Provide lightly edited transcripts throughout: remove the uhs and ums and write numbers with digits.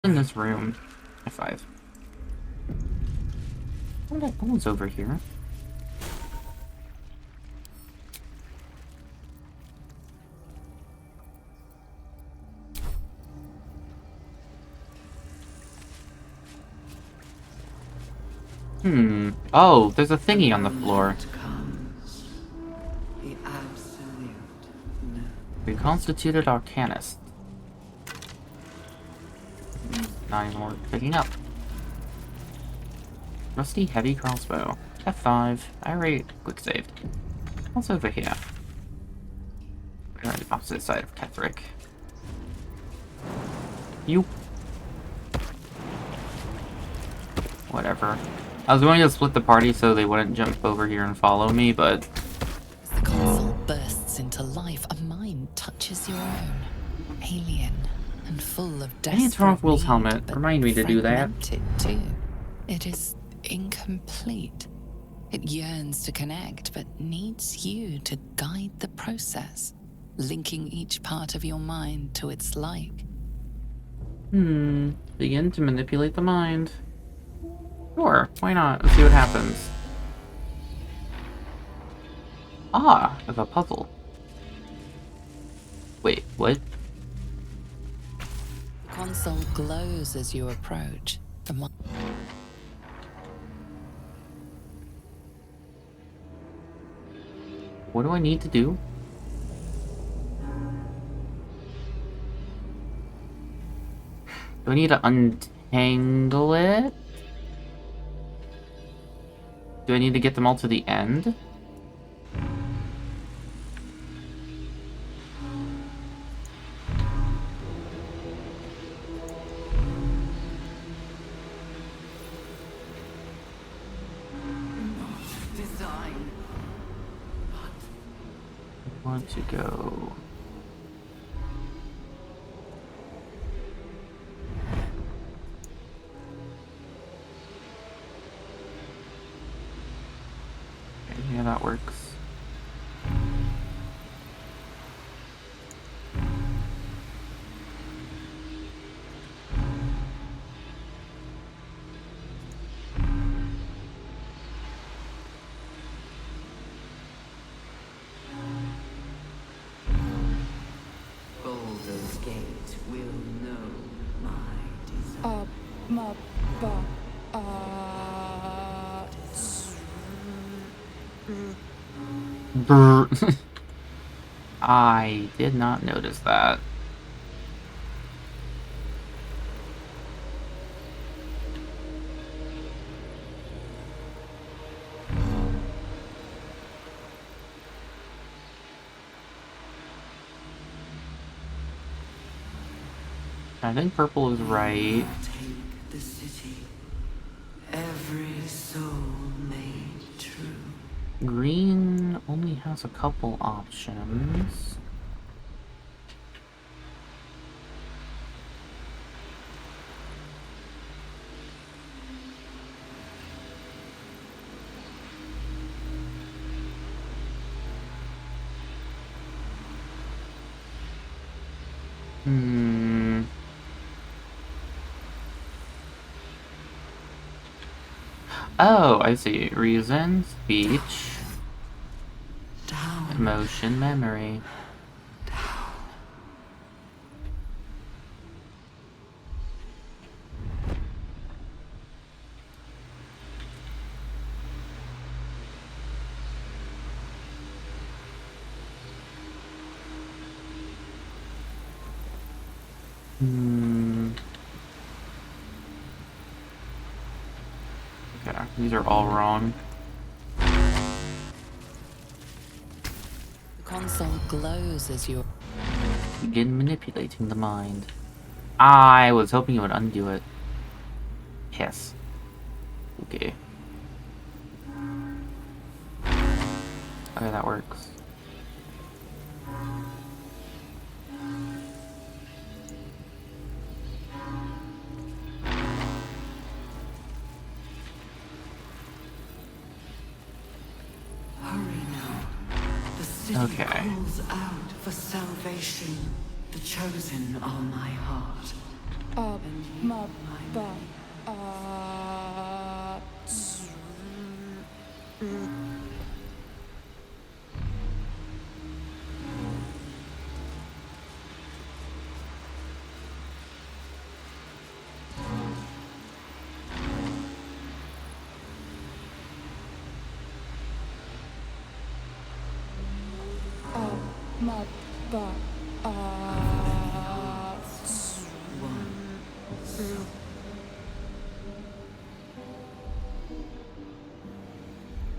In this room. High five. What's over here? Oh, there's a thingy on the floor. Reconstituted Arcanist. Not even worth picking up. Rusty heavy crossbow. F5. I already quick saved. What's over here? We're on the opposite side of Ketherick. You. Whatever. I was going to split the party so they wouldn't jump over here and follow me, but... As the console bursts into life, a mind touches your own. Alien and full of desperate I need to turn off Will's need, helmet. but Remind me to do that. fragmented too. It is incomplete. It yearns to connect, but needs you to guide the process, linking each part of your mind to its like. Begin to manipulate the mind. Sure, why not? Let's see what happens. Ah, I have a puzzle. Wait, what? The console glows as you approach. What do I need to do? Do I need to untangle it? Do I need to get them all to the end? I want to go... Yeah, that works. Baldur's Gate will know my desire. Brr. I did not notice that. I think purple is right. Take the city, every soul made true. Green only has a couple options. Oh, I see. Reason, speech, Down, emotion, memory. down. Okay, these are all wrong. The console glows as you Begin manipulating the mind. I was hoping it would undo it. Yes. Okay. Okay, that works. Hurry now. The city Okay. calls out for salvation. The chosen are my heart. And you, my man.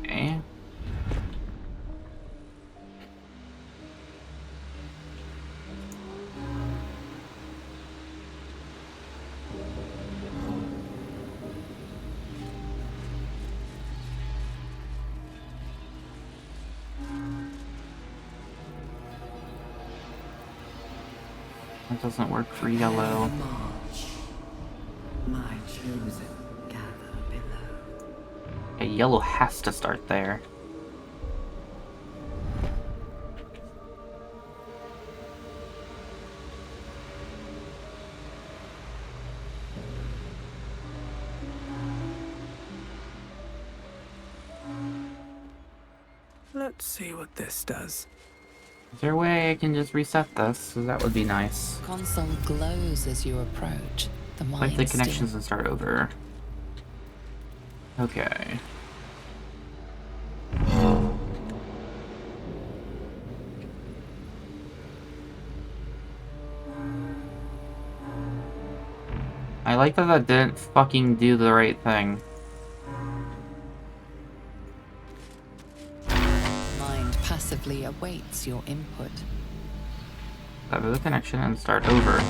Okay. That doesn't work for yellow. March, my chosen gather below. Okay, yellow has to start there. Let's see what this does. Is there a way I can just reset this? So that would be nice. Console glows as you approach. The Like mind the still connections and start over. Okay. I like that that didn't fucking do the right thing. mind passively awaits your input. Sever the connection and start over.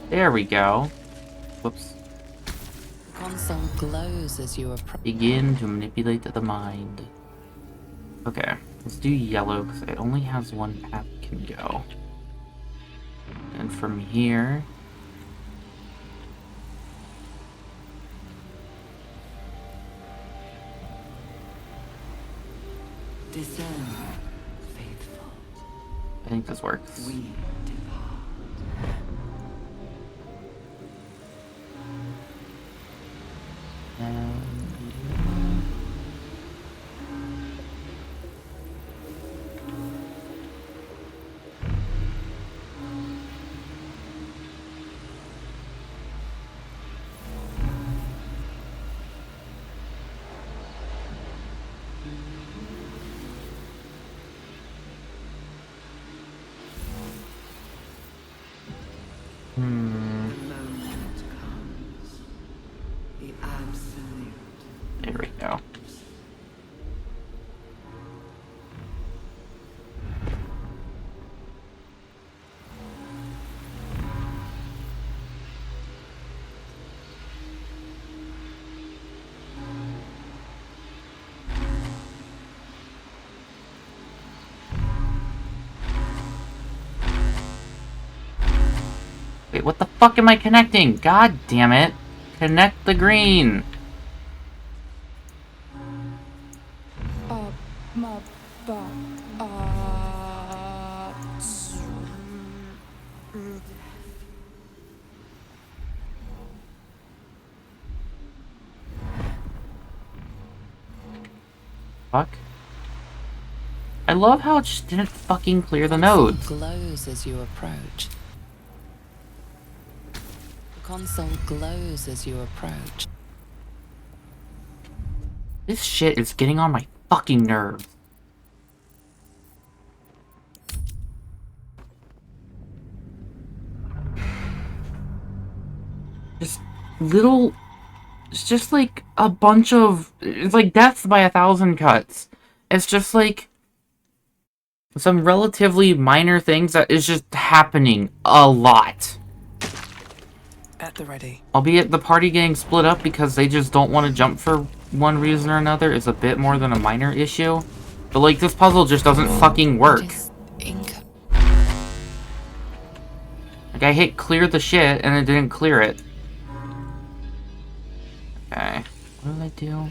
There we go. Whoops. Console glows as you approach. Begin to manipulate the mind. Okay, let's do yellow because it only has one path it can go. And from here... Discern, faithful. I think this works. We depart. The moment comes. The absolute. There we go. Wait, what the fuck am I connecting? God damn it. Connect the green. Fuck. I love how it just didn't fucking clear the nodes. Glows as you approach. The console glows as you approach. This shit is getting on my fucking nerves. Just little... It's just like a bunch of... It's like deaths by 1,000 cuts. It's just like... some relatively minor things that is just happening a lot. At the ready. Albeit the party getting split up because they just don't want to jump for one reason or another is a bit more than a minor issue. But like, this puzzle just doesn't fucking work. Like, I hit clear the shit and it didn't clear it. Okay. What did I do?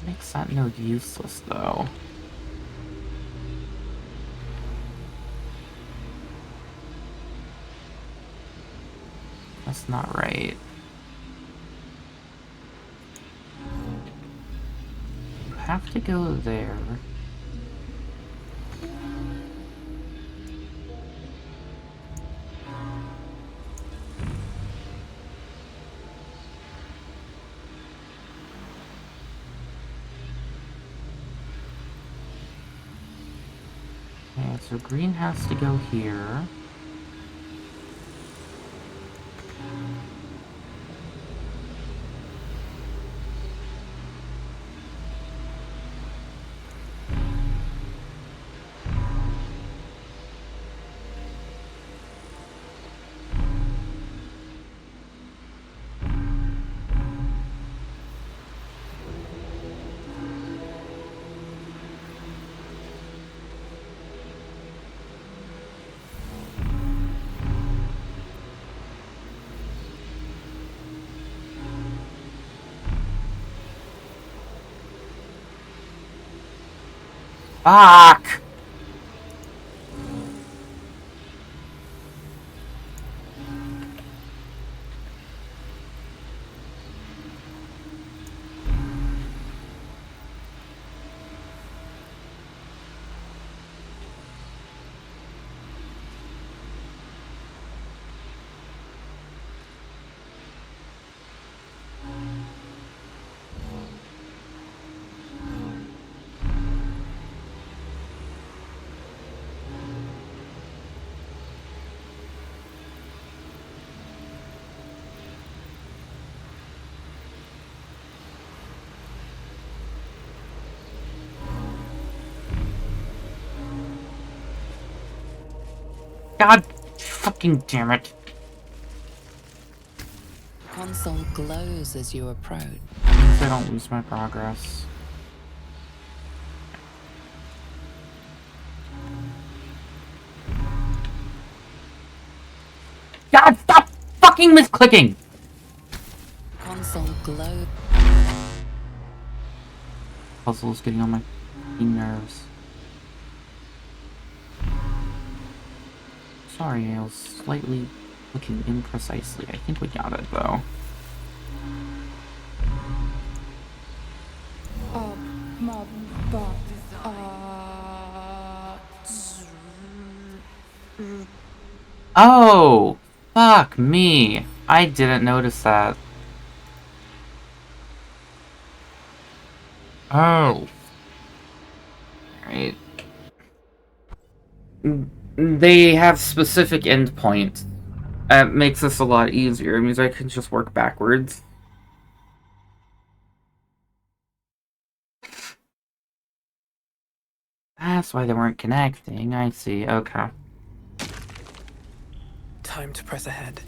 Makes that node useless, though. That's not right. You have to go there. Okay, so green has to go here. Fuck! God fucking damn it. Console glows as you approach. At least I don't lose my progress. God, stop fucking misclicking! Console glow. Puzzle's getting on my fucking nerves. Sorry, I was slightly looking imprecisely. I think we got it, though. Oh! Fuck me! I didn't notice that. Oh. Right. They have specific endpoints. That makes this a lot easier. It means I can just work backwards. That's why they weren't connecting. I see. Okay. Time to press ahead.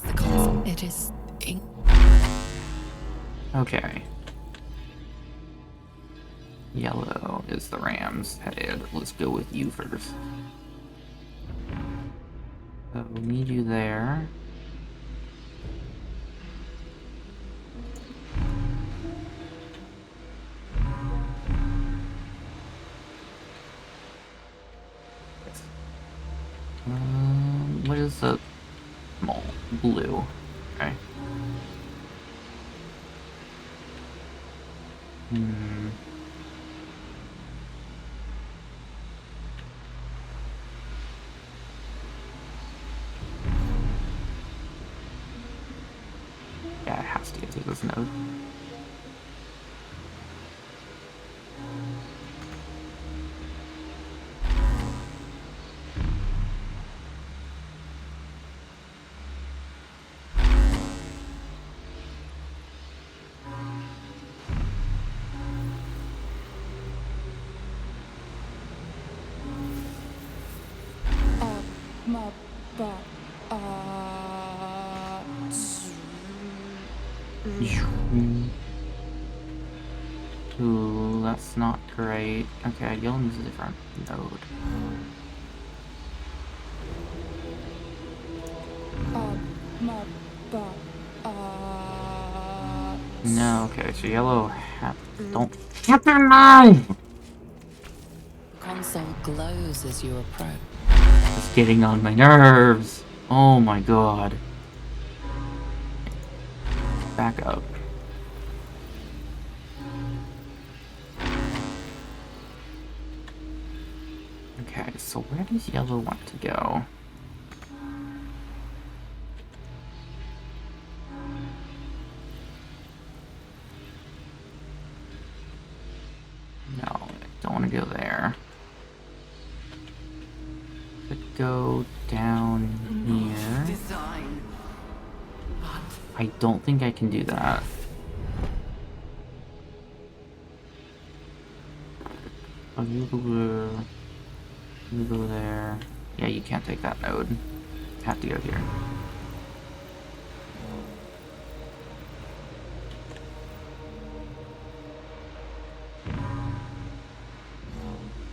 The console. It is Okay. Yellow is the Rams head. Let's go with you first. So we need you there. What is the mole? Blue. Okay. Yeah, it has to get to this node. To That's not great. Okay, yellow needs a different node. No, okay, so yellow don't fucking know! The console glows as you approach. It's getting on my nerves. Oh my god. Back up. Okay, so where does yellow want to go? No, I don't want to go there. Could go down here. Design. But I don't think I can do that. Oh, you go there. Yeah, you can't take that node. Have to go here.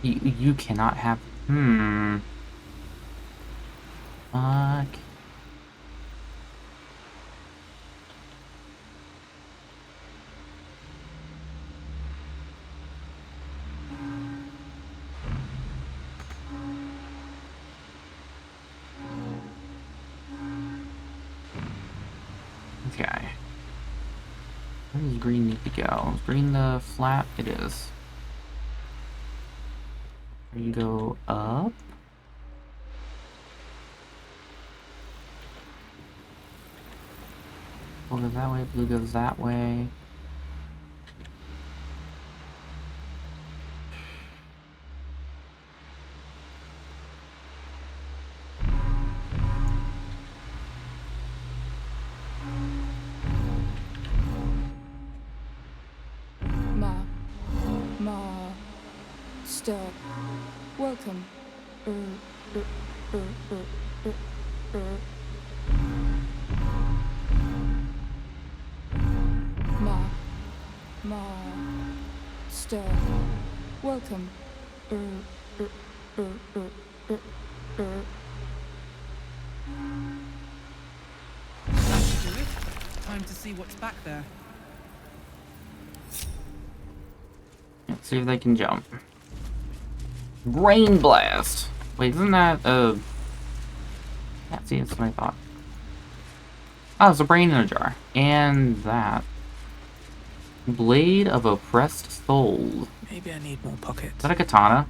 You cannot have. Fuck. Okay. Where does green need to go? Is green the flat? It is. You go up. Blue goes that way, blue goes that way. Stop. Welcome. Stop. Welcome. That should do it. Time to see what's back there. Let's see if they can jump. Brain blast! Wait, isn't that yeah, see, that's what I thought. Oh, it's a brain in a jar. And that. Blade of Oppressed Souls. Maybe I need more pockets. Is that a katana?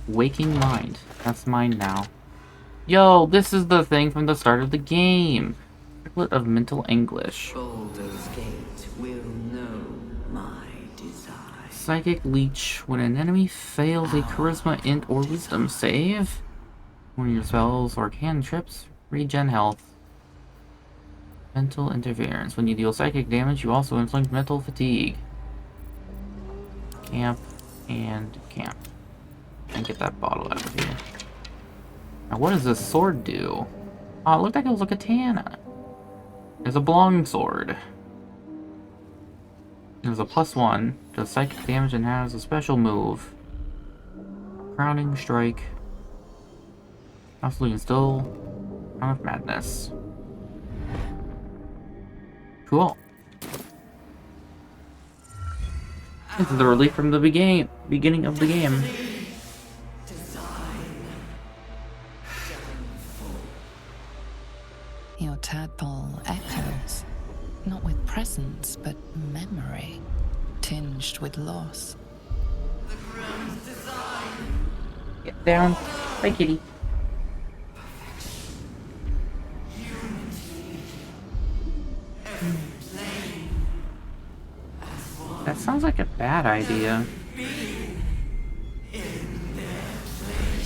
Waking Mind. That's mine now. Yo, this is the thing from the start of the game. Triplet of Mental Anguish. Baldur's Gate will know my design. Psychic Leech. When an enemy fails a Charisma, Int, or Wisdom save, one of your spells or cantrips, regen health. Mental Interference. When you deal psychic damage, you also inflict mental fatigue. Camp and camp. And get that bottle out of here. Now, what does this sword do? Oh, it looked like it was a katana. It's a long sword. There's a +1, does psychic damage, and has a special move. Crowning Strike. Absolutely still. Crown of Madness. Cool. This is the relief from the beginning of the game. Your tadpole echoes, not with presence, but memory, tinged with loss. Get down. Bye, kitty. That sounds like a bad idea.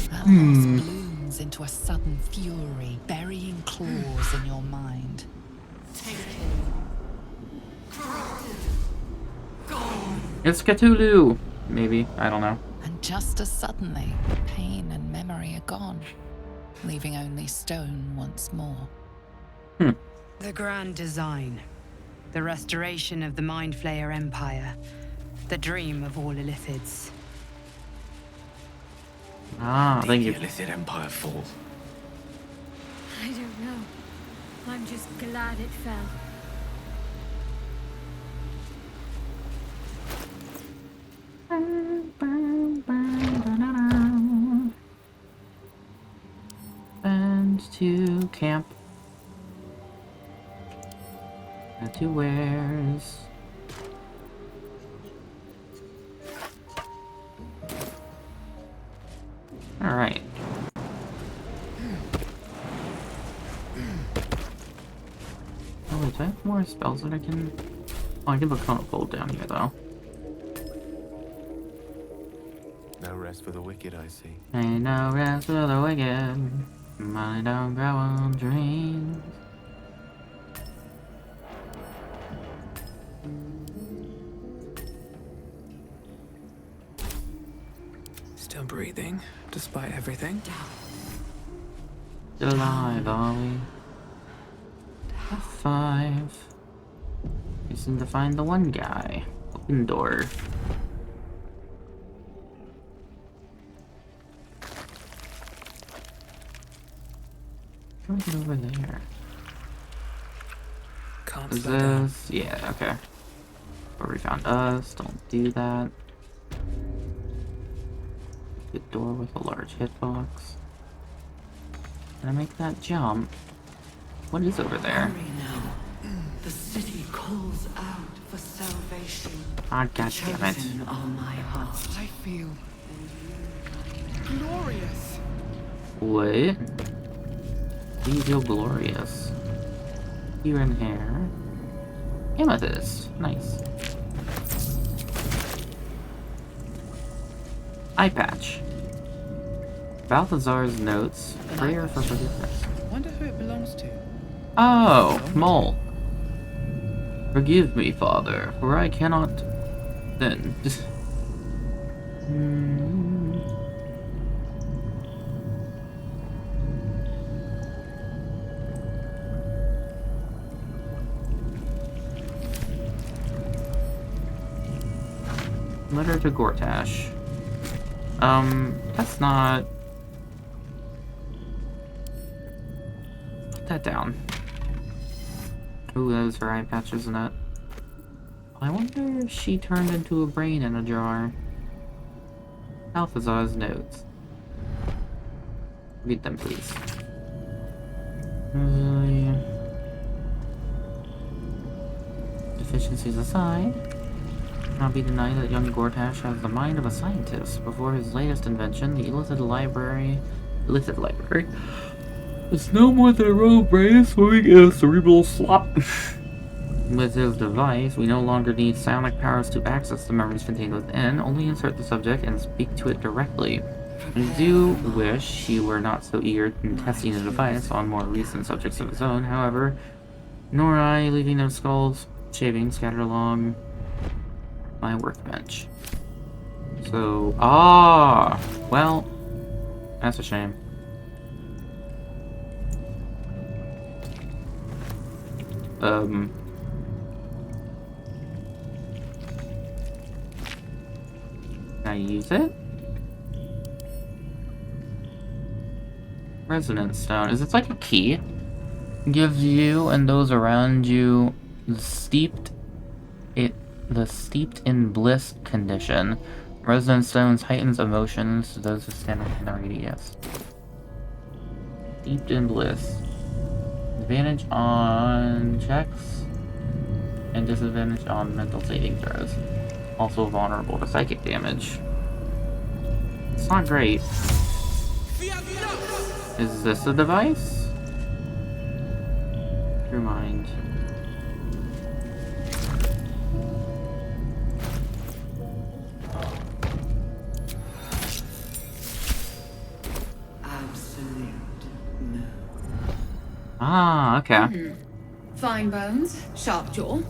That loss blooms into a sudden fury, burying claws in your mind. It's Cthulhu! Maybe. I don't know. And just as suddenly, pain and memory are gone, leaving only stone once more. The grand design. The restoration of the Mind Flayer Empire. The dream of all Illithids. Ah, thank you. Did the Illithid Empire fall? I don't know. I'm just glad it fell. And to camp. And to wares. Alright. Oh wait, do I have more spells that I can... Oh, I can put Cone of Cold down here though. No rest for the wicked, I see. Ain't no rest for the wicked. Money don't grow on dreams. Still breathing, despite everything. Still alive, are we? F5. We seem to find the one guy. Open door. How do I get over there? Can't Is slow down. this? Yeah, okay. Where we found us. Don't do that. Good door with a large hitbox. Can I make that jump? What is over there? Hurry now. The city calls out for salvation. Ah, god damn it. Chosen are my heart. I feel glorious. What? You feel glorious. Here and hair. Amethyst. Nice. Eye patch. Balthazar's notes. Prayer for forgiveness. Wonder who it belongs to. Oh, Mole. Forgive me, Father, for I cannot then. Letter to Gortash. That's not... Put that down. Ooh, those her eye patch, isn't it? I wonder if she turned into a brain in a jar. Balthazar's notes. Read them, please. Deficiencies aside, it cannot be denied that young Gortash has the mind of a scientist. Before his latest invention, the illicit library, is no more than a row of brain swimming in a cerebral slop. With his device, we no longer need psionic powers to access the memories contained within, only insert the subject and speak to it directly. I do wish he were not so eager in testing the device on more recent subjects of his own, however, nor I, leaving their skulls shavings scattered along my workbench. So, well, that's a shame. Can I use it? Resonance stone. Is it like a key? Gives you and those around you the steeped in bliss condition. Resonance stones heightens emotions to those who stand within the radius. Steeped in bliss. Advantage on checks and disadvantage on mental saving throws. Also vulnerable to psychic damage. It's not great. Is this a device? Your mind. Absolute no. Ah, okay. Fine bones, sharp jaw.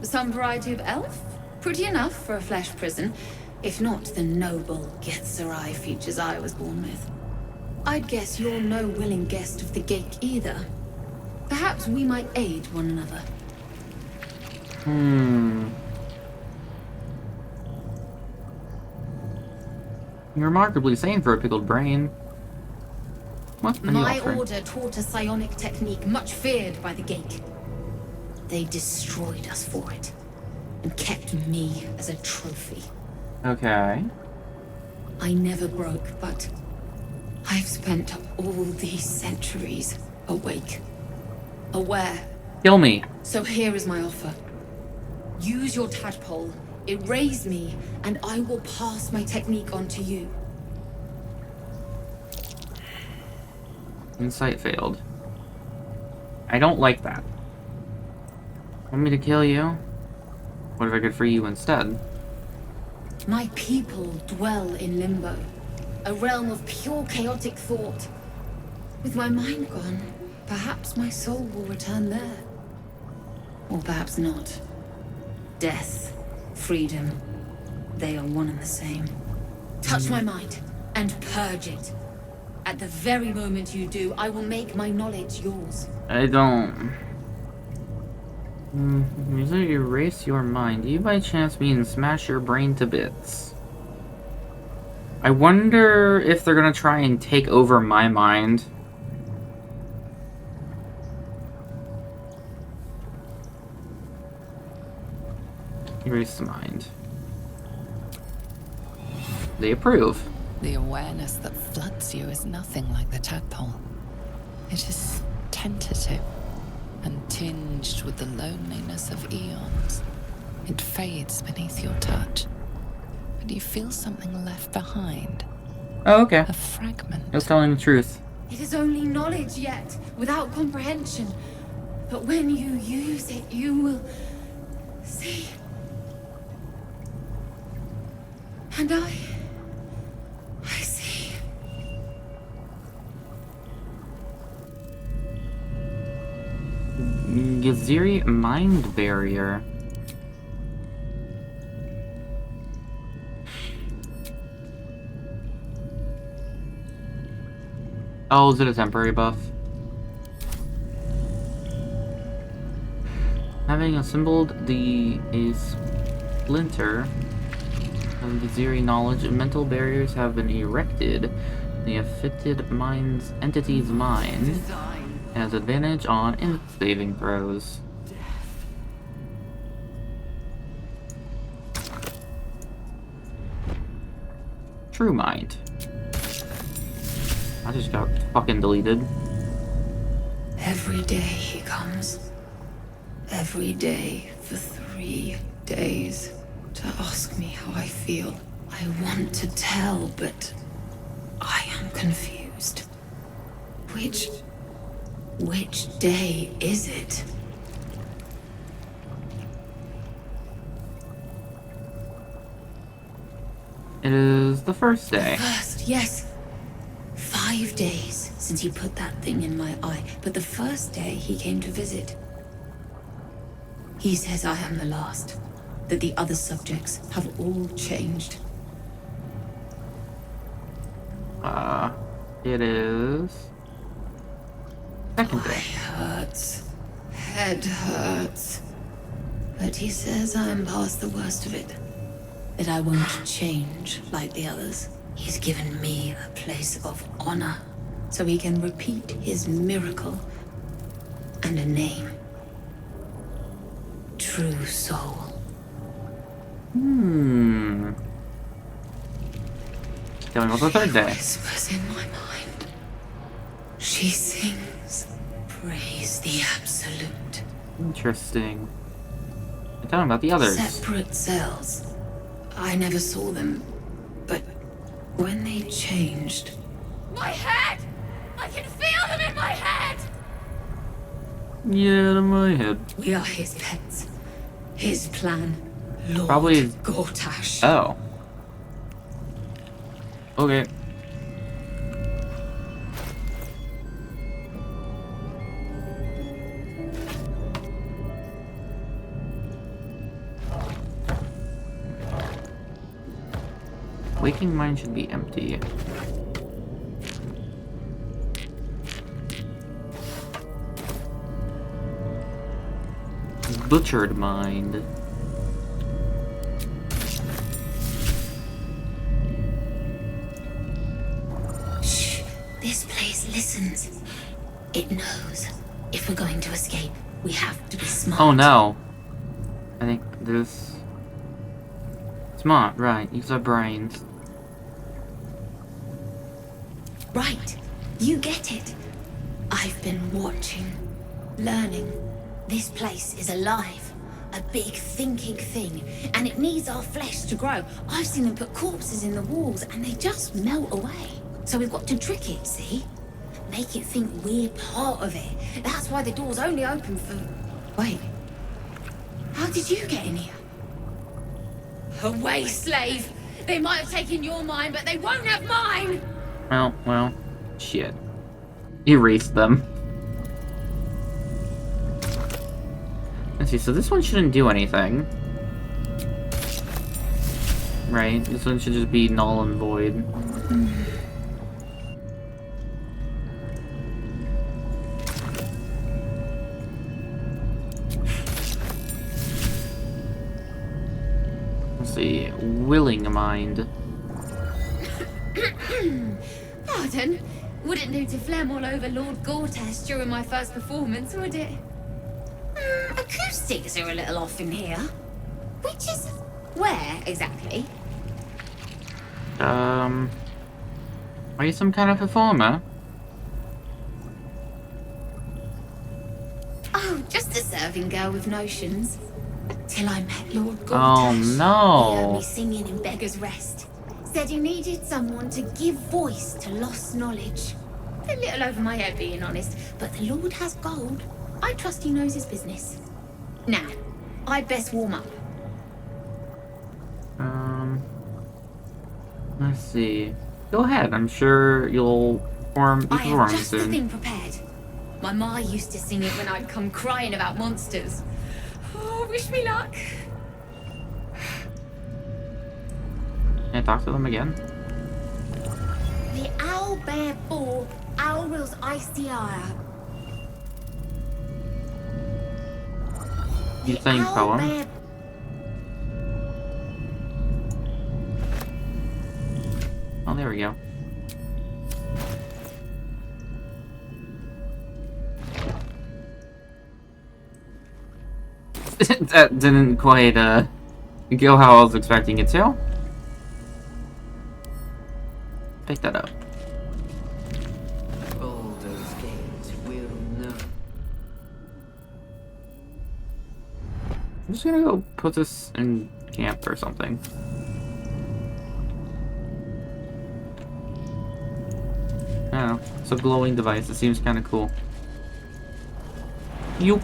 Some variety of elf? Pretty enough for a flesh prison, if not the noble Gethzerai features I was born with. I'd guess you're no willing guest of the Gate either. Perhaps we might aid one another. Hmm. You're remarkably sane for a pickled brain. What are you My offering? order taught a psionic technique much feared by the Gate. They destroyed us for it, and kept me as a trophy. Okay. I never broke, but I've spent all these centuries awake, aware. Kill me. So here is my offer. Use your tadpole, erase me, and I will pass my technique on to you. Insight failed. I don't like that. Want me to kill you? What if I could free you instead? My people dwell in limbo, a realm of pure chaotic thought. With my mind gone, perhaps my soul will return there. Or perhaps not. Death, freedom, they are one and the same. Touch my mind, and purge it. At the very moment you do, I will make my knowledge yours. I don't... You say erase your mind. Do you by chance mean smash your brain to bits? I wonder if they're gonna try and take over my mind. Erase the mind. They approve. The awareness that floods you is nothing like the tadpole. It is tentative and tinged with the loneliness of eons. It fades beneath your touch, but you feel something left behind. Oh, okay. A fragment. It was telling the truth. It is only knowledge yet, without comprehension. But when you use it, you will see. And I see. Yaziri mind barrier. Oh, is it a temporary buff? Having assembled a splinter of Yaziri knowledge, mental barriers have been erected. The affected entity's mind has advantage on saving throws. True mind. I just got fucking deleted. Every day he comes. Every day for 3 days to ask me how I feel. I want to tell, but I am confused. Which day is it? It is the first day. First, yes. 5 days since he put that thing in my eye, but the first day he came to visit. He says I am the last, that the other subjects have all changed. It is second day. Hurts. Head hurts. But he says I'm past the worst of it. That I won't change like the others. He's given me a place of honor, so he can repeat his miracle and a name. True soul. Tell me about the third day. Whispers in my mind. She sings, praise the absolute. Interesting. Tell me about the others. Separate cells. I never saw them, but when they changed... My head! I can feel them in my head! Yeah, in my head. We are his pets. His plan. Lord Probably. Gortash. Oh. Okay. Waking mind should be empty. butchered mind. Shh. This place listens. It knows. If we're going to escape, we have to be smart. Oh no. I think this... Smart, right. Use our brains. Right. You get it. I've been watching, learning. This place is alive. A big thinking thing. And it needs our flesh to grow. I've seen them put corpses in the walls and they just melt away. So we've got to trick it, see? Make it think we're part of it. That's why the door's only open for... Wait. How did you get in here? Away, slave! They might have taken your mind, but they won't have mine! Well, shit. Erase them. Let's see, so this one shouldn't do anything. Right? This one should just be null and void. Let's see, willing mind. Pardon? Wouldn't do to phlegm all over Lord Gortas during my first performance, would it? Acoustics are a little off in here. Which is... where, exactly? Are you some kind of performer? Oh, just a serving girl with notions. Till I met Lord Gortash. Oh no! He heard me singing in Beggar's Rest. Said he needed someone to give voice to lost knowledge. A little over my head, being honest, but the Lord has gold. I trust he knows his business. Now, I'd best warm up. Let's see. Go ahead, I'm sure you'll be I have performing just the soon. thing prepared. My ma used to sing it when I'd come crying about monsters. Oh, wish me luck. Can I talk to them again? The owl bear boar, Owl's icy ire. You saying poem? Oh, there we go. That didn't quite, go how I was expecting it to. Pick that up. Baldur's Gate will know. I'm just gonna go put this in camp or something. I don't know. It's a glowing device. It seems kind of cool. Yoop.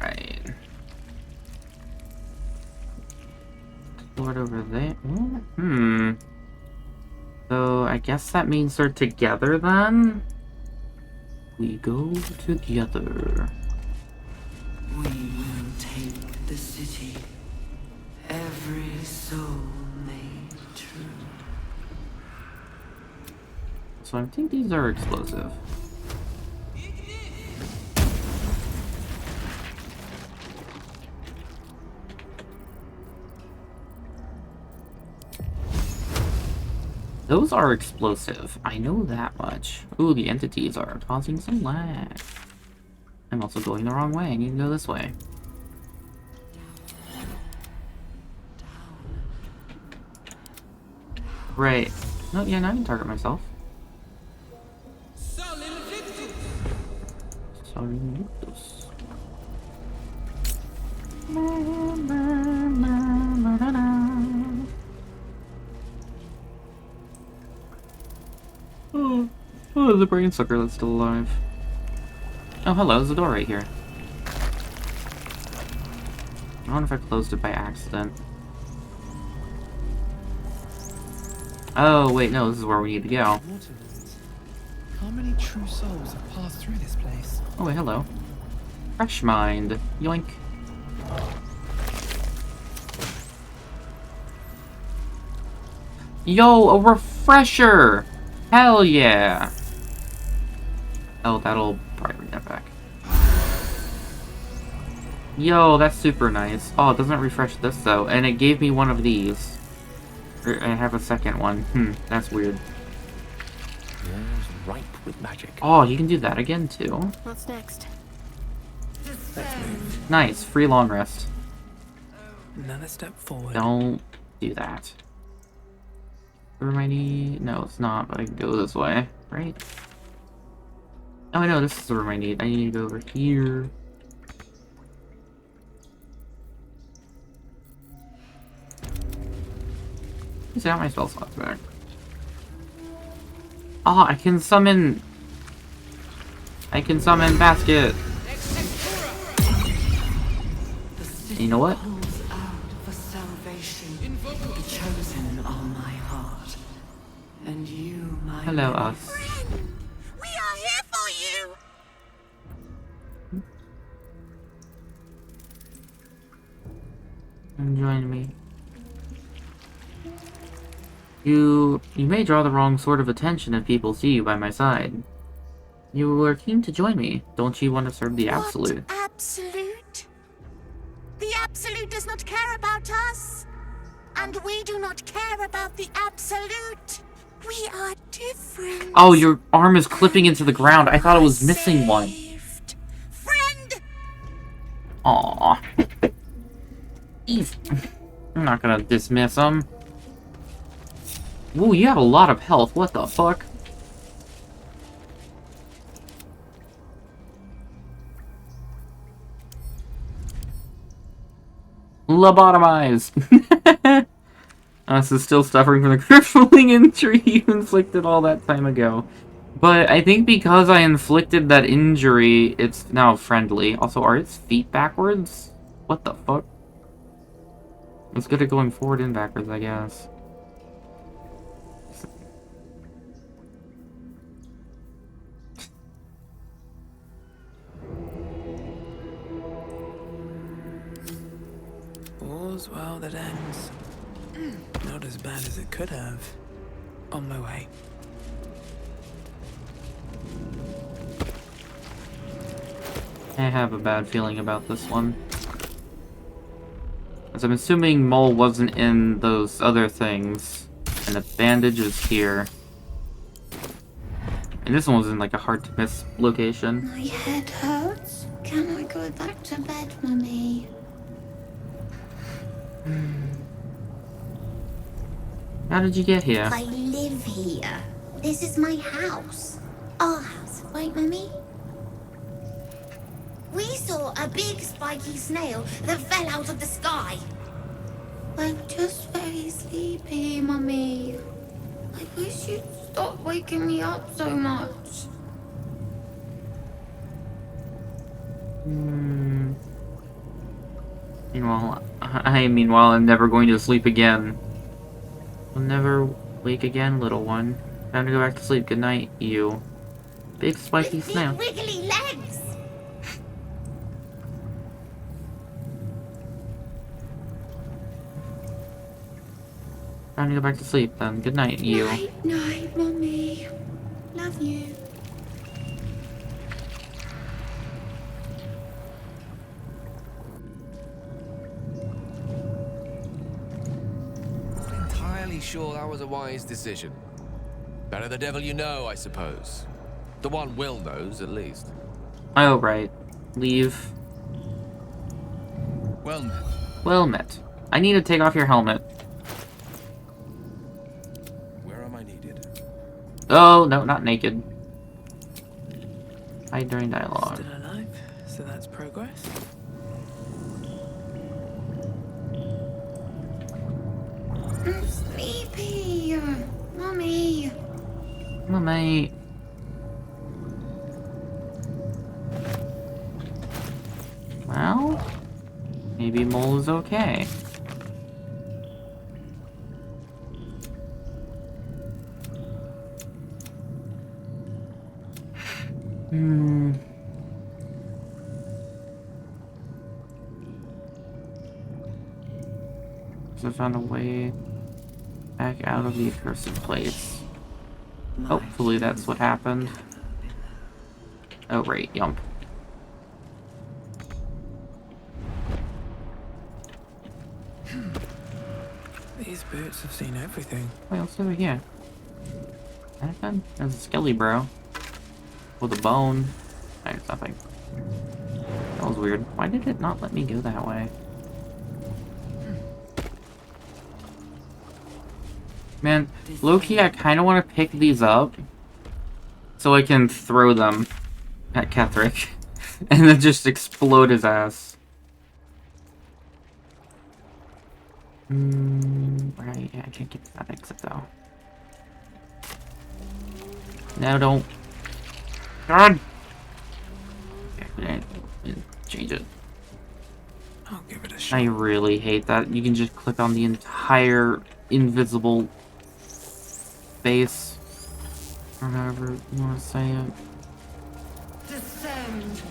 Right. What over there? Hmm. So I guess that means they're together then? We go together. We will take the city. Every soul made true. So I think these are explosive. Those are explosive. I know that much. Ooh, the entities are causing some lag. I'm also going the wrong way. I need to go this way. Right. No, yeah, now I can target myself. Sorry, Victus. Oh, the brain sucker that's still alive. Oh, hello, there's a door right here. I wonder if I closed it by accident. Oh, wait, no, this is where we need to go. How many true souls have passed through this place? Oh, wait, hello. Fresh mind. Yoink. Yo, a refresher! Hell yeah! Oh, that'll probably bring that back. Yo, that's super nice. Oh, it doesn't refresh this though, and it gave me one of these. I have a second one. That's weird. Yours ripe with magic. Oh, you can do that again too. What's next? Nice, free long rest. Another step forward. Don't do that. Where am I need? No, it's not, but I can go this way, right? Oh, I know, this is the room I need. I need to go over here. Let's see how my spell slots back. Oh, I can summon basket. You know what? Calls out for salvation. The chosen are my heart, and you, my Hello, many us. We are here for you! Come join me. You may draw the wrong sort of attention if people see you by my side. You were keen to join me. Don't you want to serve the Absolute? What Absolute? The Absolute does not care about us. And we do not care about the Absolute. We are different. Oh, your arm is clipping into the ground. I thought it was missing one. Friend! Aww. I'm not gonna dismiss him. Ooh, you have a lot of health. What the fuck? Lobotomize! This is still suffering from the crippling injury you inflicted all that time ago. But I think because I inflicted that injury, it's now friendly. Also, are its feet backwards? What the fuck? It's good at going forward and backwards, I guess. All's well that ends. Not as bad as it could have. On my way. I have a bad feeling about this one. As I'm assuming Mole wasn't in those other things. And the bandage is here. And this one was in like a hard to miss location. My head hurts. Can I go back to bed, Mummy? How did you get here? I live here. This is my house. Our house, right, Mummy? We saw a big spiky snail that fell out of the sky. I'm just very sleepy, Mummy. I wish you'd stop waking me up so much. Meanwhile, I'm never going to sleep again. I'll never wake again, little one. Time to go back to sleep. Good night, you. Big spiky With snail. big wiggly legs. Time to go back to sleep then. Good night, you. Night, night, Mummy. Love you. Not entirely sure that was a wise decision. Better the devil you know, I suppose. The one Will knows, at least. Oh, right. Leave. Well met. Well met. I need to take off your helmet. Where am I needed? Oh, no, not naked. Hide during dialogue. Still alive, so that's progress. I'm sleepy. Mummy. Mate. Well, maybe Mole is okay. So I found a way back out of the accursed place. Hopefully that's what happened. Oh, right, yump. boots have seen everything. Wait, what's over here? Anything? There's a skelly bro. With a bone. There's nothing. That was weird. Why did it not let me go that way? Man, low-key, I kind of want to pick these up so I can throw them at Ketherick and then just explode his ass. Right, yeah, I can't get to that exit though. No, don't. God! Change it. I'll give it a shot. I really hate that. You can just click on the entire invisible face. Or however you want to say it. Descend.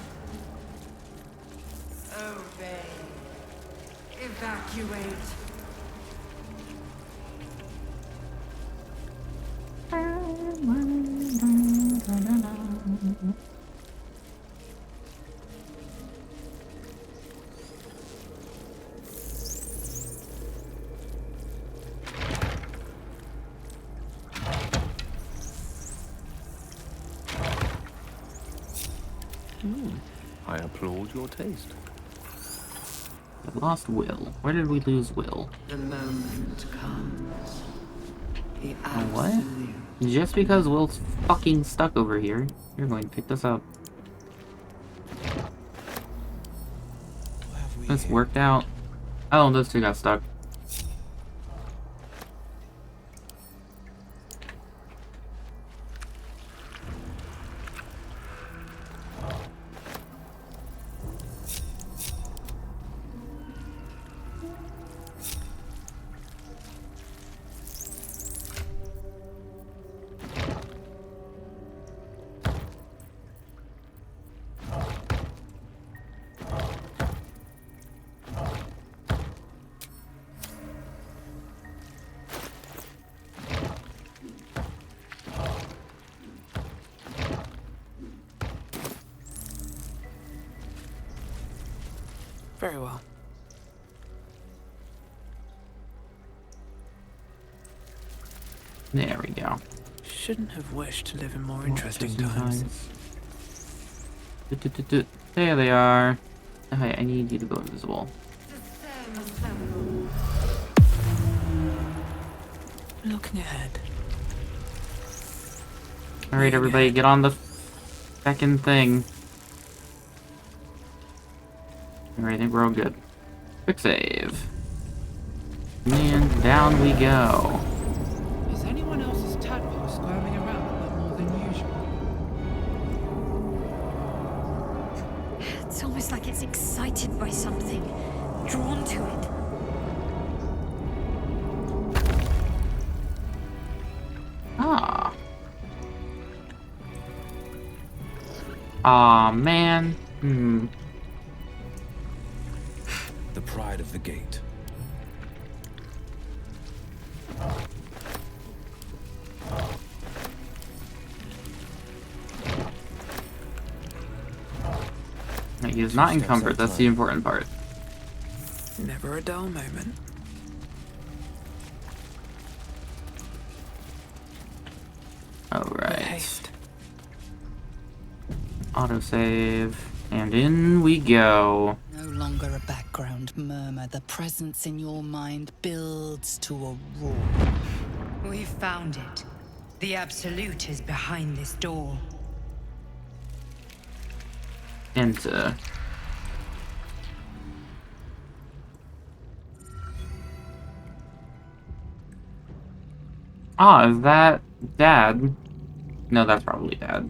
Obey. Evacuate. I applaud your taste. I lost Will. Where did we lose Will? The moment comes. The What? absolute. Just because Will's fucking stuck over here, you're going to pick this up. This worked out. Oh, those two got stuck. Very well. There we go. Shouldn't have wished to live in more interesting times. There they are. Okay, I need you to go invisible. Looking ahead. Alright, everybody, get on the second thing. Alright, I think we're all good. Quick save. And down we go. Is anyone else's tadpole squirming around a bit more than usual? It's almost like it's excited by something, drawn to it. Ah. Aw, man. The pride of the gate. He is not encumbered, that's the important part. Never a dull moment. Alright. Autosave. And in we go. No longer a background murmur. The presence in your mind builds to a roar. We've found it. The Absolute is behind this door. Enter. Ah, is that Dad? No, that's probably Dad.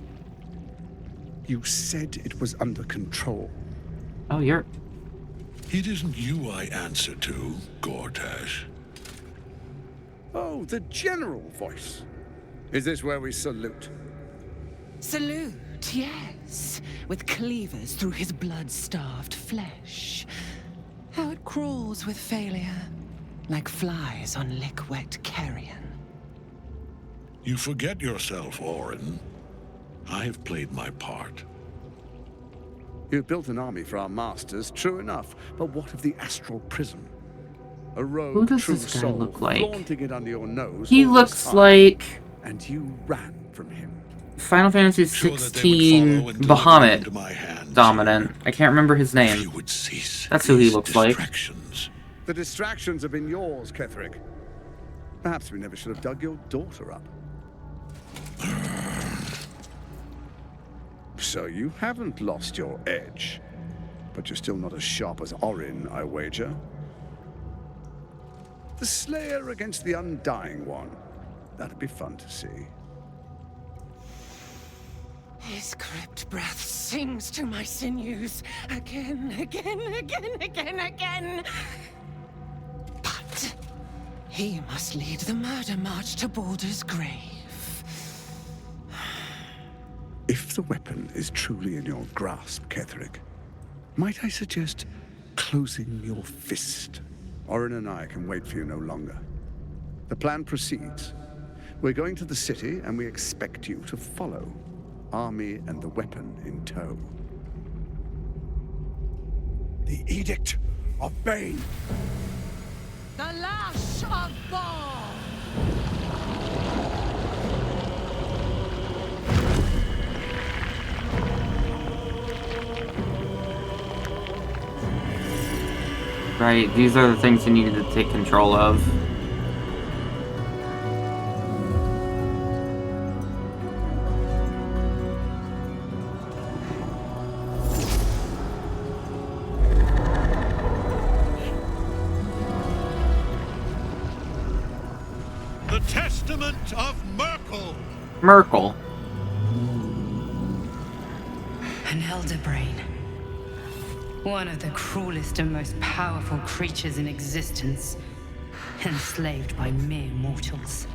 You said it was under control. Oh, you're... It isn't you I answer to, Gortash. Oh, the general voice. Is this where we salute? Salute, yes, with cleavers through his blood-starved flesh. How it crawls with failure, like flies on lick-wet carrion. You forget yourself, Orin. I have played my part. You built an army for our masters, true enough. But what of the astral prism? A rogue Who does true this guy soul, look like? flaunting it under your nose He all looks this time, like and you ran from him. Final Fantasy Sure that they would 16 follow and deliver him Bahamut into my hands. dominant. I can't remember his name. That's who he looks like. The distractions have been yours, Ketherick. Perhaps we never should have dug your daughter up. So you haven't lost your edge, but you're still not as sharp as Orin, I wager. The Slayer against the Undying One. That'd be fun to see. His crypt breath sings to my sinews again, again. But he must lead the murder march to Baldur's grave. If the weapon is truly in your grasp, Ketherick, might I suggest closing your fist? Orin and I can wait for you no longer. The plan proceeds. We're going to the city, and we expect you to follow. Army and the weapon in tow. The Edict of Bane. The Lash of Ball! Right, these are the things you needed to take control of. The Testament of Merkel. Merkel. An elder brain. One of the cruelest and most powerful creatures in existence. Enslaved by mere mortals.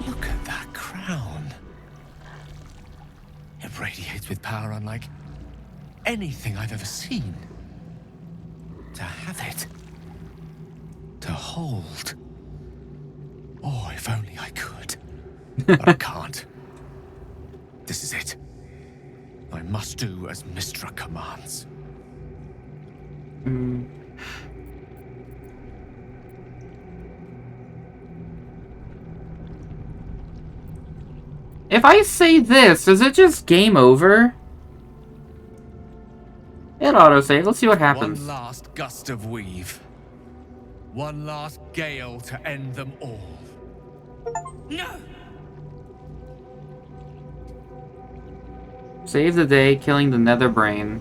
Look at that crown. It radiates with power unlike anything I've ever seen. To have it. To hold. Oh, if only I could. But I can't. This is it. I must do as Mystra commands. If I say this, is it just game over? It autosave. Let's see what happens. One last gust of weave. One last gale to end them all. No! Save the day, killing the nether brain.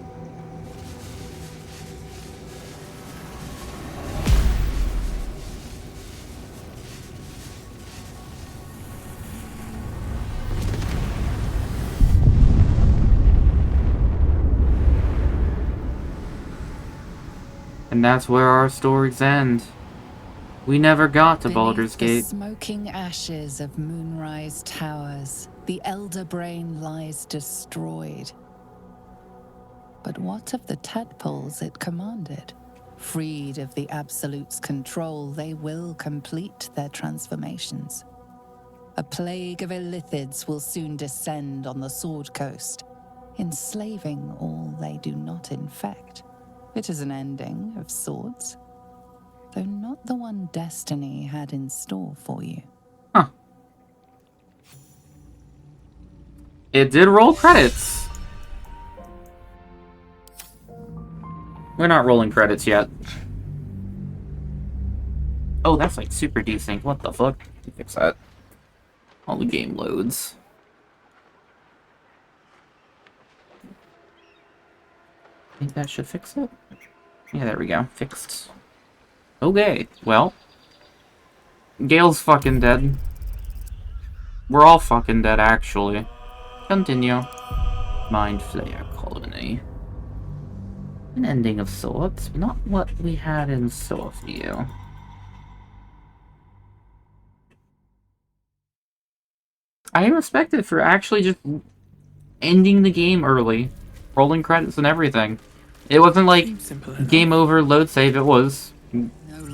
And that's where our stories end. We never got to Baldur's The Gate. smoking ashes of Moonrise Towers, the Elder Brain lies destroyed. But what of the tadpoles it commanded? Freed of the Absolute's control, they will complete their transformations. A plague of illithids will soon descend on the Sword Coast, enslaving all they do not infect. It is an ending of sorts, though not the one destiny had in store for you. Huh. It did roll credits. We're not rolling credits yet. Oh, that's like super desync. What the fuck? Fix that. All the game loads. I think that should fix it. Yeah, there we go. Fixed. Okay, well. Gale's fucking dead. We're all fucking dead, actually. Continue. Mind Flayer Colony. An ending of sorts, but not what we had in store for you. I respect it for actually just ending the game early. Rolling credits and everything. It wasn't like game over, load save, it was.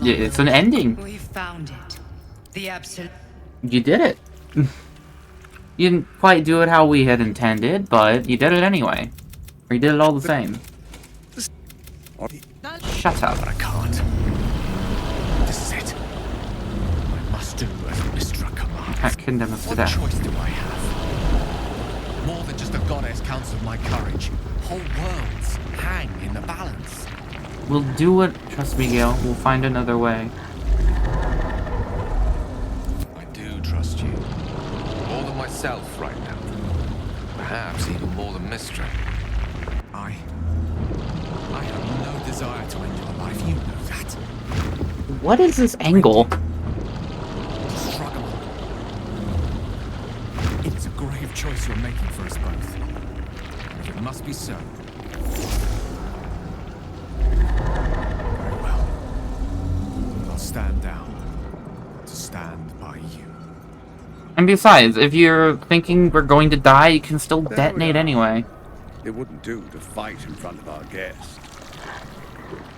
It's an ending. We found it. The absolute. You did it. You didn't quite do it how we had intended, but you did it anyway. Or you did it all the same. Shut up. But I can't. This is it. can't condemn us to What that. choice do I have? More than just a goddess counts with my courage. Whole worlds hang in the balance. We'll do it. Trust me, Gale. We'll find another way. I do trust you. More than myself right now. Perhaps even more than Mistra. I have no desire to end your life. You know that. What is this angle? Struggle. It's a grave choice you're making for us both. And if it must be so. Very well. I'll stand down to stand by you. And besides, if you're thinking we're going to die, you can still There we detonate are. anyway. It wouldn't do to fight in front of our guest.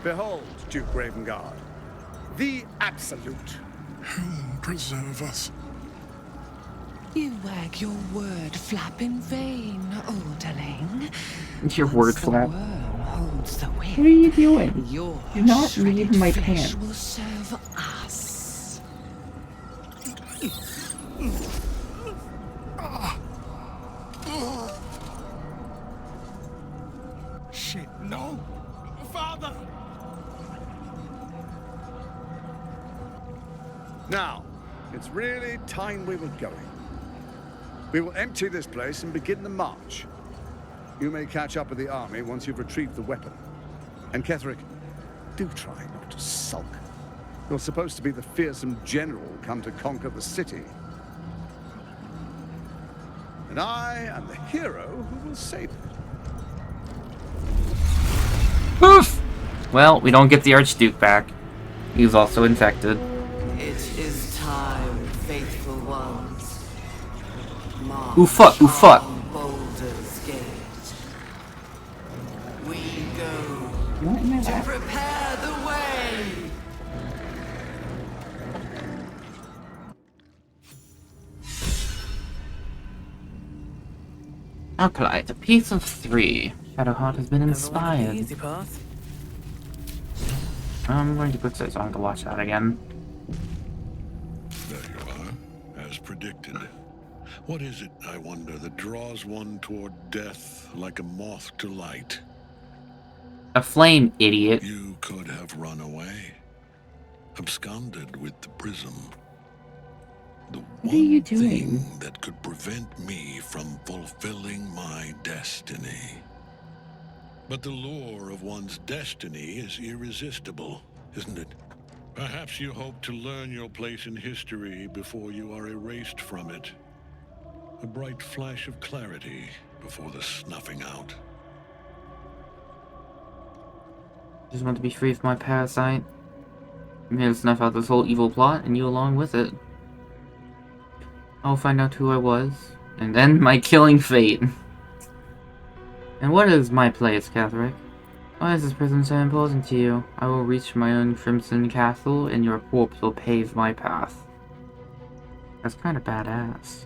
Behold, Duke Ravengard, the Absolute. Preserve us. You wag your word flap in vain, orderling. Your word The flap. worm holds the whip. What are you doing? Your Do not shredded leave my flesh pants. will serve us. Shit, no! Father! Now, it's really time we were going. We will empty this place and begin the march. You may catch up with the army once you've retrieved the weapon. And Ketherick, do try not to sulk. You're supposed to be the fearsome general come to conquer the city. And I am the hero who will save it. Poof! Well, we don't get the Archduke back. He's also infected. It is time, faithful ones. March Oofa, oofa. on Baldur's Gate. We go What am I to at? prepare the way. Alkalite, a piece of 3. Shadowheart has been Never wanted the inspired. easy path. I'm going to put this on to watch that again. There you are, as predicted. What is it, I wonder, that draws one toward death like a moth to light? A flame, idiot. You could have run away, absconded with the prism. The What are you one doing? thing that could prevent me from fulfilling my destiny. But the lure of one's destiny is irresistible, isn't it? Perhaps you hope to learn your place in history before you are erased from it. A bright flash of clarity before the snuffing out. Just want to be free from my parasite. I'm here to snuff out this whole evil plot, and you along with it. I'll find out who I was, and end my killing fate. And what is my place, Ketherick? Why is this prison so important to you? I will reach my own crimson castle, and your corpse will pave my path. That's kind of badass.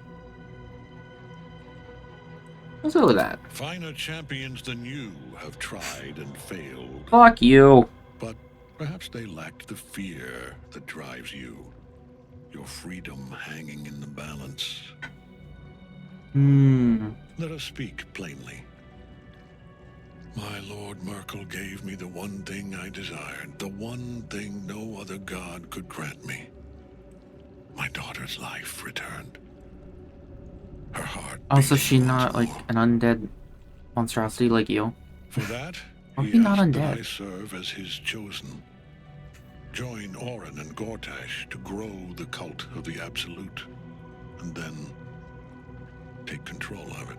Let's go with that. Finer champions than you have tried and failed. Fuck you. But perhaps they lacked the fear that drives you. Your freedom hanging in the balance. Let us speak plainly. My Lord Merkel gave me the one thing I desired, the one thing no other god could grant me. My daughter's life returned. Her heart. Also, she's not like an undead monstrosity like you. For that, Or he he not asked that undead? I serve as his chosen. Join Orin and Gortash to grow the cult of the Absolute, and then take control of it.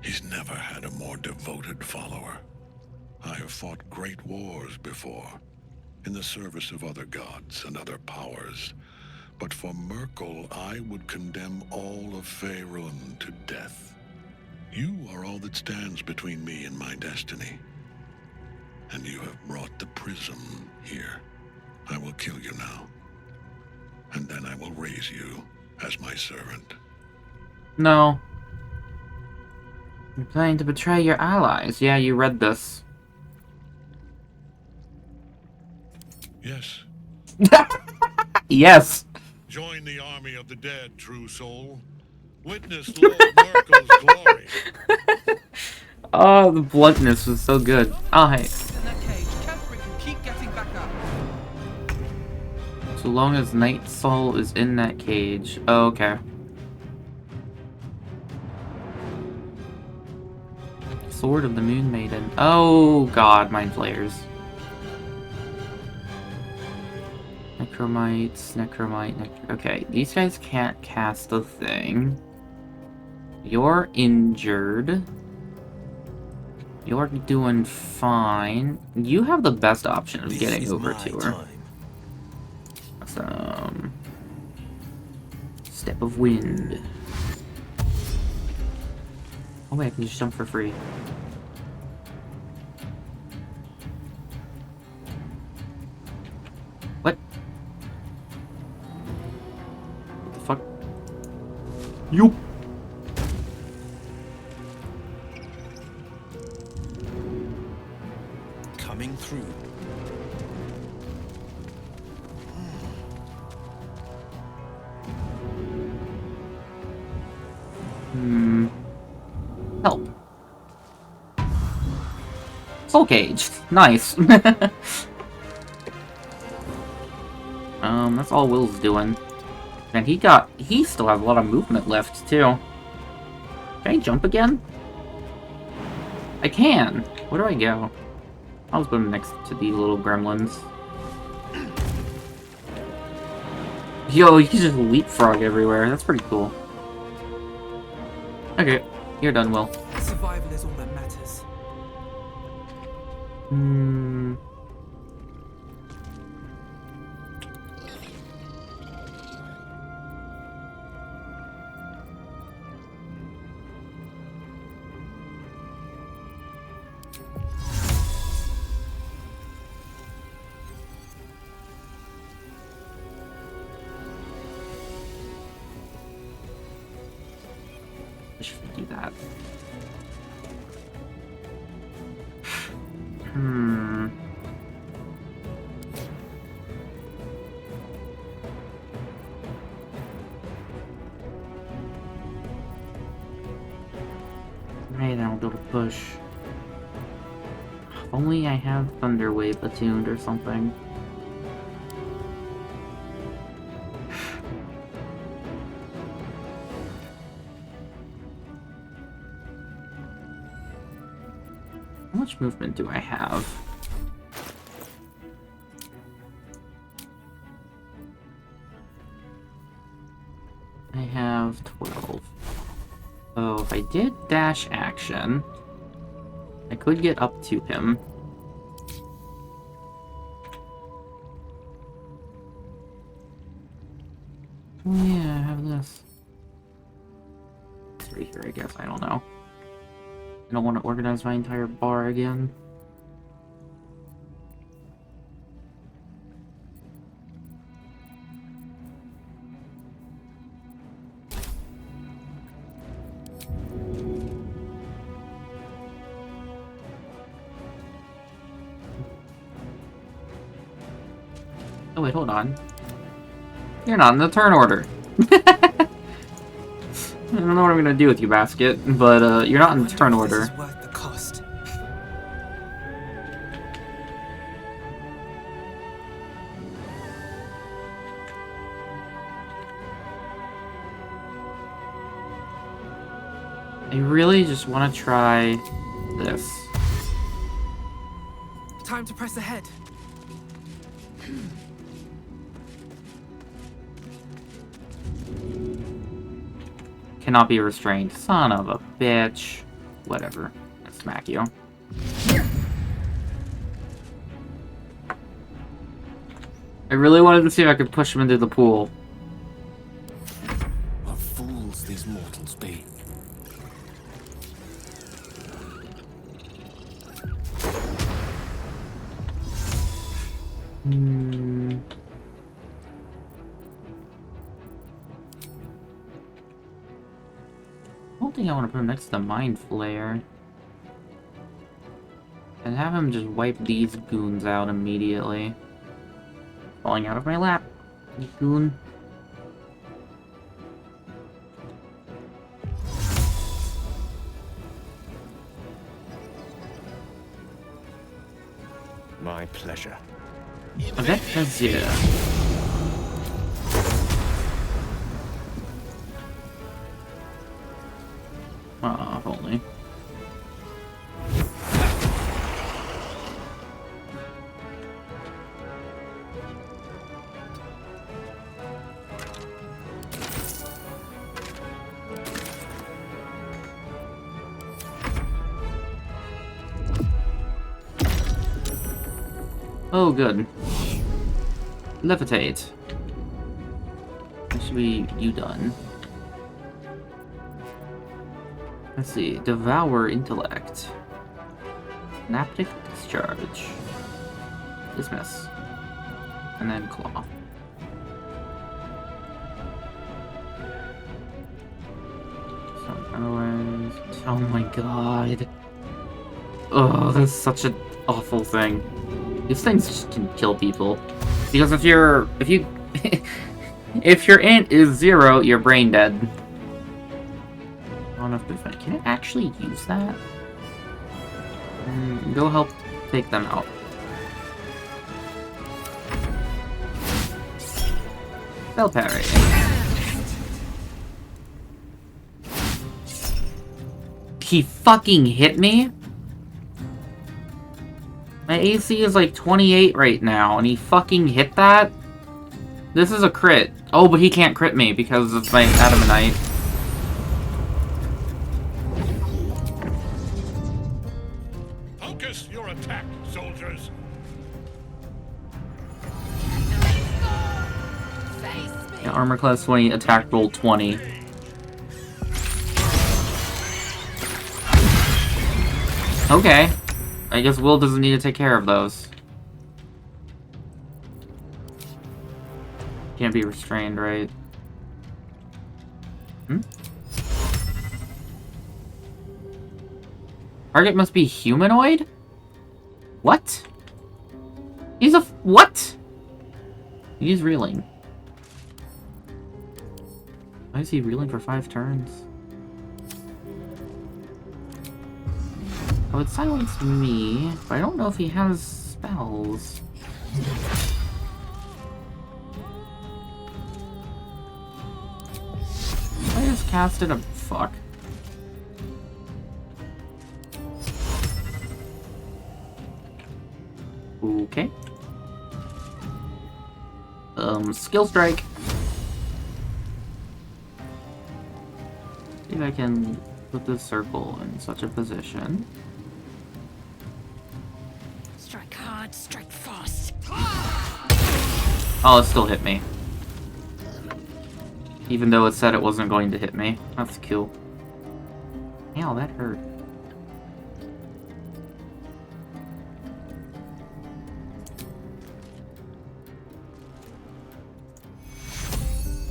He's never had a more devoted follower. I have fought great wars before, in the service of other gods and other powers. But for Merkel, I would condemn all of Faerun to death. You are all that stands between me and my destiny. And you have brought the prism here. I will kill you now. And then I will raise you as my servant. No. You're planning to betray your allies. Yeah, you read this. Yes. Yes. Join the army of the dead, true soul. Witness Lord Mirko's glory. Oh, the bluntness was so good. Oh, hey. So long as Night Soul is in that cage. Oh, okay. Sword of the Moon Maiden. Oh god, Mind Flayers. Necromite. Okay, these guys can't cast a thing. You're injured. You're doing fine. You have the best option of getting over to her. Step of Wind. Oh wait, I can just jump for free. What? What the fuck? You. Coming through. Help. Soul Cage. Nice. That's all Will's doing. And he still has a lot of movement left, too. Can I jump again? I can! Where do I go? I was going next to the little gremlins. Yo, you can just leapfrog everywhere. That's pretty cool. Okay, you're done, Will. Survival is all that matters. I should do that. Maybe I'll do a push. If only I have Thunder Wave attuned or something. How much movement do I have? I have 12. So if I did dash action, I could get up to him. Oh yeah, I have this. It's right here, I guess. I don't know. I don't want to organize my entire bar again. Oh wait, hold on. You're not in the turn order. I don't know what I'm gonna do with you, Basket, but you're not in turn order. This is worth the cost. I really just want to try this. Time to press ahead. Cannot be restrained. Son of a bitch. Whatever. I smack you. I really wanted to see if I could push him into the pool. What fools these mortals be. I don't think I want to put him next to the Mind Flayer. And have him just wipe these goons out immediately. Falling out of my lap. You goon. My pleasure. Avec plaisir. Ah, if only. Oh, good. Levitate. That should be you done. Let's see. Devour intellect. Synaptic discharge. Dismiss. And then claw. Some otherwise. Oh my god. Oh, that's such an awful thing. These things just can kill people. Because if you if your int is 0, you're brain dead. I don't know if movement. Can it actually use that? Go help take them out. Spell parry. He fucking hit me? My AC is like 28 right now, and he fucking hit that? This is a crit. Oh, but he can't crit me because of my Adamantite. Focus your attack, soldiers. Yeah, armor class 20, attack roll 20. Okay. I guess Will doesn't need to take care of those. Can't be restrained, right? Target must be humanoid? What? He's a what? He's reeling. Why is he reeling for 5 turns? Oh, it silenced me, but I don't know if he has spells. I just casted a fuck. Okay. Skill strike. See if I can put this circle in such a position. Strike hard, strike fast. Oh, it still hit me. Even though it said it wasn't going to hit me. That's cool. Ow, that hurt.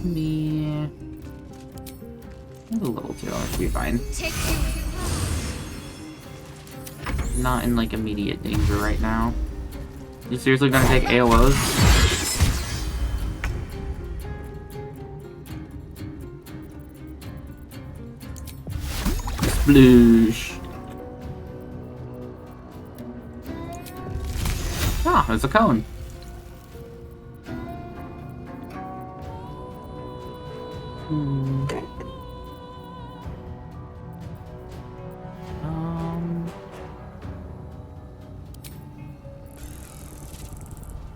Me. A little too. That should be fine. Not in like immediate danger right now. You seriously gonna take AOs? Sploosh. Ah, there's a cone.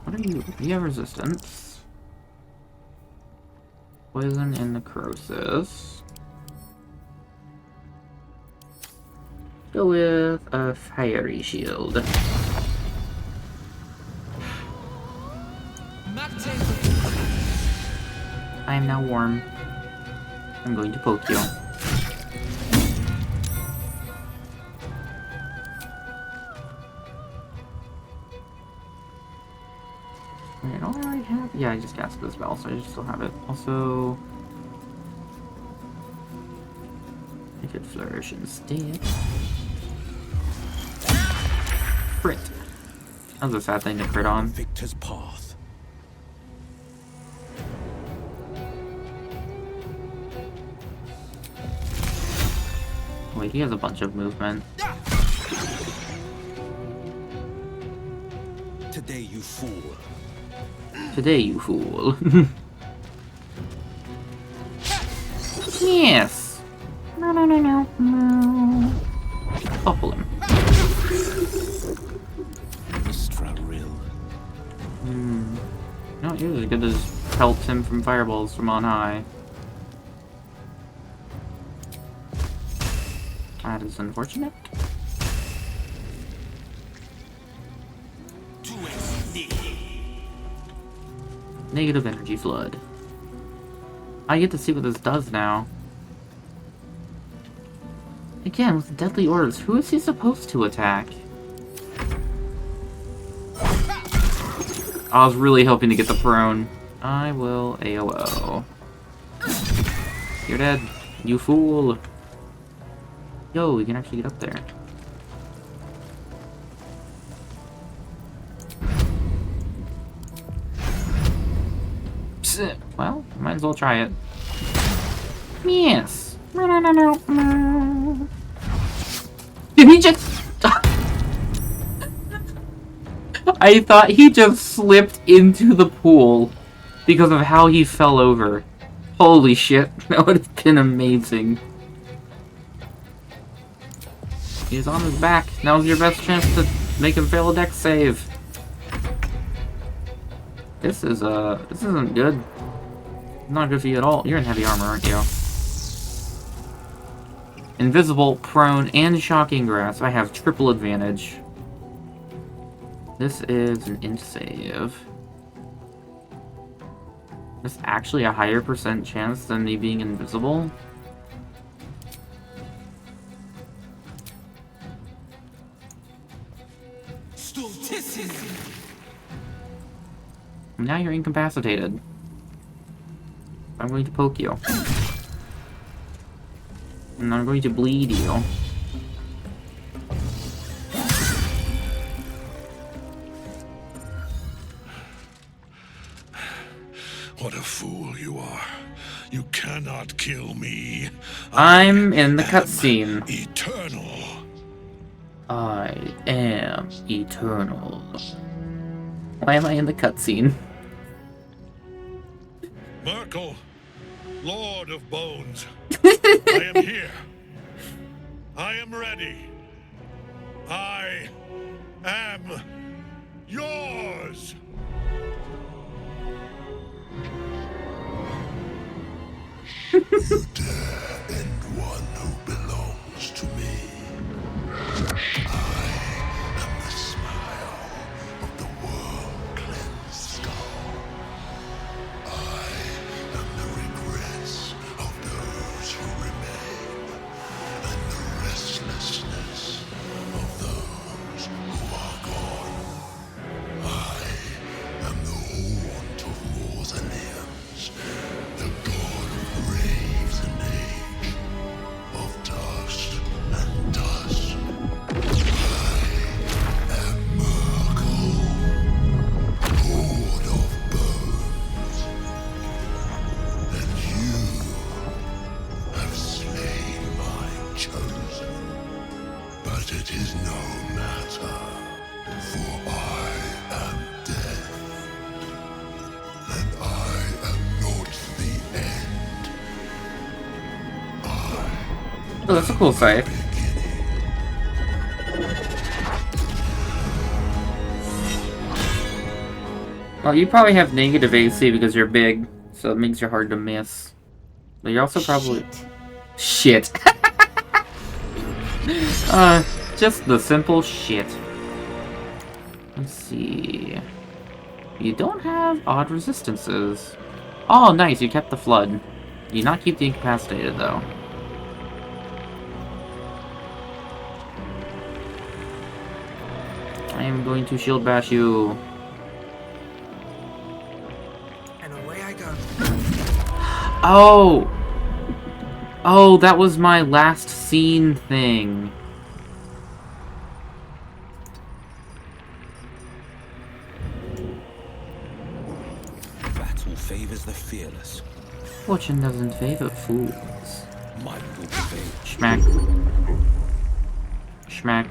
What are you? You have resistance. Poison and necrosis. Go with a fiery shield. I am now warm. I'm going to poke you. Wait, don't I already have? Yeah, I just cast the spell, so I just still have it. Also, I could flourish instead. Crit. That was a sad thing to crit on. Victor's path. Wait, he has a bunch of movement. Today, you fool. Today, you fool. Yes. No, no, no, no, no. Topple him. Mistraril. No, you're as good as pelt him from fireballs from on high. That is unfortunate. Negative energy flood. I get to see what this does now. Again, with deadly orders, who is he supposed to attack? I was really hoping to get the prone. I will AOO. You're dead, you fool. Yo, we can actually get up there. Psst. Well, might as well try it. Yes. Did he just... I thought he just slipped into the pool because of how he fell over. Holy shit, that would have been amazing. He's on his back. Now's your best chance to make him fail a dex save. This isn't good. Not good for you at all. You're in heavy armor, aren't you? Invisible, prone, and shocking grasp. I have triple advantage. This is an int save. There's actually a higher % chance than me being invisible. Now you're incapacitated. I'm going to poke you. And I'm going to bleed you. What a fool you are. You cannot kill me. I'm in the cutscene. Eternal. I am eternal. Why am I in the cutscene? Merkel, Lord of Bones. I am here. I am ready. I am yours. You dare end one who belongs to me. I am the smile of the world-cleansed skull. I am the regrets of those who remain, and the restlessness of those who are gone. I am the haunt of mausoleums, the god of graves and age, of dust and dust. I am Merkel, horde of bones, and you have slain my chosen. But it is no matter, for I am death, and I am not the end. Oh, that's a cool save. Well, you probably have negative AC because you're big, so it makes you hard to miss. But you're also probably... Shit. Just the simple shit. Let's see... You don't have odd resistances. Oh, nice, you kept the flood. You did not keep the incapacitated, though. I am going to shield bash you. And away I go. Oh! Oh, that was my last scene thing. Battle favors the fearless. Fortune doesn't favor fools. Might will prevail. Schmack. Schmack.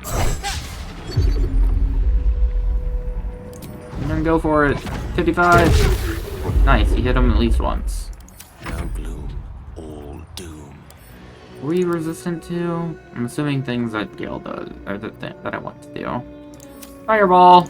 I'm gonna go for it. 55. Nice, you hit him at least once. No gloom, all doom. Were you resistant to? I'm assuming things that Gale does, or that I want to do. Fireball!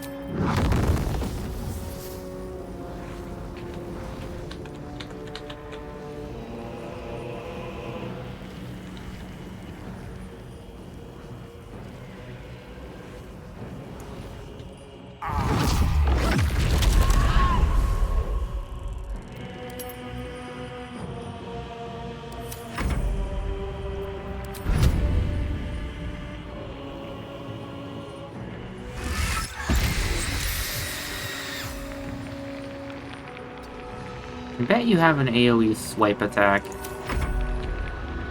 I bet you have an AoE swipe attack.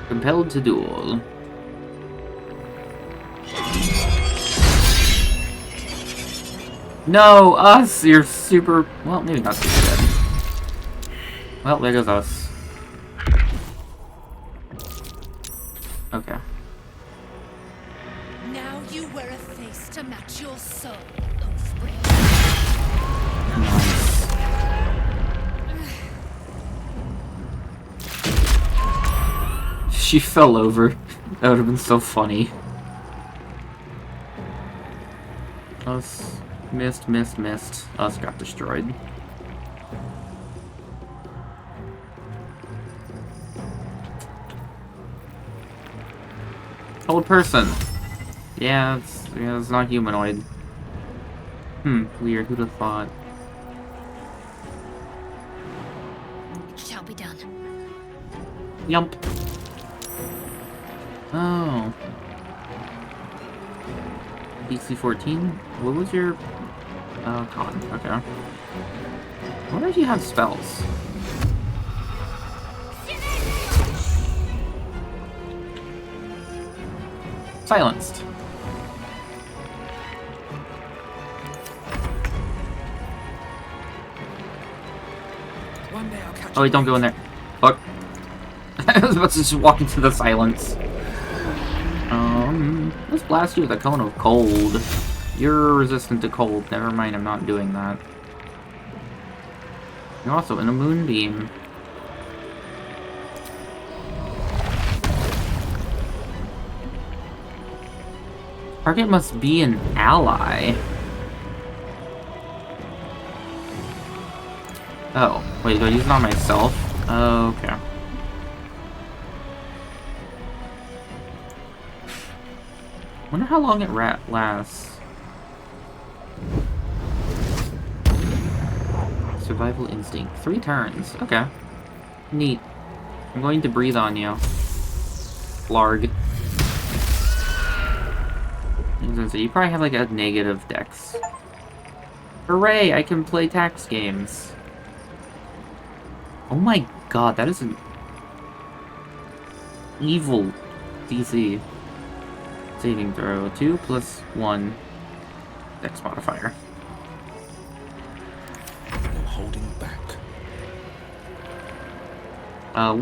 Compelled to duel. No, us! You're super... Well, maybe not super dead. Well, there goes us. Okay. Now you wear a face to match your soul, She fell over. That would have been so funny. Us missed. Us got destroyed. Old person. Yeah, it's not humanoid. Weird. Who'd have thought? Shall be done. Yump. Oh. DC 14? What was your... con. Okay. I wonder if you have spells. Silenced. One day I'll catch Oh wait, don't go in there. Fuck. I was about to just walk into the silence. Let's blast you with a cone of cold. You're resistant to cold. Never mind, I'm not doing that. You're also in a moonbeam. Target must be an ally. Oh, wait, do I use it on myself? Oh, okay. Wonder how long it lasts. Survival instinct. 3 turns. Okay. Neat. I'm going to breathe on you. Blarg. So you probably have like a negative dex. Hooray! I can play tax games. Oh my god, that is an evil DC. Saving throw. 2 plus 1 dex modifier. No holding back.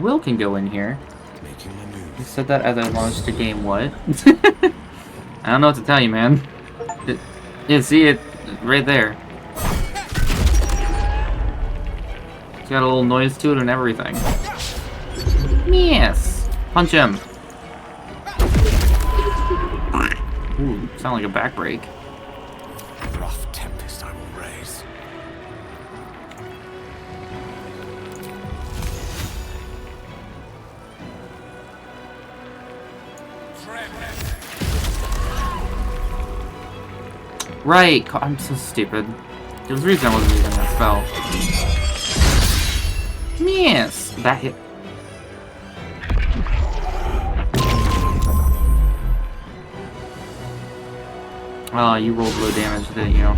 Will can go in here. Making my move. You said that as I launched the game, what? I don't know what to tell you, man. Yeah, see it right there. It's got a little noise to it and everything. Yes! Punch him. Ooh, sound like a back break. Rough tempest I will raise. Right, I'm so stupid. There's a reason I wasn't using that spell. Yes! That hit. Oh, you rolled low damage, didn't you?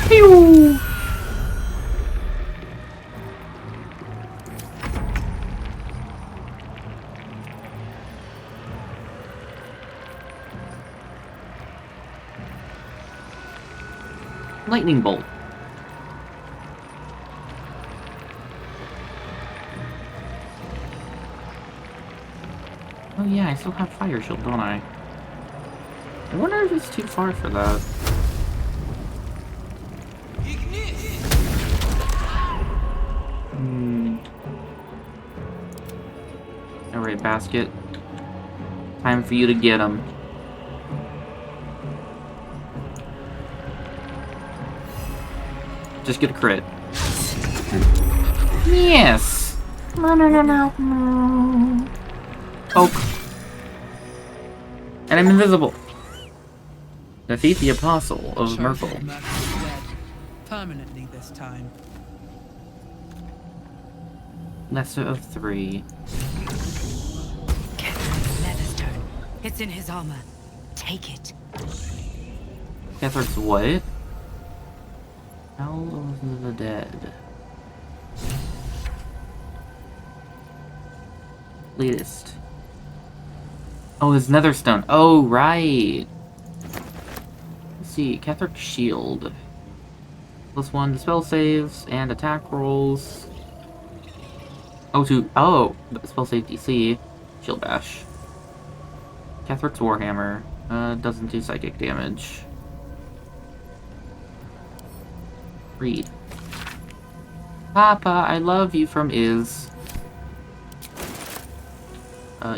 Pew! Lightning bolt. Oh yeah, I still have fire shield, don't I? I wonder if it's too far for that. Alright, basket. Time for you to get him. Just get a crit. Yes! Poke. And I'm invisible. Defeat the Apostle of Merkel. Permanently this time. Lesser of 3. Ketherick's Leatherstone. It's in his armor. Take it. Ketherick's what? Hell of the Dead. Latest. Oh, his Netherstone. Oh, right. Let's see. Ketherick's Shield. +1 to spell saves and attack rolls. Oh, spell save DC. Shield Bash. Ketherick's Warhammer. Doesn't do psychic damage. Read. Papa, I love you from Iz.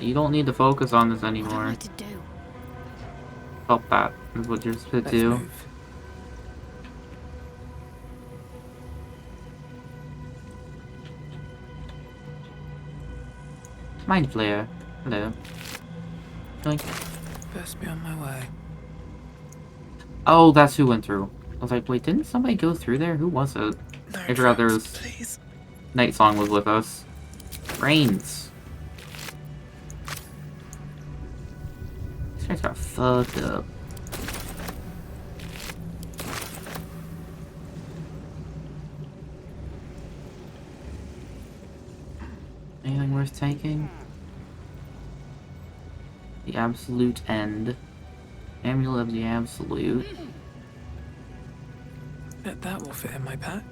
You don't need to focus on this anymore. What to do? Oh, that is what you're supposed to do. Move. Mind Flayer. Hello. Doink. Best be on my way. Oh, that's who went through. I was like, wait, didn't somebody go through there? Who was it? No I forgot there was... please. Night Song was with us. Brains. These guys got fucked up. Anything worth taking? The Absolute End. Amulet of the Absolute. Bet that will fit in my pack.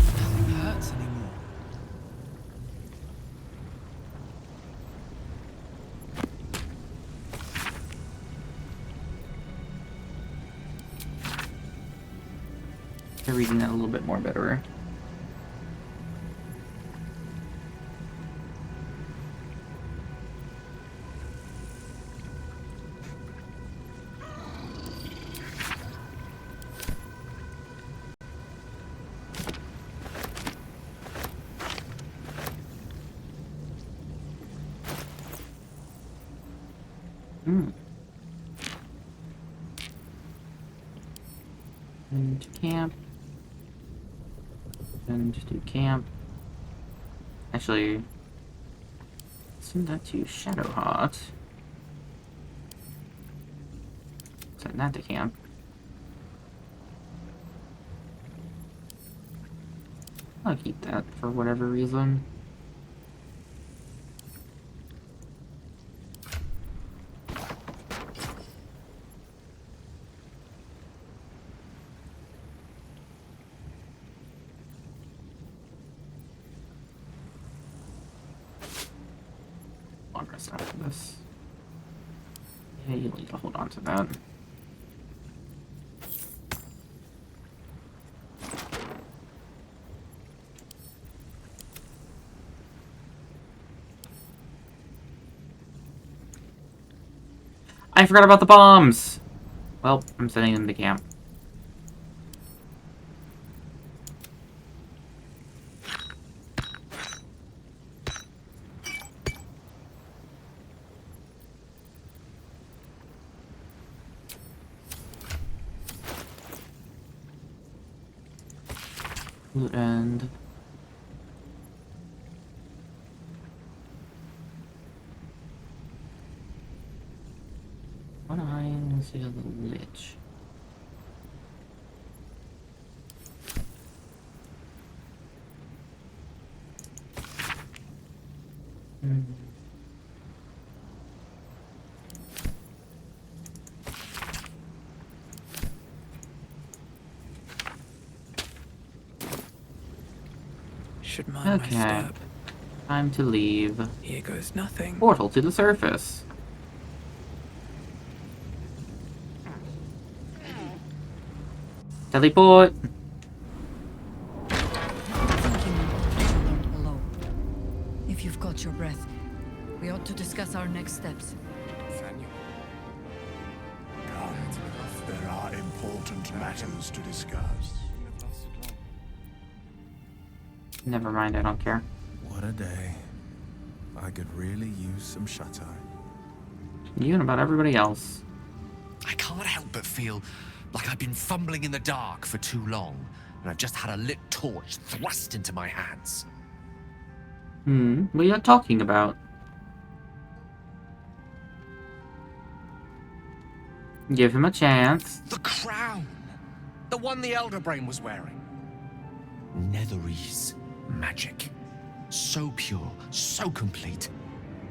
Nothing hurts anymore. They're reading that a little bit more better. And camp. And do camp. Actually, send that to Shadowheart. Send that to camp. I'll keep that for whatever reason. Long rest after this. Yeah, you'll need to hold on to that. I forgot about the bombs! Well, I'm sending them to camp. And one eye and see a little lich. should mind my Okay. step. Time to leave. Here goes nothing. Portal to the surface. Teleport! Hello. If you've got your breath, we ought to discuss our next steps. Nathaniel. There are important matters to discuss. Never mind, I don't care. What a day. I could really use some shut-eye. You and about everybody else. I can't help but feel like I've been fumbling in the dark for too long, and I've just had a lit torch thrust into my hands. What are you talking about? Give him a chance. The crown! The one the Elder Brain was wearing. Netherese magic. So pure, so complete,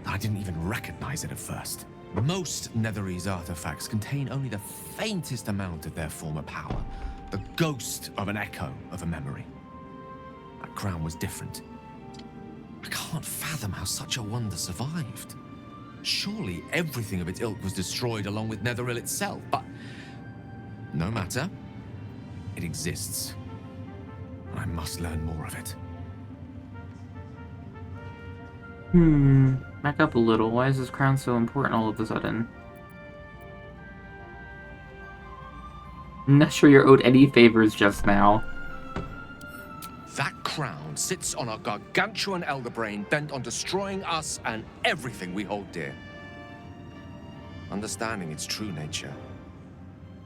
that I didn't even recognize it at first. Most Netherese artifacts contain only the faintest amount of their former power, the ghost of an echo of a memory. That crown was different. I can't fathom how such a wonder survived. Surely everything of its ilk was destroyed along with Netheril itself, but no matter. It exists. I must learn more of it. Back up a little. Why is this crown so important all of a sudden? I'm not sure you're owed any favors just now. That crown sits on a gargantuan elder brain bent on destroying us and everything we hold dear. Understanding its true nature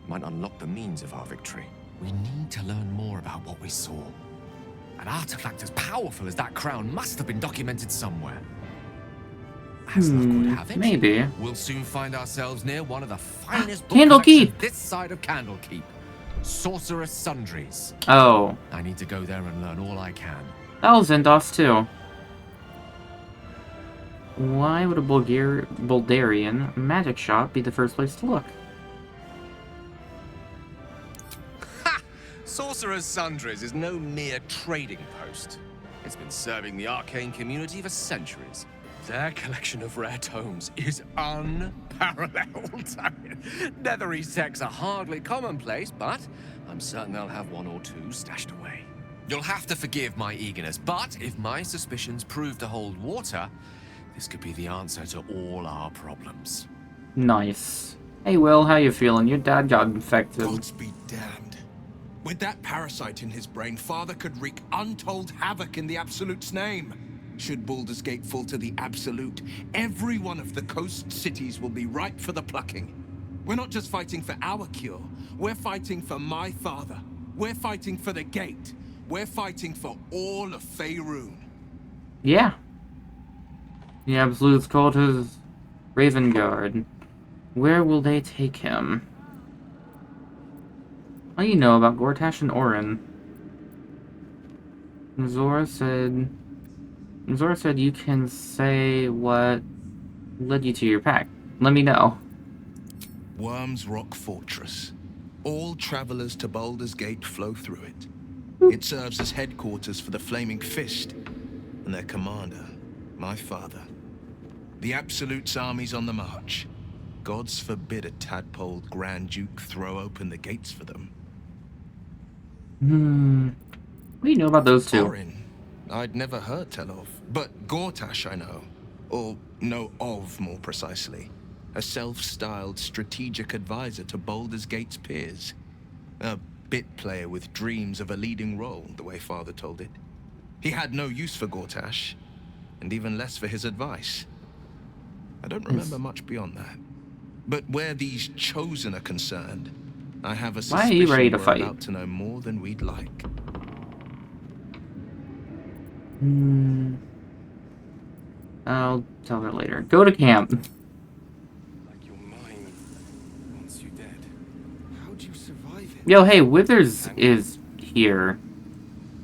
might unlock the means of our victory. We need to learn more about what we saw. An artifact as powerful as that crown must have been documented somewhere. As luck would have it, maybe. We'll soon find ourselves near one of the finest book Candlekeep! collections this side of Candlekeep. Sorcerous Sundries. Oh. I need to go there and learn all I can. That was Zendos too. Why would a Bulgarian magic shop be the first place to look? Ha! Sorcerer's Sundries is no mere trading post. It's been serving the arcane community for centuries. Their collection of rare tomes is unparalleled. I mean, Netherese texts are hardly commonplace, but I'm certain they'll have one or two stashed away. You'll have to forgive my eagerness, but if my suspicions prove to hold water, this could be the answer to all our problems. Nice. Hey Will, how you feeling? Your dad got infected. Gods be damned. With that parasite in his brain, Father could wreak untold havoc in the Absolute's name. Should Baldur's Gate fall to the Absolute, every one of the coast cities will be ripe for the plucking. We're not just fighting for our cure, we're fighting for my father. We're fighting for the Gate. We're fighting for all of Faerun. Yeah. The Absolute's called his Raven Guard. Where will they take him? What do you know about Gortash and Orin? Zora said you can say what led you to your pack. Let me know. Worm's Rock Fortress. All travelers to Baldur's Gate flow through it. It serves as headquarters for the Flaming Fist and their commander, my father. The Absolute's army's on the march. Gods forbid a tadpole Grand Duke throw open the gates for them. What do you know about those two? Orin, I'd never heard tell of, but Gortash I know. Or know of, more precisely. A self-styled strategic advisor to Baldur's Gate's peers. A bit player with dreams of a leading role, the way Father told it. He had no use for Gortash, and even less for his advice. I don't remember much beyond that. But where these Chosen are concerned, I have a suspicion Why are you ready to we're fight? about to know more than we'd like. I'll tell her later. Go to camp. Like your mind wants you dead. How'd you survive it? Yo, hey, Withers is here.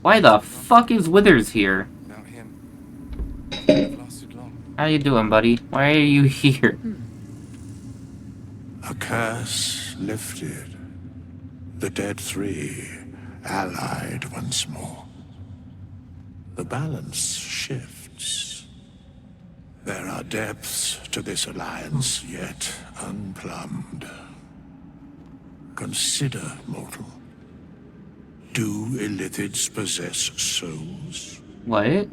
Why the fuck is Withers here? Without him, I've lasted long. How you doing, buddy? Why are you here? A curse lifted. The dead three allied once more. the balance shifts. There are depths to this alliance yet unplumbed. Consider, mortal. Do illithids possess souls? What?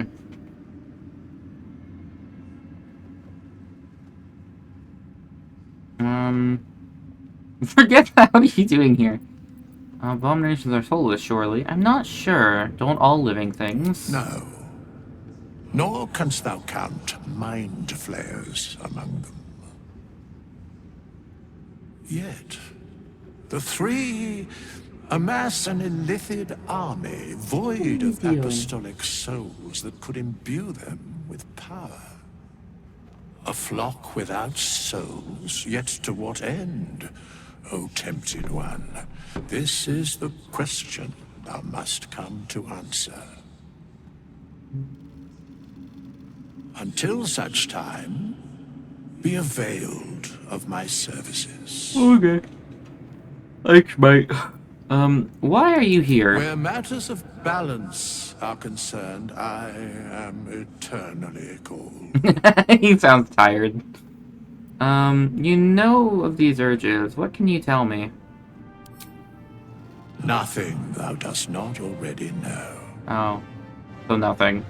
Forget that. What are you doing here? Abominations are soulless, surely. I'm not sure. Don't all living things? No. Nor canst thou count mind flayers among them. Yet, the three amass an illithid army void of apostolic souls that could imbue them with power. A flock without souls, yet to what end, O tempted one? This is the question thou must come to answer. Until such time, be availed of my services. Okay. Thanks, mate. Why are you here? Where matters of balance are concerned, I am eternally cold. He sounds tired. You know of these urges. What can you tell me? Nothing thou dost not already know. Oh. So nothing.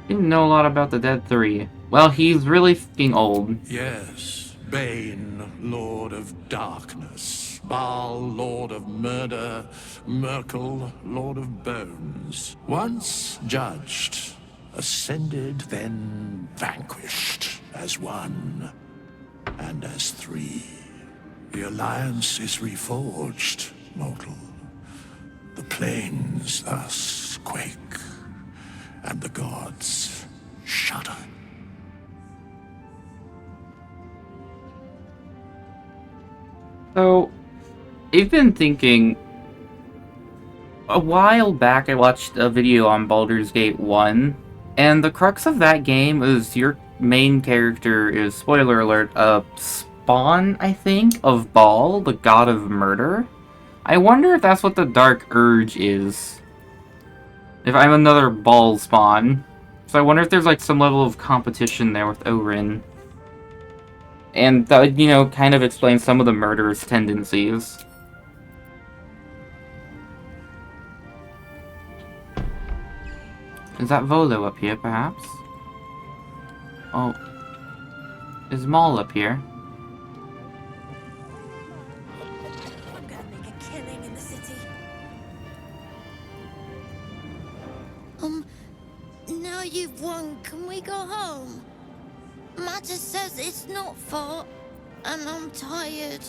Didn't know a lot about the Dead 3. Well, he's really f***ing old. Yes. Bane, Lord of Darkness. Baal, Lord of Murder. Merkel, Lord of Bones. Once judged, ascended, then vanquished as one and as three. The alliance is reforged, mortal. The plains thus quake, and the gods shudder. So, I've been thinking... A while back I watched a video on Baldur's Gate 1, and the crux of that game is your main character is, spoiler alert, a spawn, I think, of Baal, the god of murder. I wonder if that's what the Dark Urge is. If I'm another Baal spawn. So I wonder if there's like some level of competition there with Orin. And that would, you know, kind of explain some of the murderous tendencies. Is that Volo up here, perhaps? Oh. Is Maul up here? I'm gonna make a killing in the city. Now you've won, can we go home? Matter says it's not far, and I'm tired.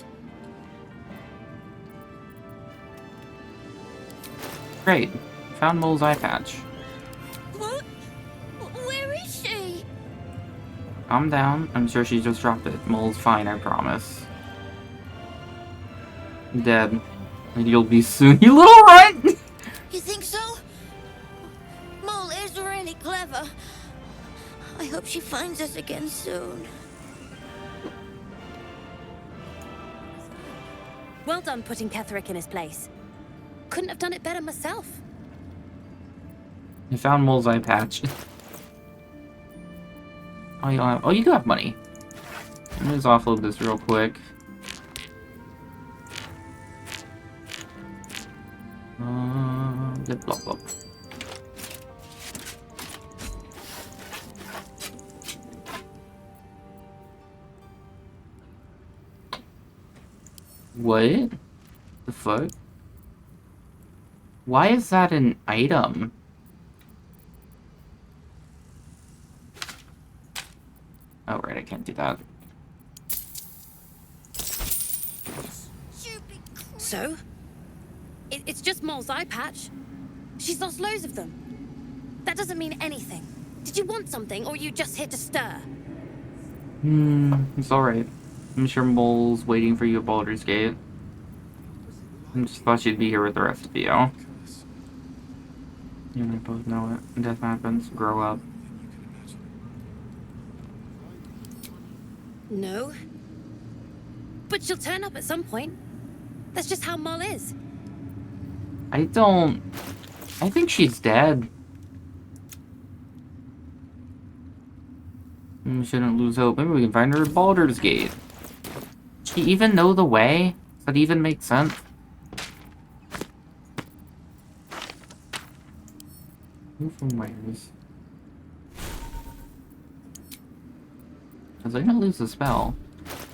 Great. Found Maul's eye patch. What? Where is she? Calm down. I'm sure she just dropped it. Maul's fine, I promise. Dead. And you'll be soon, you little runt! You think so? Mole is really clever. I hope she finds us again soon. Well done putting Ketherick in his place. Couldn't have done it better myself. I found Maul's eye patch. Oh, you don't have... Oh, you do have money. Let me just offload this real quick. Blah, blah. What? The fuck? Why is that an item? Oh, right, I can't do that. So? It's just Mole's eye patch. She's lost loads of them. That doesn't mean anything. Did you want something, or are you just here to stir? It's alright. I'm sure Mole's waiting for you at Baldur's Gate. I just thought she'd be here with the rest of you. You and I both know it. Death happens. Grow up. No. But she'll turn up at some point. That's just how Mol is. I think she's dead. We shouldn't lose hope. Maybe we can find her at Baldur's Gate. Does she even know the way? Does that even make sense? Who from where's? Because I'm gonna lose the spell.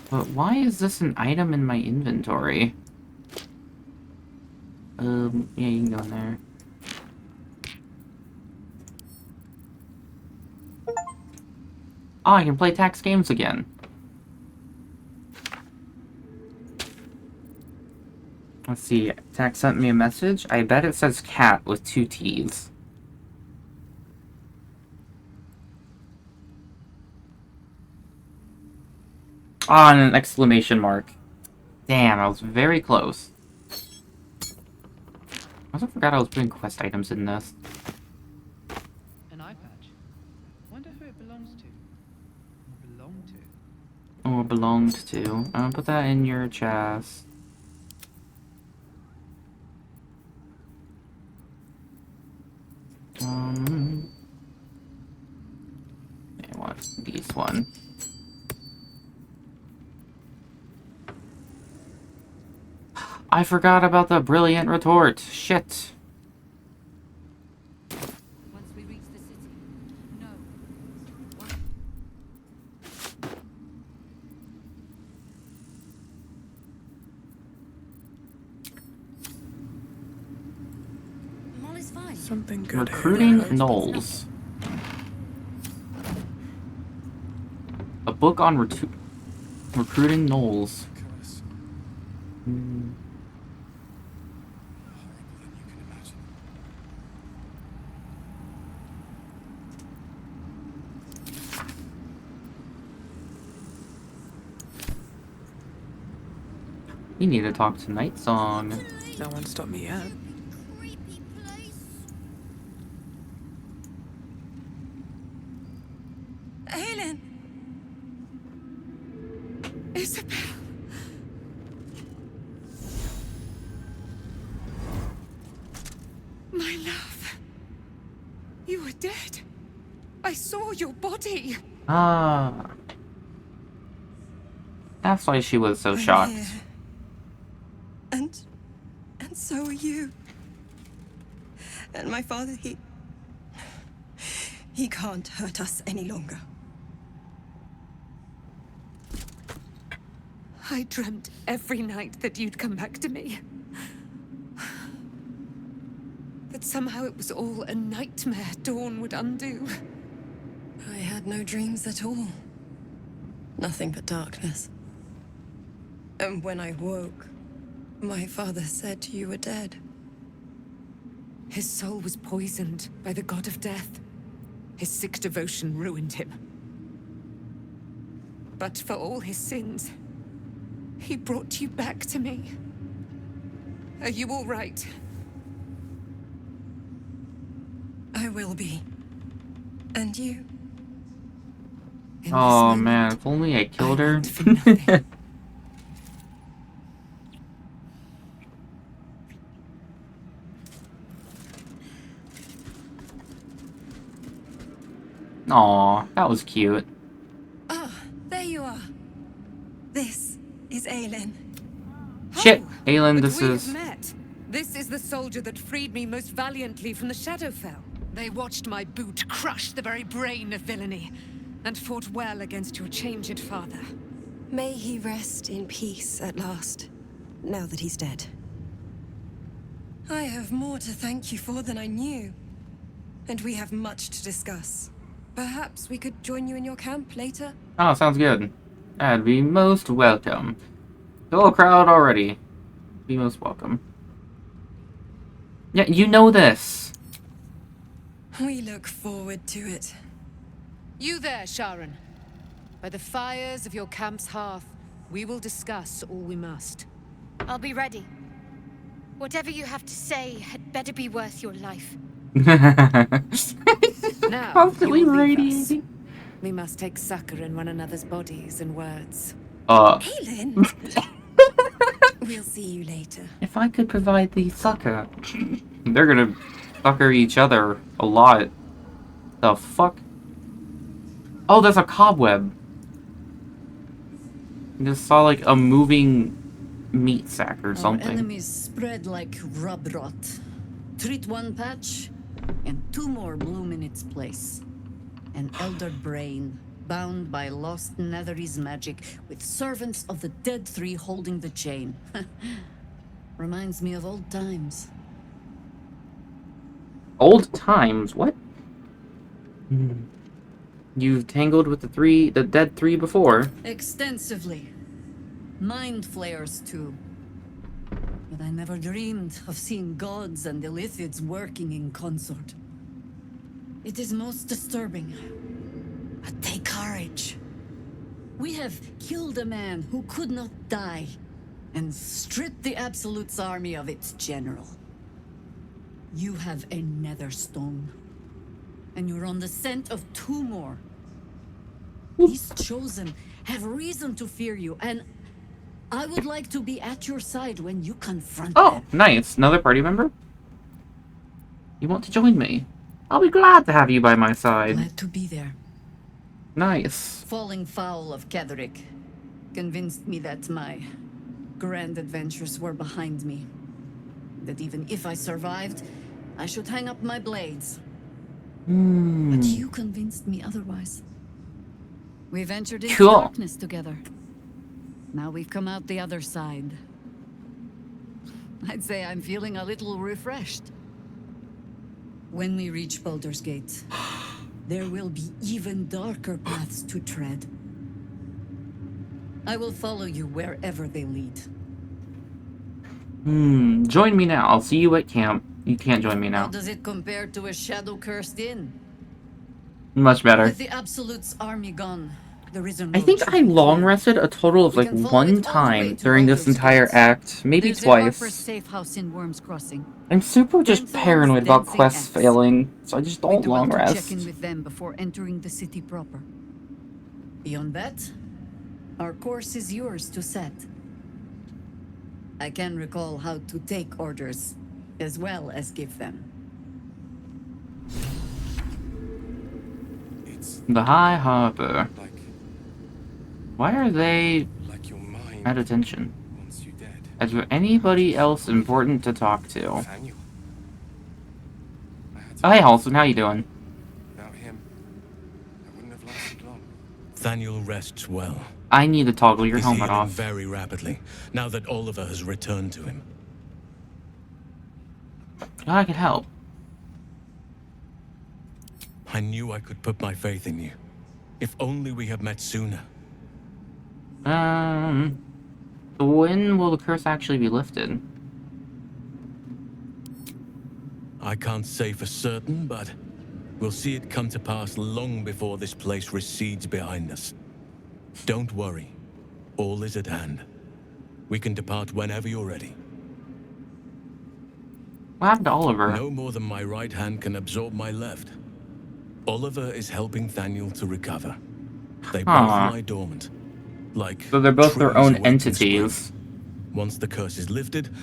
But why is this an item in my inventory? Yeah, you can go in there. Oh, I can play tax games again. Let's see. Tax sent me a message. I bet it says cat with 2 T's. Ah, and an exclamation mark. Damn, I was very close. I also forgot I was putting quest items in this. An eye patch. Wonder who it belongs to. Or belonged to. Or belonged to. I'm gonna put that in your chest. I want this one. I forgot about the brilliant retort. Shit. Once we reach the city, no. Molly's fine. Something good. Recruiting gnolls. A book on recruiting gnolls. We need to talk to Night Song. No one stopped me yet. Helen! Isabel! My love. You were dead. I saw your body. Ah. That's why she was so shocked. Here. And so are you. And my father, he can't hurt us any longer. I dreamt every night that you'd come back to me. That somehow it was all a nightmare Dawn would undo. I had no dreams at all. Nothing but darkness. And when I woke, my father said you were dead. His soul was poisoned by the god of death. His sick devotion ruined him. But for all his sins, he brought you back to me. Are you all right? I will be. And you? Oh man, if only I killed her. Aw, that was cute. Ah, there you are. This is Aelin. Shit, Aelin, this we is... have met. This is the soldier that freed me most valiantly from the Shadowfell. They watched my boot crush the very brain of villainy, and fought well against your changed father. May he rest in peace at last, now that he's dead. I have more to thank you for than I knew, and we have much to discuss. Perhaps we could join you in your camp later? Oh, sounds good. That'd be most welcome. Whole crowd already. Be most welcome. Yeah, you know this. We look forward to it. You there, Sharon. By the fires of your camp's hearth, we will discuss all we must. I'll be ready. Whatever you have to say had better be worth your life. Now, Constantly you will leave us. radiating. We must take succor in one another's bodies and words. Aelin! We'll see you later. If I could provide the succor. They're gonna succor each other a lot. The fuck? Oh, there's a cobweb. I just saw like a moving meat sack or Our something. enemies spread like rub rot. Treat one patch, and two more bloom in its place. An elder brain, bound by lost Netherese magic, with servants of the dead three holding the chain. Reminds me of old times. Old times? What? You've tangled with the dead three before. Extensively. Mind flayers, too. But I never dreamed of seeing gods and Illithids working in consort. It is most disturbing. But take courage. We have killed a man who could not die, and stripped the Absolute's army of its general. You have a Netherstone, and you're on the scent of two more. These Chosen have reason to fear you, and I would like to be at your side when you confront them. Oh, nice. Another party member? You want to join me? I'll be glad to have you by my side. Glad to be there. Nice. Falling foul of Ketheric convinced me that my grand adventures were behind me. That even if I survived, I should hang up my blades. But you convinced me otherwise. We ventured into Cool. darkness together. Now we've come out the other side. I'd say I'm feeling a little refreshed. When we reach Baldur's Gate, there will be even darker paths to tread. I will follow you wherever they lead. Join me now. I'll see you at camp. You can't join me How now. does it compare to a shadow-cursed inn? Much better. With the Absolute's army gone, there is a road I think to I long rested a total of like one time during this entire act, maybe There's a Harper's twice. safe house in Worm's Crossing. I'm super just paranoid about quests failing, so I just don't Do well long to rest. check in with them before entering the city proper. Beyond that, our course is yours to set. I can recall how to take orders, as well as give them. The High Harper. Why are they at attention? Is there anybody else important to talk to? Oh, hey, Halson, how you doing? Without him, I wouldn't have lasted long. Thaniel rests well. I need to toggle your He's helmet healing off. very rapidly, now that Oliver has returned to him. I could help. I knew I could put my faith in you. If only we had met sooner. When will the curse actually be lifted? I can't say for certain, but we'll see it come to pass long before this place recedes behind us. Don't worry. All is at hand. We can depart whenever you're ready. What happened to Oliver? No more than my right hand can absorb my left. Oliver is helping Thaniel to recover. They both lie dormant. Like so they're both their trees own awaiting entities. spring. Once the curse is lifted,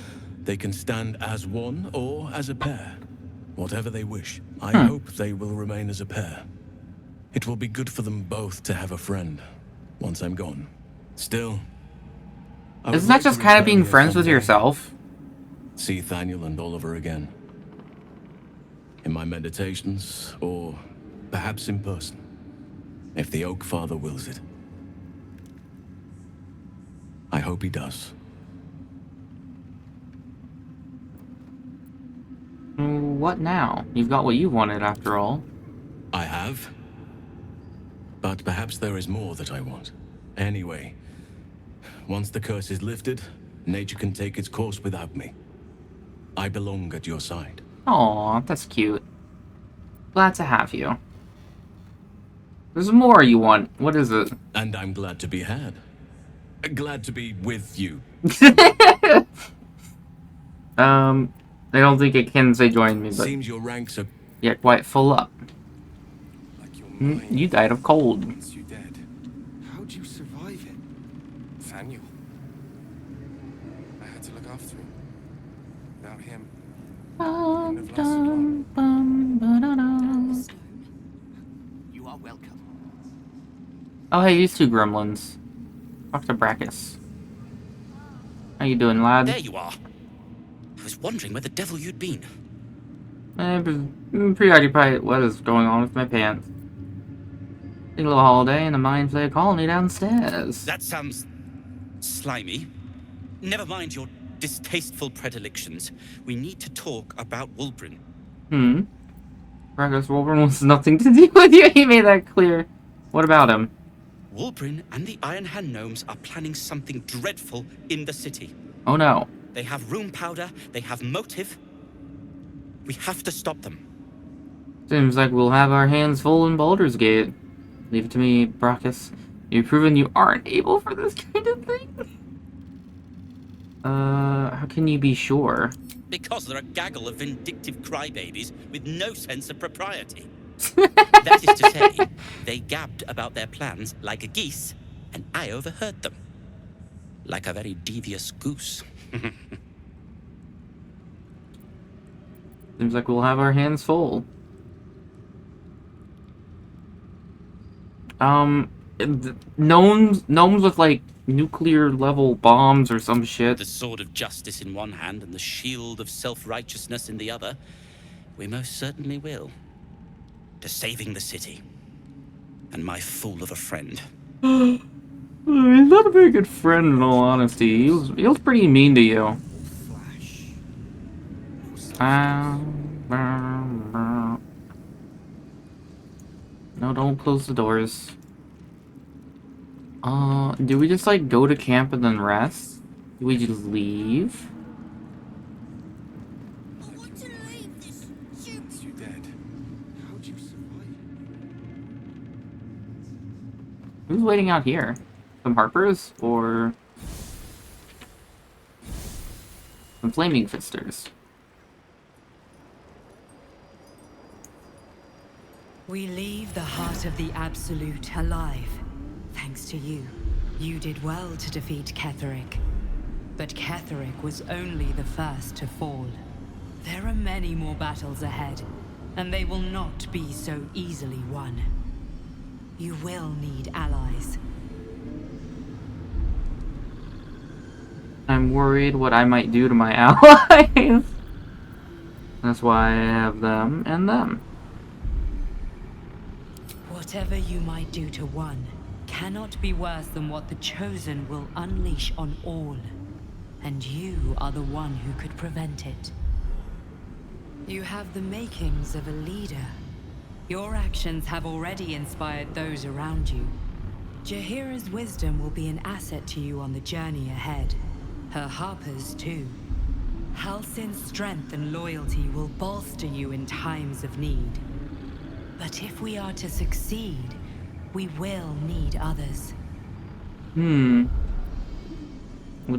they can stand as one or as a pair. Whatever they wish. I hope they will remain as a pair. It will be good for them both to have a friend once I'm gone. Still, I would Isn't that like to just kind of being return here friends with someday. yourself? See Thaniel and Oliver again. In my meditations, or perhaps in person, if the Oak Father wills it. I hope he does. What now? You've got what you wanted after all. I have. But perhaps there is more that I want. Anyway, once the curse is lifted, nature can take its course without me. I belong at your side. Aw, that's cute. Glad to have you. There's more you want. What is it? And I'm glad to be had. Glad to be with you. I don't think it can say join me, but Seems your ranks are yeah, quite full up. You died of cold. Once you're dead, how'd you survive it? Thaniel. I had to look after him. Without him, I wouldn't have lasted long. You are welcome. Oh, hey, these two gremlins. Talk to Brachus. How you doing, lad? There you are. I was wondering where the devil you'd been. I'm preoccupied. What is going on with my pants? A little holiday in the Mind Flayer colony downstairs. That sounds slimy. Never mind your distasteful predilections. We need to talk about Wulbren. Brachus Wolverine wants nothing to do with you. He made that clear. What about him? Wulbren and the Iron Hand gnomes are planning something dreadful in the city. Oh no. They have room powder, they have motive. We have to stop them. Seems like we'll have our hands full in Baldur's Gate. Leave it to me, Brachus. You've proven you aren't able for this kind of thing. How can you be sure? Because they're a gaggle of vindictive crybabies with no sense of propriety. That is to say, they gabbed about their plans like a geese, and I overheard them. Like a very devious goose. Seems like we'll have our hands full. Gnomes with like nuclear level bombs or some shit. The sword of justice in one hand and the shield of self-righteousness in the other. We most certainly will. To saving the city. And my fool of a friend. He's not a very good friend in all honesty. He was pretty mean to you. No, don't close the doors. Do we just like go to camp and then rest? Do we just leave? You dead. How'd you survive? Who's waiting out here? Some Harpers or some Flaming Fisters? We leave the heart of the Absolute alive. Thanks to you. You did well to defeat Ketheric. But Ketheric was only the first to fall. There are many more battles ahead, and they will not be so easily won. You will need allies. I'm worried what I might do to my allies. That's why I have them and them. Whatever you might do to one cannot be worse than what the Chosen will unleash on all. And you are the one who could prevent it. You have the makings of a leader. Your actions have already inspired those around you. Jaheira's wisdom will be an asset to you on the journey ahead. Her Harper's too. Halsin's strength and loyalty will bolster you in times of need. But if we are to succeed, we will need others. Would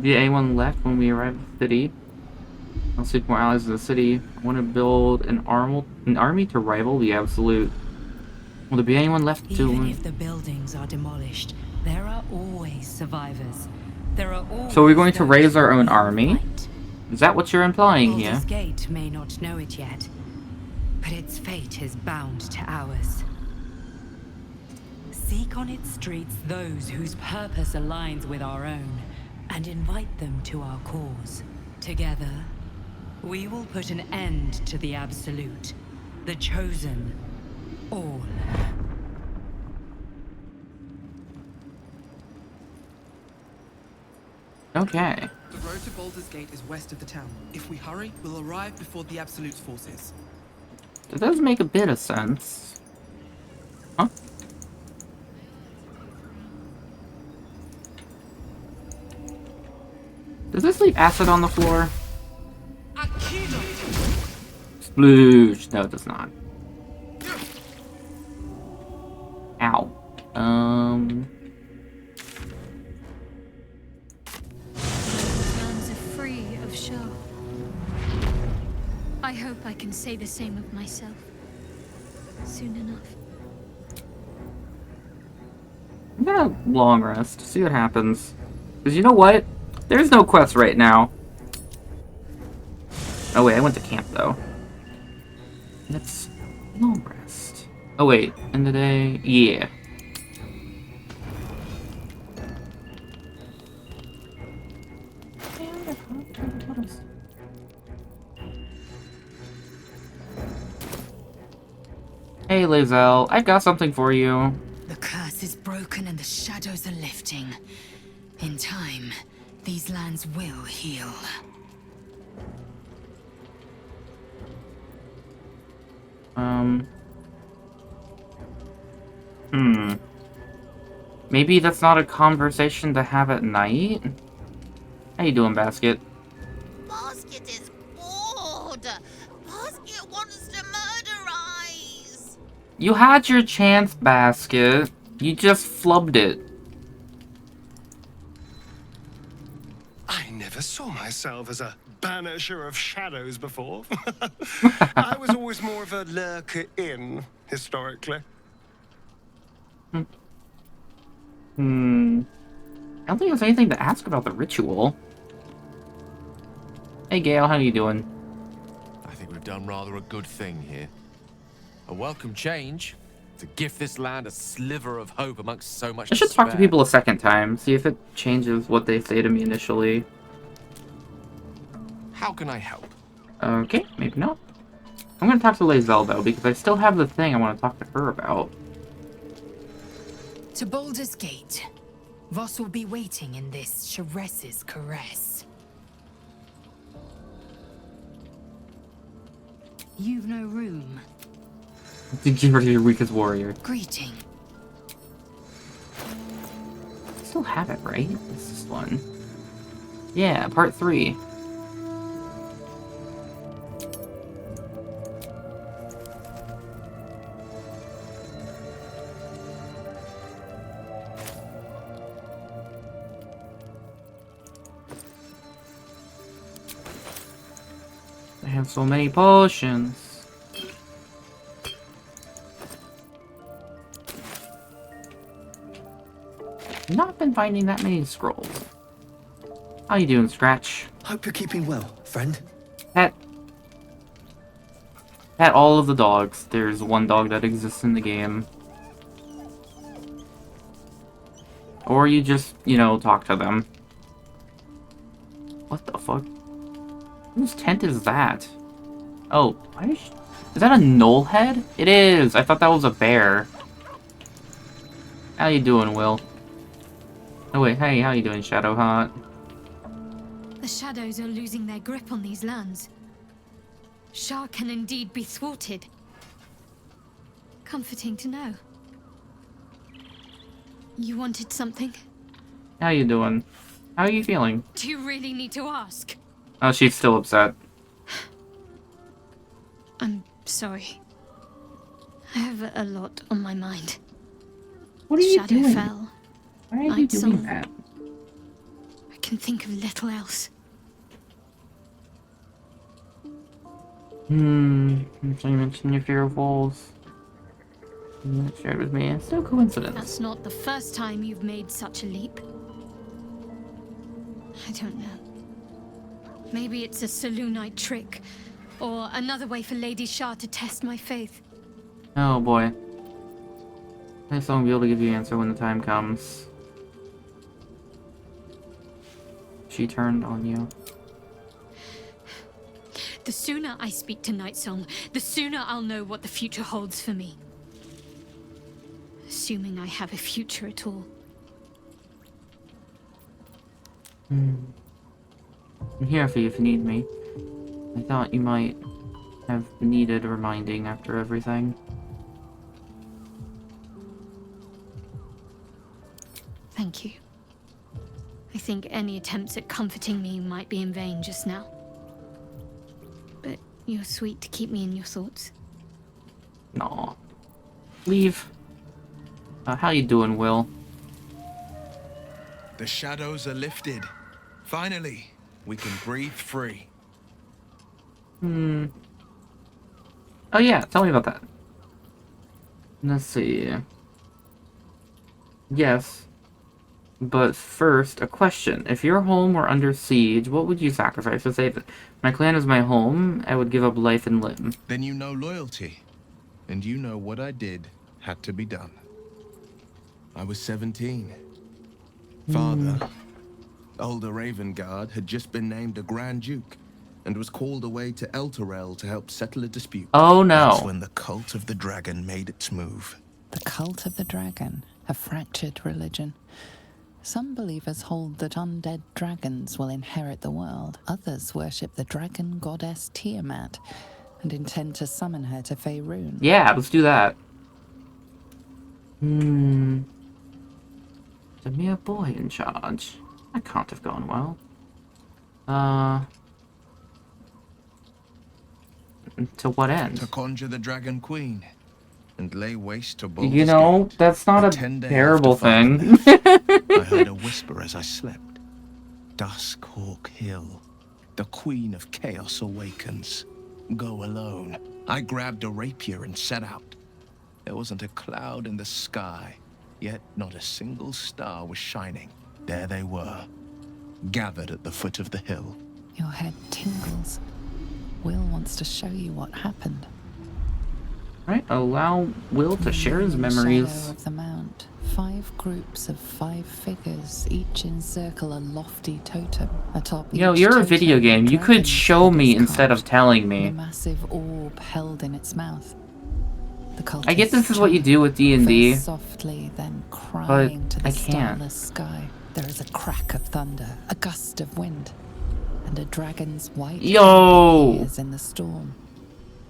be anyone left when we arrive at the city? I'll seek more allies in the city. I want to build an army to rival the Absolute. Will there be anyone left to... Even if the buildings are demolished, there are always survivors. There are always... So we're going to raise our own army? Is that what you're implying here? Baldur's Gate may not know it yet, but its fate is bound to ours. Seek on its streets those whose purpose aligns with our own, and invite them to our cause. Together, we will put an end to the Absolute, the Chosen, all. Okay. The road to Baldur's Gate is west of the town. If we hurry, we'll arrive before the Absolute's forces. That does make a bit of sense. Huh? Does this leave acid on the floor? Sploosh. No, it does not. Ow. Lands are free of Shah. I hope I can say the same of myself. Soon enough. I'm gonna long rest, see what happens. Because you know what? There's no quest right now. Oh wait, I went to camp though. Let's long rest. Oh wait, end of the day? Yeah. Hey, Lae'zel, I've got something for you. The curse is broken and the shadows are lifting. In time, these lands will heal. Maybe that's not a conversation to have at night? How you doing, Basket? Basket is bored. Basket wants to murder Eyes. You had your chance, Basket. You just flubbed it. I never saw myself as a banisher of shadows before. I was always more of a lurker-in, historically. I don't think there's anything to ask about the ritual. Hey, Gale, how you doing? I think we've done rather a good thing here. A welcome change to give this land a sliver of hope amongst so much I should despair. talk to people a second time, see if it changes what they say to me initially. How can I help? Okay, maybe not. I'm gonna talk to Lae'zel, though, because I still have the thing I want to talk to her about. To Baldur's Gate, Voss will be waiting in this Sharess's caress. You've no room. To give her to your weakest warrior. Greeting. I still have it, right? This is one. Yeah, part 3. I have so many potions. Not been finding that many scrolls. How you doing, Scratch? Hope you're keeping well, friend. Pet all of the dogs. There's one dog that exists in the game. Or you just, you know, talk to them. What the fuck? Whose tent is that? Oh, is that a knoll head? It is! I thought that was a bear. How you doing, Will? Oh wait, hey, how you doing, Shadowheart? The shadows are losing their grip on these lands. Shah can indeed be thwarted. Comforting to know. You wanted something? How you doing? How are you feeling? Do you really need to ask? Oh, she's still upset. I'm sorry. I have a lot on my mind. What are you doing? Shadowfell. Why are you doing that? I can think of little else. So you mentioned your fear of wolves. You shared with me. It's no coincidence. That's not the first time you've made such a leap. I don't know. Maybe it's a Selûnite trick, or another way for Lady Shah to test my faith. Oh boy. I guess I won't be able to give you an answer when the time comes. She turned on you. The sooner I speak to Nightsong, the sooner I'll know what the future holds for me. Assuming I have a future at all. I'm here for you if you need me. I thought you might have needed reminding after everything. Thank you. I think any attempts at comforting me might be in vain just now. But you're sweet to keep me in your thoughts. Aw. Leave. How you doing, Will? The shadows are lifted. Finally, we can breathe free. Oh yeah, tell me about that. Let's see. Yes. But first, a question. If your home were under siege, what would you sacrifice to save it? My clan is my home. I would give up life and limb. Then you know loyalty. And you know what I did had to be done. I was 17. Father, Older Ravengard had just been named a Grand Duke and was called away to Elturel to help settle a dispute. Oh no. That's when the cult of the dragon made its move. The cult of the dragon, a fractured religion. Some believers hold that undead dragons will inherit the world. Others worship the dragon goddess Tiamat and intend to summon her to Faerun. Yeah, let's do that. Give me a boy in charge. That can't have gone well. To what end? To conjure the Dragon Queen and lay waste to Baldur's You know, Gate. that's not a 10 day terrible after Father thing. left, I heard a whisper as I slept. Duskhawk Hill. The Queen of Chaos awakens. Go alone. I grabbed a rapier and set out. There wasn't a cloud in the sky, yet not a single star was shining. There they were, gathered at the foot of the hill. Your head tingles. Will wants to show you what happened. Right, allow Will to share his memories. Shadow of the Mount. 5 groups of 5 figures, each encircle a lofty totem. Atop You know, each you're a totem, video game. You dragon could show me is instead of carved, telling a me. massive orb held in its mouth. The I get this is what you do with D&D, first softly, then crying but to the I can't. starless sky. There is a crack of thunder, a gust of wind, and a dragon's white Yo! head appears in the storm.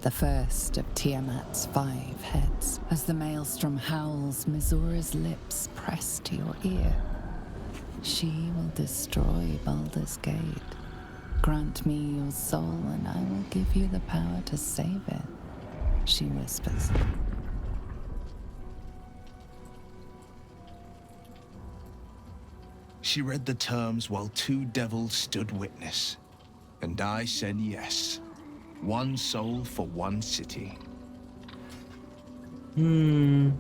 The first of Tiamat's 5 heads. As the maelstrom howls, Mizura's lips press to your ear. She will destroy Baldur's Gate. Grant me your soul and I will give you the power to save it, she whispers. She read the terms while 2 devils stood witness. And I said yes. 1 soul for 1 city. How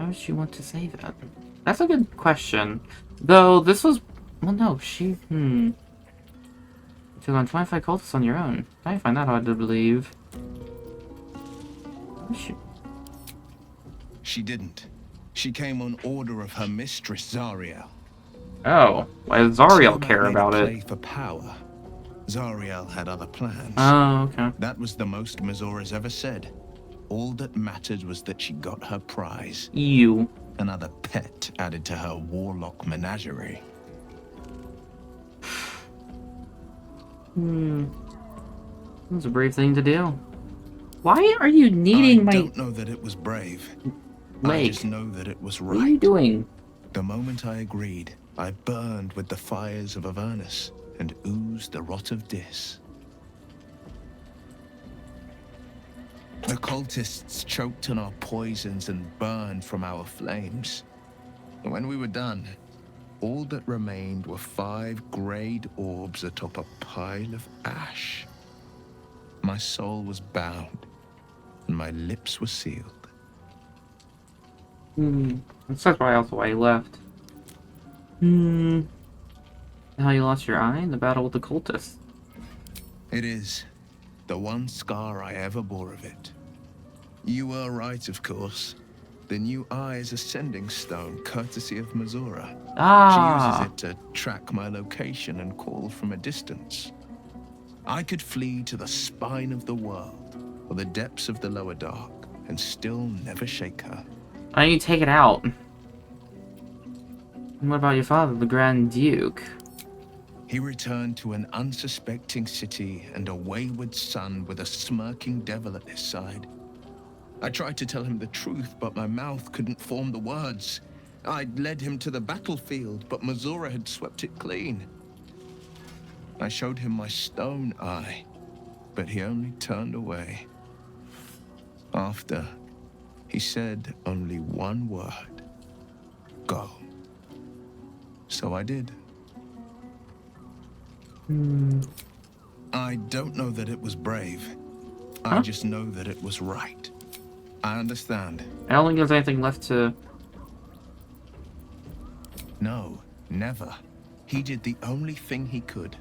does she want to say that? That's a good question. Though, this was... Well, no, she... You took on 25 cultists on your own. I find that hard to believe. She didn't. She came on order of her mistress, Zariel. Oh, why does Zariel care about Play it? for power. Zariel had other plans. Oh, okay. That was the most Mizura's ever said. All that mattered was that she got her prize. You. Another pet added to her warlock menagerie. That's a brave thing to do. Why are you needing my... I don't know that it was brave. leg? I just know that it was right. What are you doing? The moment I agreed, I burned with the fires of Avernus and oozed the rot of Dis. The cultists choked on our poisons and burned from our flames. When we were done, all that remained were 5 greyed orbs atop a pile of ash. My soul was bound, and my lips were sealed. That's probably also why he left. How you lost your eye in the battle with the cultists. It is the one scar I ever bore of it. You were right, of course. The new eye is a sending stone, courtesy of Mizura. Ah. She uses it to track my location and call from a distance. I could flee to the spine of the world, or the depths of the lower dark, and still never shake her. Why don't you take it out? And what about your father, the Grand Duke? He returned to an unsuspecting city and a wayward son with a smirking devil at his side. I tried to tell him the truth, but my mouth couldn't form the words. I'd led him to the battlefield, but Mizura had swept it clean. I showed him my stone eye, but he only turned away. After, he said only one word. Go. So I did. I don't know that it was brave. I just know that it was right. I understand. I don't think there's anything left to... No, never. He did the only thing he could.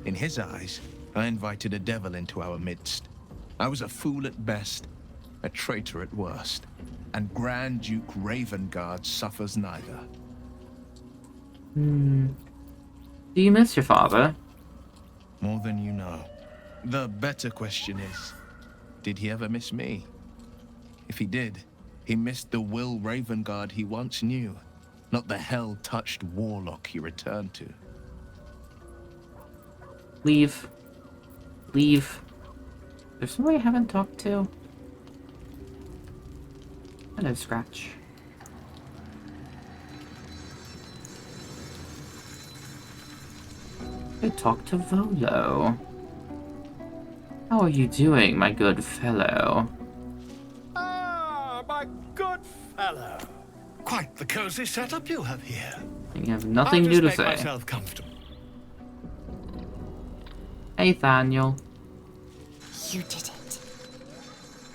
In his eyes, I invited a devil into our midst. I was a fool at best, a traitor at worst, and Grand Duke Ravengard suffers neither. Do you miss your father? More than you know. The better question is, did he ever miss me? If he did, he missed the Will Ravengard he once knew, not the hell-touched warlock he returned to. Leave. Leave. There's somebody I haven't talked to. Hello, Scratch. I talked to Volo. How are you doing, my good fellow? Ah, my good fellow. Quite the cozy setup you have here. You have nothing new to I'll just say. make myself comfortable. Hey, Thaniel. You did it.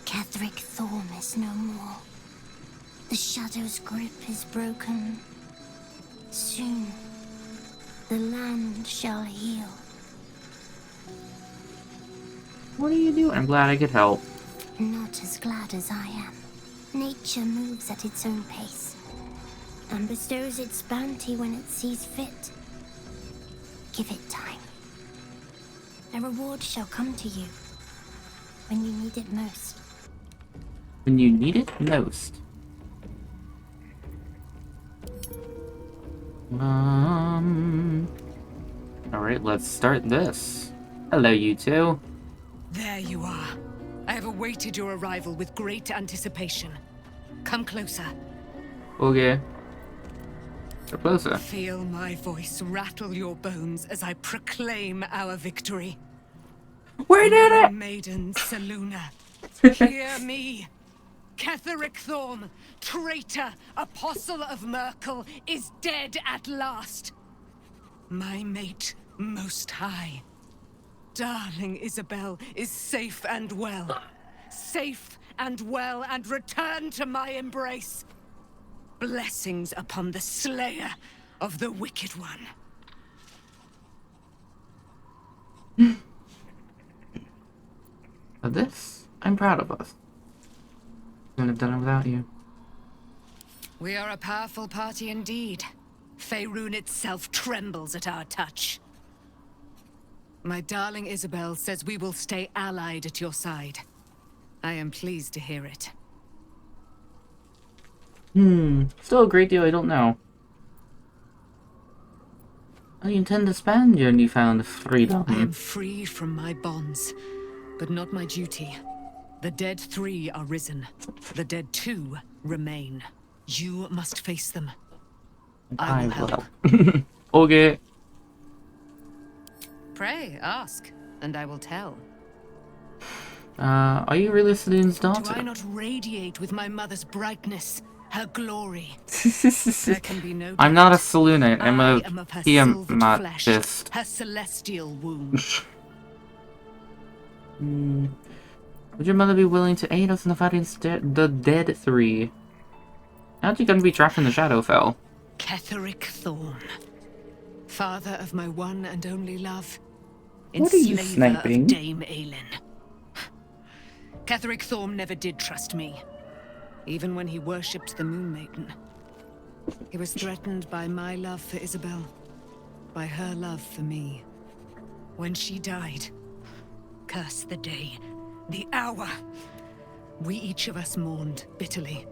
Ketheric Thorm is no more. The Shadow's grip is broken. Soon, the land shall heal. What are you doing? I'm glad I could help. Not as glad as I am. Nature moves at its own pace and bestows its bounty when it sees fit. Give it time. A reward shall come to you when you need it most. When you need it most. Alright, let's start this. Hello, you two. There you are. I have awaited your arrival with great anticipation. Come closer. Okay. Go closer. Feel my voice rattle your bones as I proclaim our victory. We did it! Maiden Seluna, hear me. Ketheric Thorm, traitor, apostle of Merkel, is dead at last. My mate, most high. Darling Isabel is safe and well. Safe and well and returned to my embrace. Blessings upon the slayer of the wicked one. For this, I'm proud of us. Couldn't have done it without you. We are a powerful party indeed. Faerun itself trembles at our touch. My darling Isabel says we will stay allied at your side. I am pleased to hear it. Still a great deal I don't know. How do you intend to spend your newfound freedom? I am free from my bonds, but not my duty. The dead 3 are risen. The dead 2 remain. You must face them. I will help. Okay. Pray, ask, and I will tell. Are you really Saloon's daughter? Do I not radiate with my mother's brightness, her glory? There can be no I'm not a Saloonite. I'm I a am of her Tiamat silvered flesh, fist. her celestial womb. Would your mother be willing to aid us in the fight against the dead 3? How'd you gonna be trapped in the Shadowfell? Ketheric Thorm, father of my one and only love. What are you Enslaver sniping? of Dame Aelin. Ketheric Thorm never did trust me, even when he worshipped the Moon Maiden. He was threatened by my love for Isabel, by her love for me. When she died, curse the day, the hour. We each of us mourned bitterly.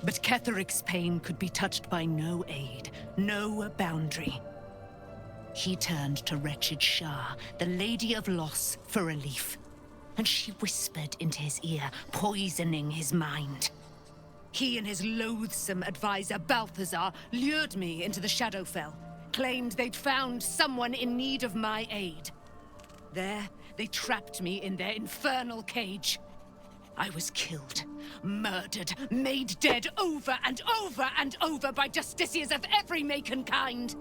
But Ketheric's pain could be touched by no aid, no boundary. He turned to wretched Shah, the Lady of Loss, for relief. And she whispered into his ear, poisoning his mind. He and his loathsome advisor, Balthazar, lured me into the Shadowfell, claimed they'd found someone in need of my aid. There, they trapped me in their infernal cage. I was killed, murdered, made dead over and over and over by justiciars of every make and kind.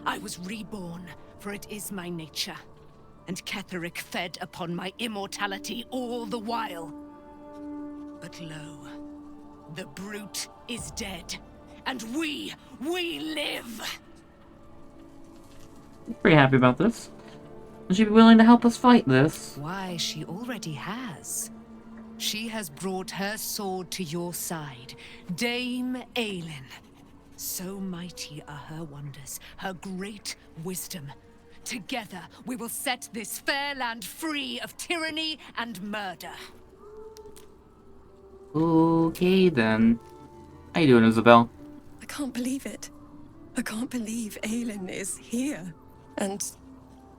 I was reborn, for it is my nature. And Ketheric fed upon my immortality all the while. But lo, the brute is dead, and we live! I'm pretty happy about this. Would she be willing to help us fight this? Why, she already has. She has brought her sword to your side, Dame Aelin. So mighty are her wonders, her great wisdom, Together, we will set this fair land free of tyranny and murder. Okay, then. How you doing, Isabel? I can't believe it. I can't believe Aelin is here. And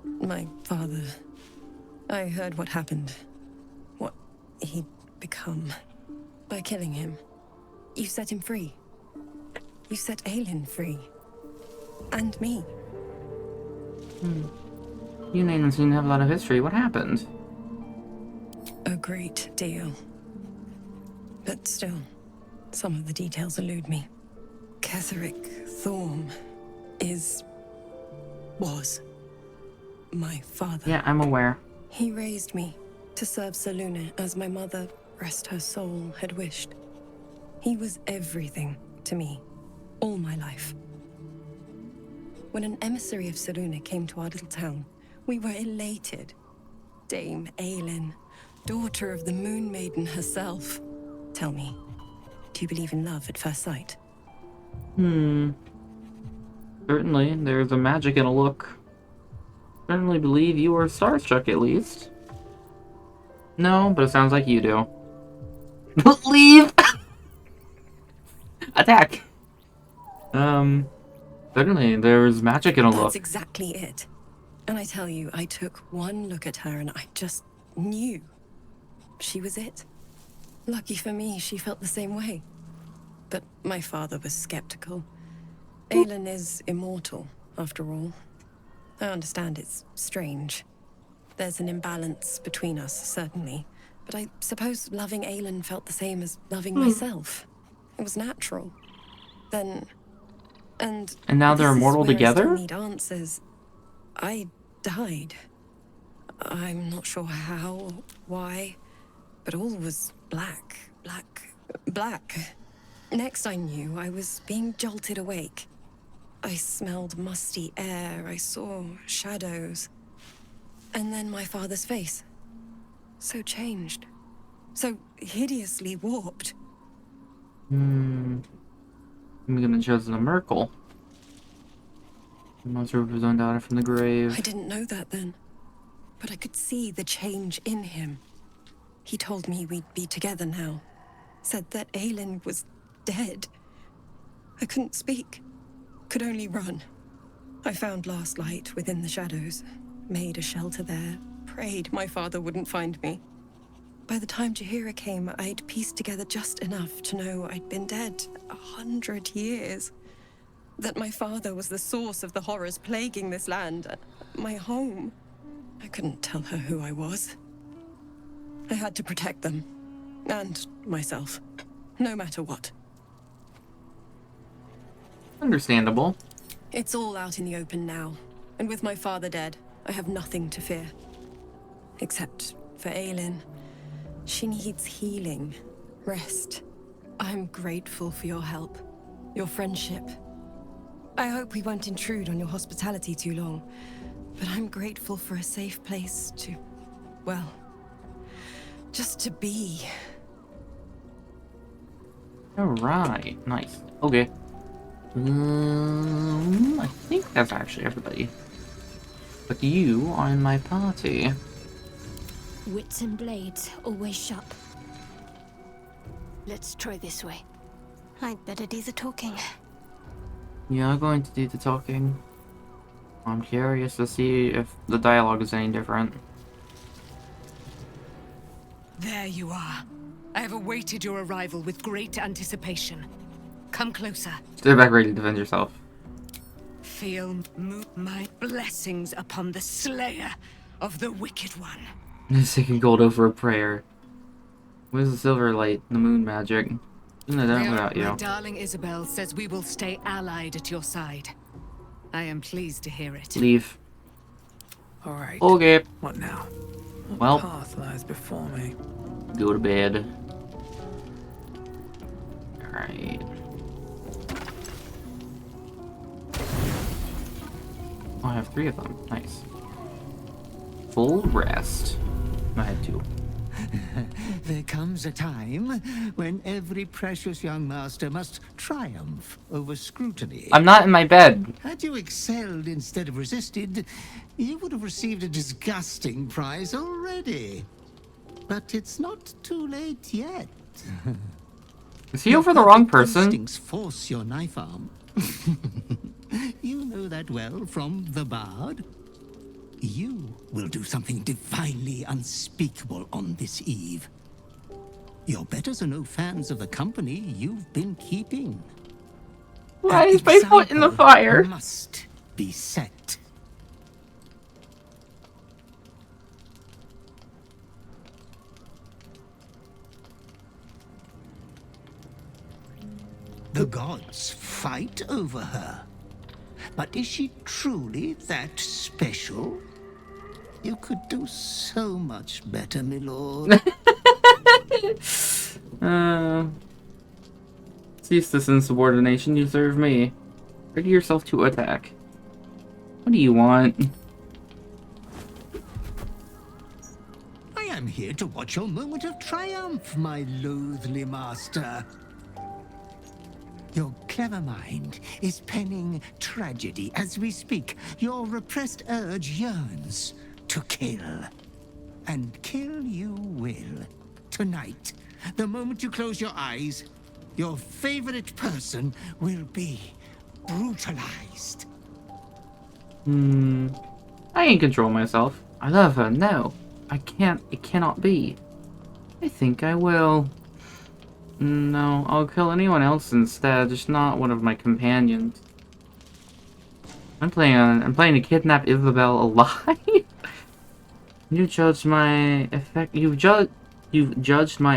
my father. I heard what happened. What he'd become. By killing him. You set him free. You set Aelin free. And me. You and Aiden seem to have a lot of history. What happened? A great deal. But still, some of the details elude me. Ketheric Thorm was my father. Yeah, I'm aware. He raised me to serve Selûne as my mother, rest her soul, had wished. He was everything to me, all my life. When an emissary of Selûne came to our little town, we were elated. Dame Aelin, daughter of the Moon Maiden herself. Tell me, do you believe in love at first sight? Certainly, there's a magic in a look. Certainly believe you were starstruck, at least. No, but it sounds like you do. Leave! Attack! Certainly, there's magic in a look. That's exactly it. And I tell you, I took one look at her and I just knew. She was it. Lucky for me, she felt the same way. But my father was skeptical. Aelin is immortal, after all. I understand it's strange. There's an imbalance between us, certainly. But I suppose loving Aelin felt the same as loving myself. It was natural. Then... And now they're immortal together? I still need answers. I died. I'm not sure how, why, but all was black. Next I knew, I was being jolted awake. I smelled musty air, I saw shadows. And then my father's face. So changed. So hideously warped. I'm gonna chosen a Merkel. He must have his own daughter from the grave. I didn't know that then. But I could see the change in him. He told me we'd be together now. Said that Aelin was dead. I couldn't speak. Could only run. I found last light within the shadows. Made a shelter there. Prayed my father wouldn't find me. By the time Jaheira came, I'd pieced together just enough to know I'd been dead 100 years. That my father was the source of the horrors plaguing this land. My home. I couldn't tell her who I was. I had to protect them. And myself. No matter what. Understandable. It's all out in the open now. And with my father dead, I have nothing to fear. Except for Aelin. She needs healing. Rest. I'm grateful for your help. Your friendship. I hope we won't intrude on your hospitality too long. But I'm grateful for a safe place to... well... just to be. Alright, nice. Okay. I think that's actually everybody. But you are in my party. Wits and blades, always sharp. Let's try this way. I'd better do the talking. You're going to do the talking. I'm curious to see if the dialogue is any different. There you are. I have awaited your arrival with great anticipation. Come closer. Stay back ready to defend yourself. Feel my blessings upon the slayer of the wicked one. Seeking gold over a prayer. Where's the silver light? The moon magic. Isn't it done without you? My darling Isabel says we will stay allied at your side. I am pleased to hear it. Leave. All right. Okay. What now? What Well, path lies before me? go to bed. Alright. I have 3 of them. Nice. Full rest. I had 2. There comes a time when every precious young master must triumph over scrutiny. I'm not in my bed. Had you excelled instead of resisted, you would have received a disgusting prize already. But it's not too late yet. Is he over the wrong person? Instincts force your knife arm. You know that well from the Bard. You will do something divinely unspeakable on this eve. Your betters are no fans of the company you've been keeping. Why is my foot in the fire? Must be set. The gods fight over her. But is she truly that special? You could do so much better, my lord. Cease this insubordination, you serve me. Ready yourself to attack. What do you want? I am here to watch your moment of triumph, my loathly master. Your clever mind is penning tragedy as we speak. Your repressed urge yearns to kill. And kill you will. Tonight, the moment you close your eyes, your favorite person will be brutalized. I can control myself. I love her. No. I can't. It cannot be. I think I will. No, I'll kill anyone else instead, just not one of my companions. I'm planning to kidnap Isabel alive. You've judged my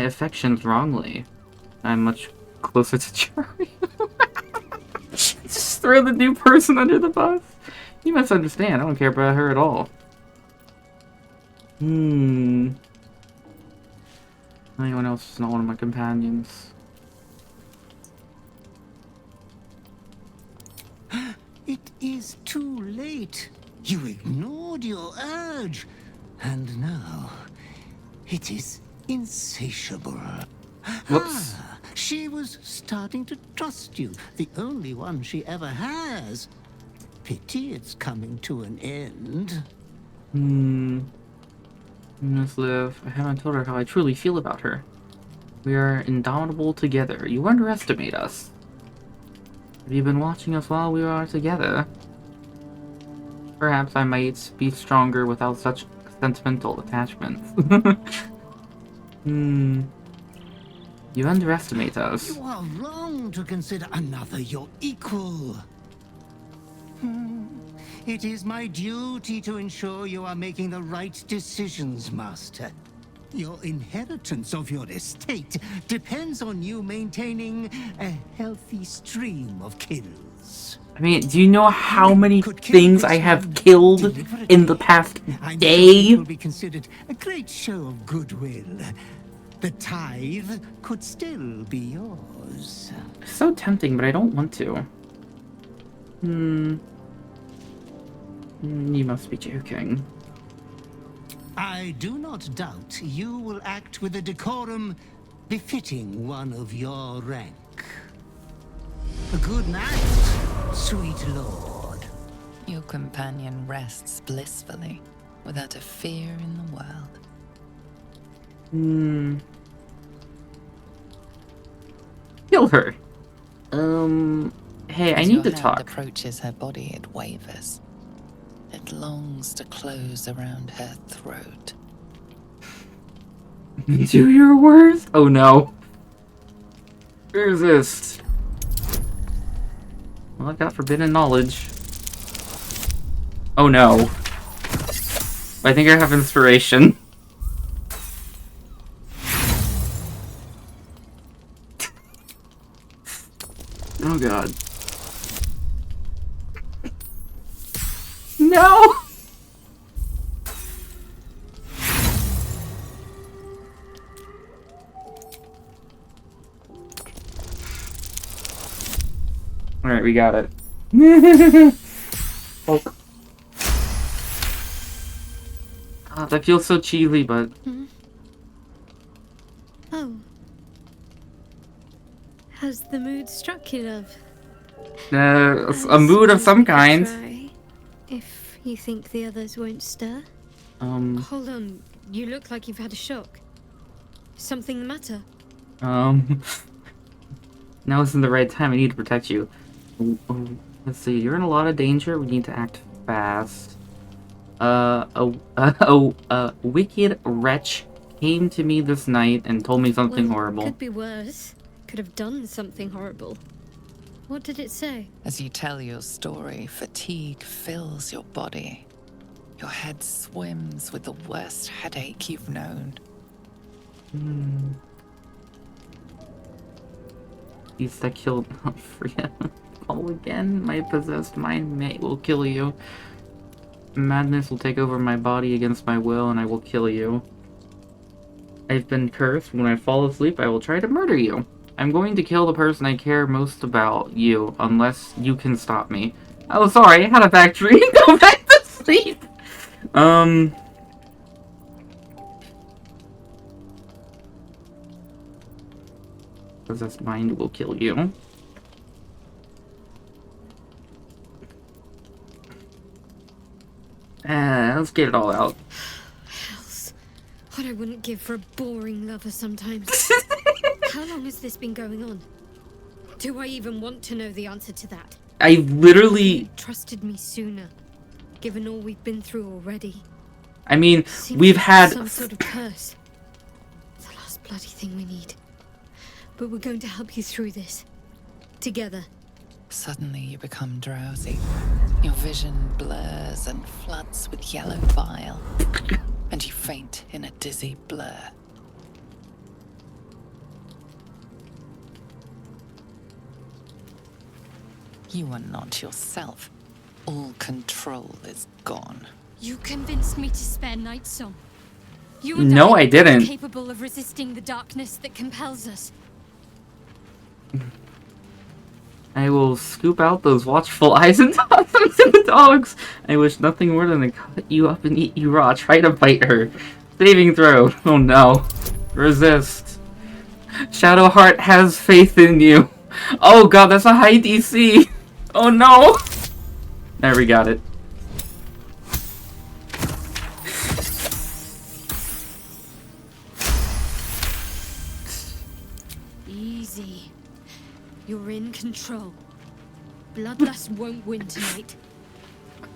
affections wrongly. I'm much closer to Cherry. Just throw the new person under the bus. You must understand, I don't care about her at all. Anyone else is not one of my companions. It is too late. You ignored your urge. And now, it is insatiable. Whoops. She was starting to trust you, the only one she ever has. Pity it's coming to an end. Miss Liv, I haven't told her how I truly feel about her. We are indomitable together. You underestimate us. Have you been watching us while we are together? Perhaps I might be stronger without such sentimental attachments. You underestimate us. You are wrong to consider another your equal. It is my duty to ensure you are making the right decisions, Master. Your inheritance of your estate depends on you maintaining a healthy stream of kills. I mean, do you know how many things I have killed in the past day? It will be considered a great show of goodwill. The tithe could still be yours. So tempting, but I don't want to. You must be joking. I do not doubt you will act with a decorum befitting one of your rank. A good night, sweet lord. Your companion rests blissfully, without a fear in the world. Kill her. Hey, I need to talk. As your hand approaches her body, it wavers. It longs to close around her throat. Do your worst? Oh no. Resist. Well, I've got forbidden knowledge. Oh no. I think I have inspiration. Oh god. No! Alright, we got it. Hulk. That feels so cheesy, but... Has the mood struck you, love? A mood of some kind. Try, if you think the others won't stir. Hold on, you look like you've had a shock. Something the matter? Now isn't the right time. I need to protect you. Let's see. You're in a lot of danger. We need to act fast. A wicked wretch came to me this night and told me something horrible. Could be worse. Could have done something horrible. What did it say? As you tell your story, fatigue fills your body. Your head swims with the worst headache you've known. Beast that killed Freya. All again. My possessed mind will kill you. Madness will take over my body against my will, and I will kill you. I've been cursed. When I fall asleep, I will try to murder you. I'm going to kill the person I care most about, you, unless you can stop me. Oh, sorry, I had a bad dream. Go back to sleep. Possessed mind will kill you. Let's get it all out. Hells. What I wouldn't give for a boring lover sometimes. How long has this been going on? Do I even want to know the answer to that? I literally trusted me sooner, given all we've been through already. I mean, Seems we've like had some sort of curse. The last bloody thing we need. But we're going to help you through this. Together. Suddenly you become drowsy. Your vision blurs and floods with yellow bile. And you faint in a dizzy blur. You are not yourself. All control is gone. You convinced me to spare Night Song. You No, I didn't. Capable of resisting the darkness that compels us. I will scoop out those watchful eyes and toss them to the dogs. I wish nothing more than to cut you up and eat you raw. Try to bite her. Saving throw. Oh no. Resist. Shadowheart has faith in you. Oh god, that's a high DC. Oh no. There, we got it. Easy. You're in control. Bloodlust won't win tonight.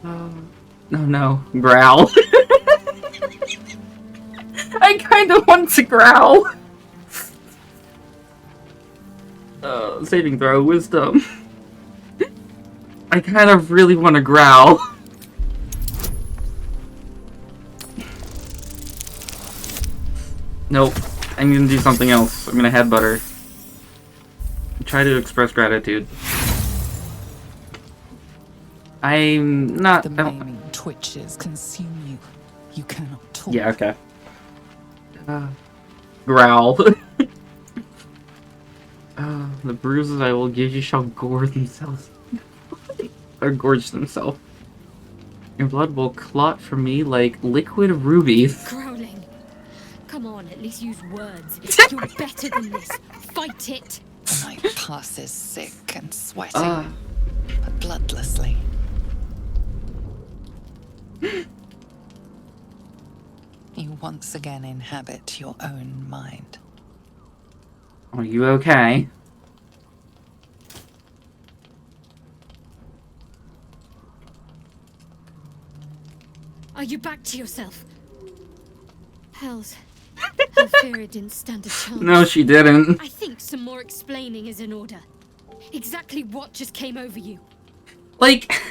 Oh no. Growl. I kind of want to growl. Saving throw. Wisdom. I kind of really want to growl. Nope. I'm gonna do something else. I'm gonna headbutt her. Try to express gratitude. I'm not... The maiming twitches consume you. You cannot talk. Yeah, okay. Growl. The bruises I will give you shall gore themselves. Or gorge themselves. Your blood will clot from me like liquid rubies. Growling. Come on, at least use words. You're better than this. Fight it. The night passes sick and sweating, but bloodlessly. You once again inhabit your own mind. Are you okay? Are you back to yourself? Hells. Alfira didn't stand a chance. No, she didn't. I think some more explaining is in order. Exactly what just came over you? Like,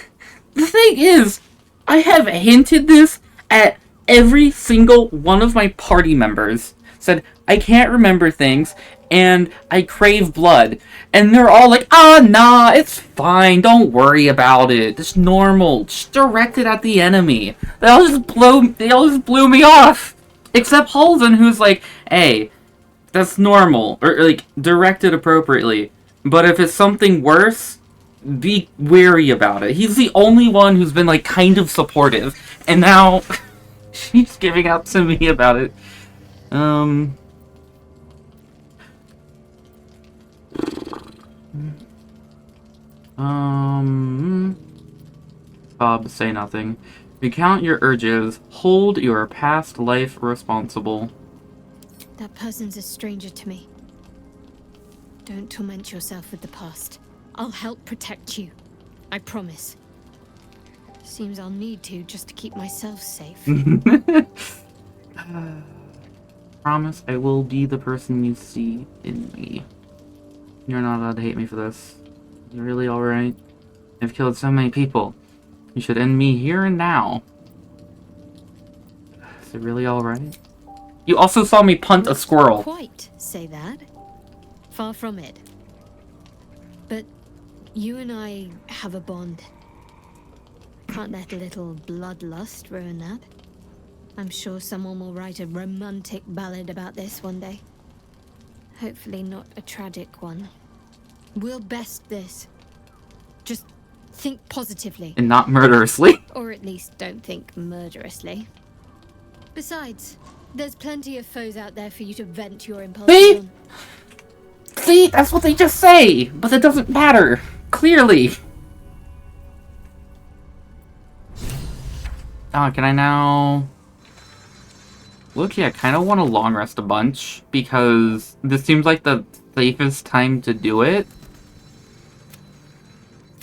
the thing is, I have hinted this at every single one of my party members. Said, I can't remember things, and I crave blood. And they're all like, nah, it's fine, don't worry about it. It's normal. Just direct it at the enemy. They all just blew me off. Except Halden, who's like, hey, that's normal. Or, like, direct it appropriately. But if it's something worse, be wary about it. He's the only one who's been, like, kind of supportive. And now, she's giving up to me about it. Bob, say nothing. Recount your urges. Hold your past life responsible. That person's a stranger to me. Don't torment yourself with the past. I'll help protect you. I promise. Seems I'll need to just to keep myself safe. Promise I will be the person you see in me. You're not allowed to hate me for this. You're really alright. I've killed so many people. You should end me here and now. Is it really alright? You also saw me punt a squirrel. Quite say that. Far from it. But you and I have a bond. Can't let a little bloodlust ruin that. I'm sure someone will write a romantic ballad about this one day. Hopefully not a tragic one. We'll best this. Just think positively. And not murderously. Or at least don't think murderously. Besides, there's plenty of foes out there for you to vent your impulses on. See? That's what they just say! But it doesn't matter. Clearly. Oh, can I now... Look, yeah, I kind of want to long rest a bunch, because this seems like the safest time to do it.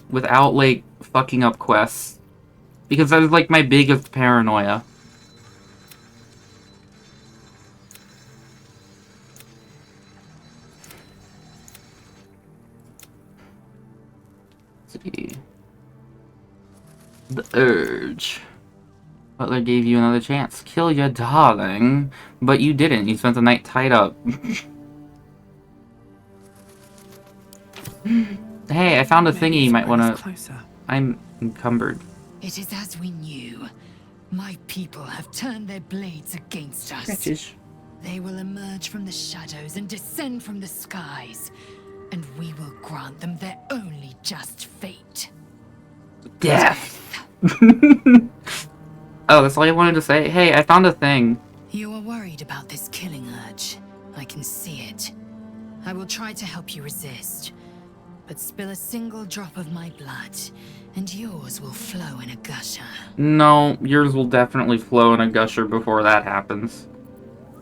Without, like, fucking up quests. Because that is, like, my biggest paranoia. Let's see. The urge. Butler gave you another chance. Kill your darling. But you didn't. You spent the night tied up. Hey, I found a thingy you might want to... I'm encumbered. It is as we knew. My people have turned their blades against us. Scratches. They will emerge from the shadows and descend from the skies. And we will grant them their only just fate. Death! Oh, that's all you wanted to say? Hey, I found a thing. You are worried about this killing urge. I can see it. I will try to help you resist. But spill a single drop of my blood, and yours will flow in a gusher. No, yours will definitely flow in a gusher before that happens.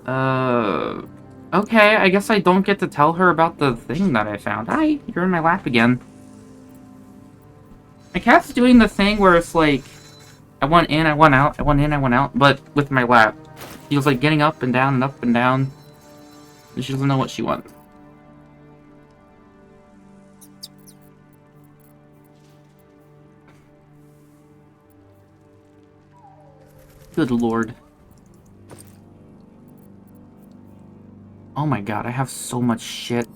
Okay, I guess I don't get to tell her about the thing that I found. Hi, you're in my lap again. My cat's doing the thing where it's like, I went in, I went out, I went in, I went out, but with my lap. He was like getting up and down and up and down. And she doesn't know what she wants. Good lord. Oh my god, I have so much shit.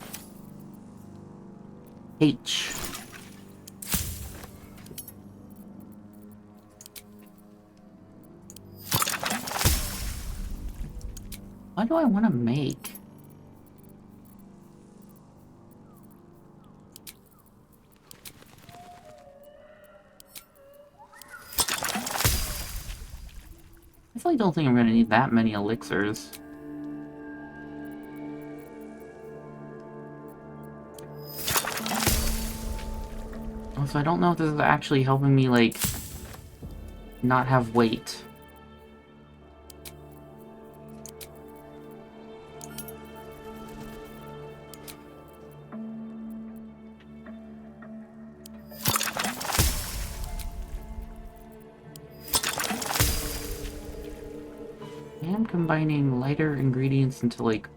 H. What do I want to make? I really don't think I'm going to need that many elixirs. Also, I don't know if this is actually helping me, like, not have weight. I am combining lighter ingredients into, like,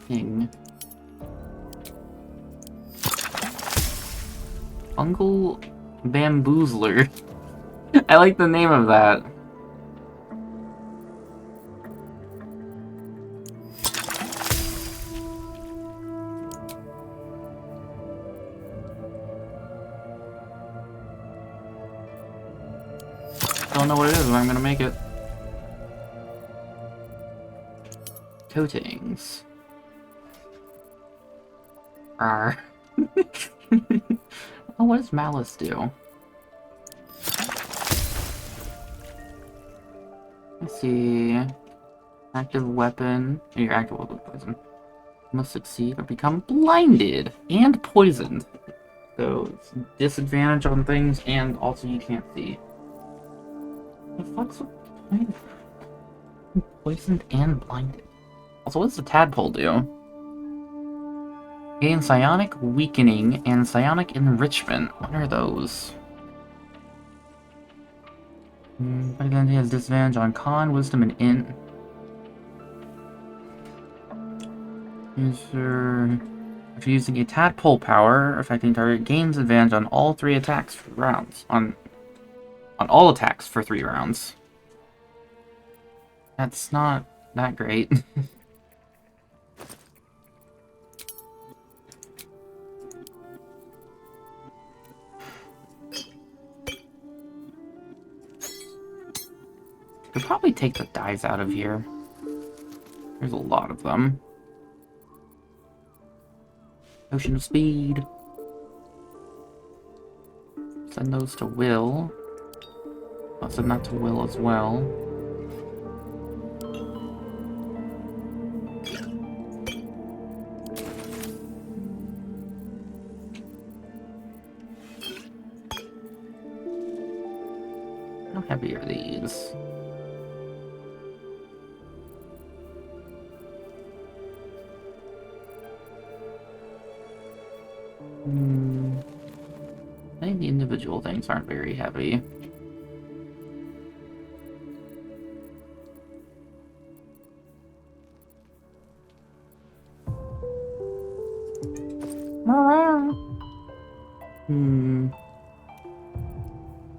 thing. Fungal Bamboozler. I like the name of that. Don't know what it is, but I'm gonna make it. Coatings. Arr. Oh, what does Malice do? Let's see. Active weapon. Your active weapon poison. Must succeed or become blinded and poisoned. So it's disadvantage on things, and also you can't see. The fuck's the point? Poisoned and blinded. Also, what does the tadpole do? Gain psionic weakening and psionic enrichment. What are those? Identity has disadvantage on con, wisdom, and int. User, after using a tadpole power, affecting target gains advantage on all 3 attacks for rounds. On all attacks for 3 rounds. That's not that great. Could probably take the dies out of here. There's a lot of them. Ocean of Speed. Send those to Will. I'll send that to Will as well. How heavy are these? I think the individual things aren't very heavy.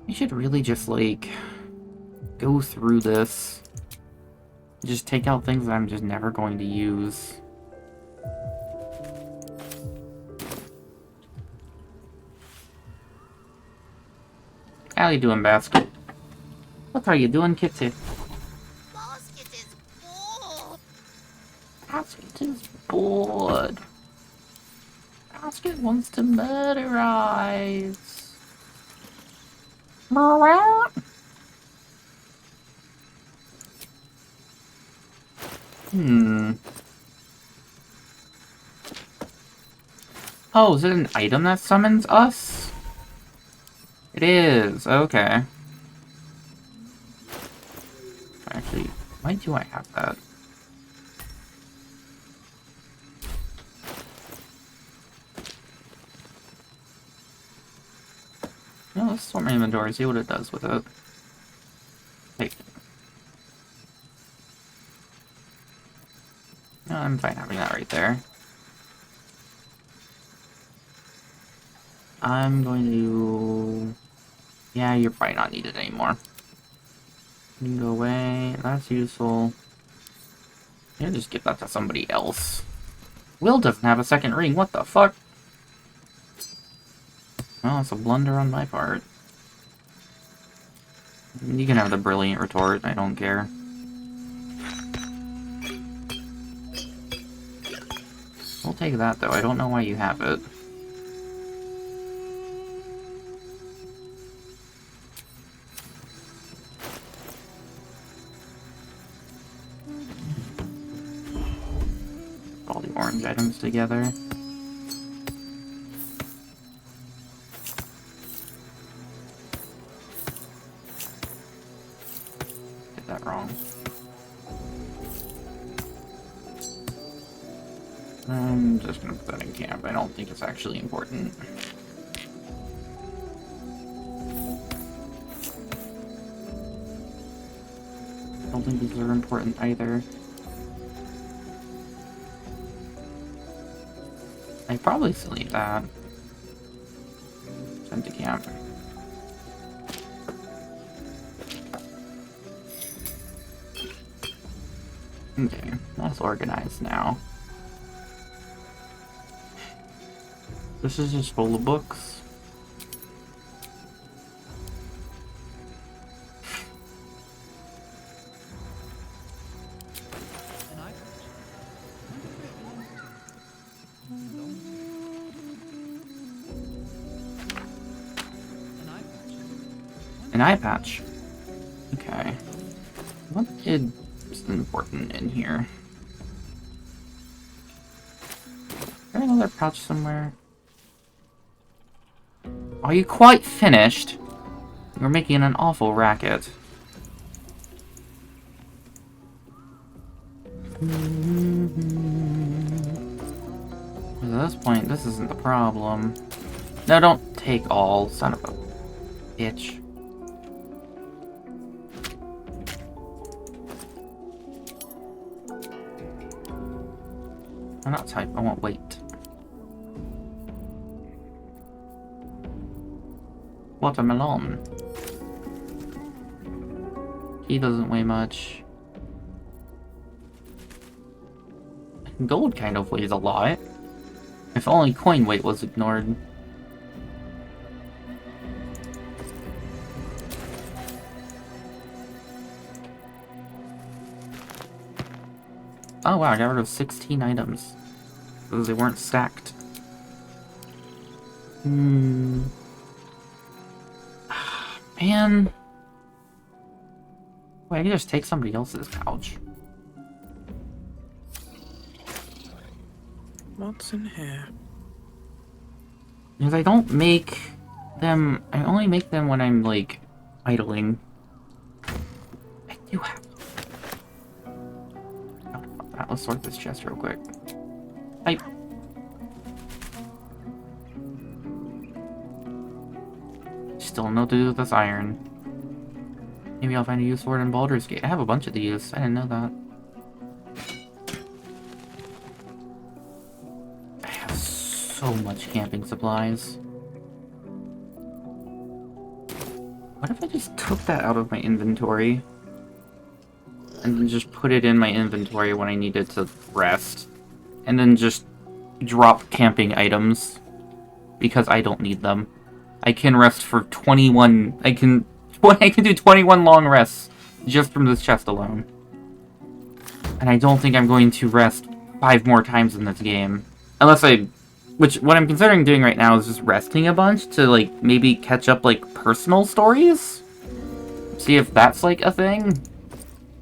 I should really just, like, go through this. Just take out things that I'm just never going to use. How you doing, Basket? What are you doing, Kitty? Basket is bored. Basket is bored. Basket wants to murderize. Oh, is it an item that summons us? It is, okay. Actually, why do I have that? No, let's sort my inventory, see what it does with it. Hey. No, I'm fine having that right there. I'm going to... Yeah, you're probably not needed anymore. You can go away. That's useful. Yeah, just give that to somebody else. Will doesn't have a second ring. What the fuck? Well, it's a blunder on my part. You can have the brilliant retort. I don't care. We'll take that, though. I don't know why you have it. All the orange items together. Did that wrong. I'm just gonna put that in camp. I don't think it's actually important. I don't think these are important either. I probably still need that. Send to camp. Okay, that's organized now. This is just full of books. An eye patch. Okay. What is important in here? Is there another pouch somewhere? Are you quite finished? You're making an awful racket. At this point, this isn't the problem. No, don't take all, son of a bitch. I'm not type, I want weight. Watermelon. He doesn't weigh much. Gold kind of weighs a lot. If only coin weight was ignored. Oh wow, I got rid of 16 items. Because they weren't stacked. Man. Wait, I can just take somebody else's couch. What's in here? Because I don't make them... I only make them when I'm, like, idling. I do have... Oh, fuck that. Let's sort this chest real quick. Type. Still don't know what to do with this iron. Maybe I'll find a use for it in Baldur's Gate. I have a bunch of these. I didn't know that. I have so much camping supplies. What if I just took that out of my inventory? And then just put it in my inventory when I needed to rest. And then just drop camping items. Because I don't need them. I can rest for 21... I can do 21 long rests just from this chest alone. And I don't think I'm going to rest 5 more times in this game. Unless I... Which, what I'm considering doing right now is just resting a bunch to, like, maybe catch up, like, personal stories? See if that's, like, a thing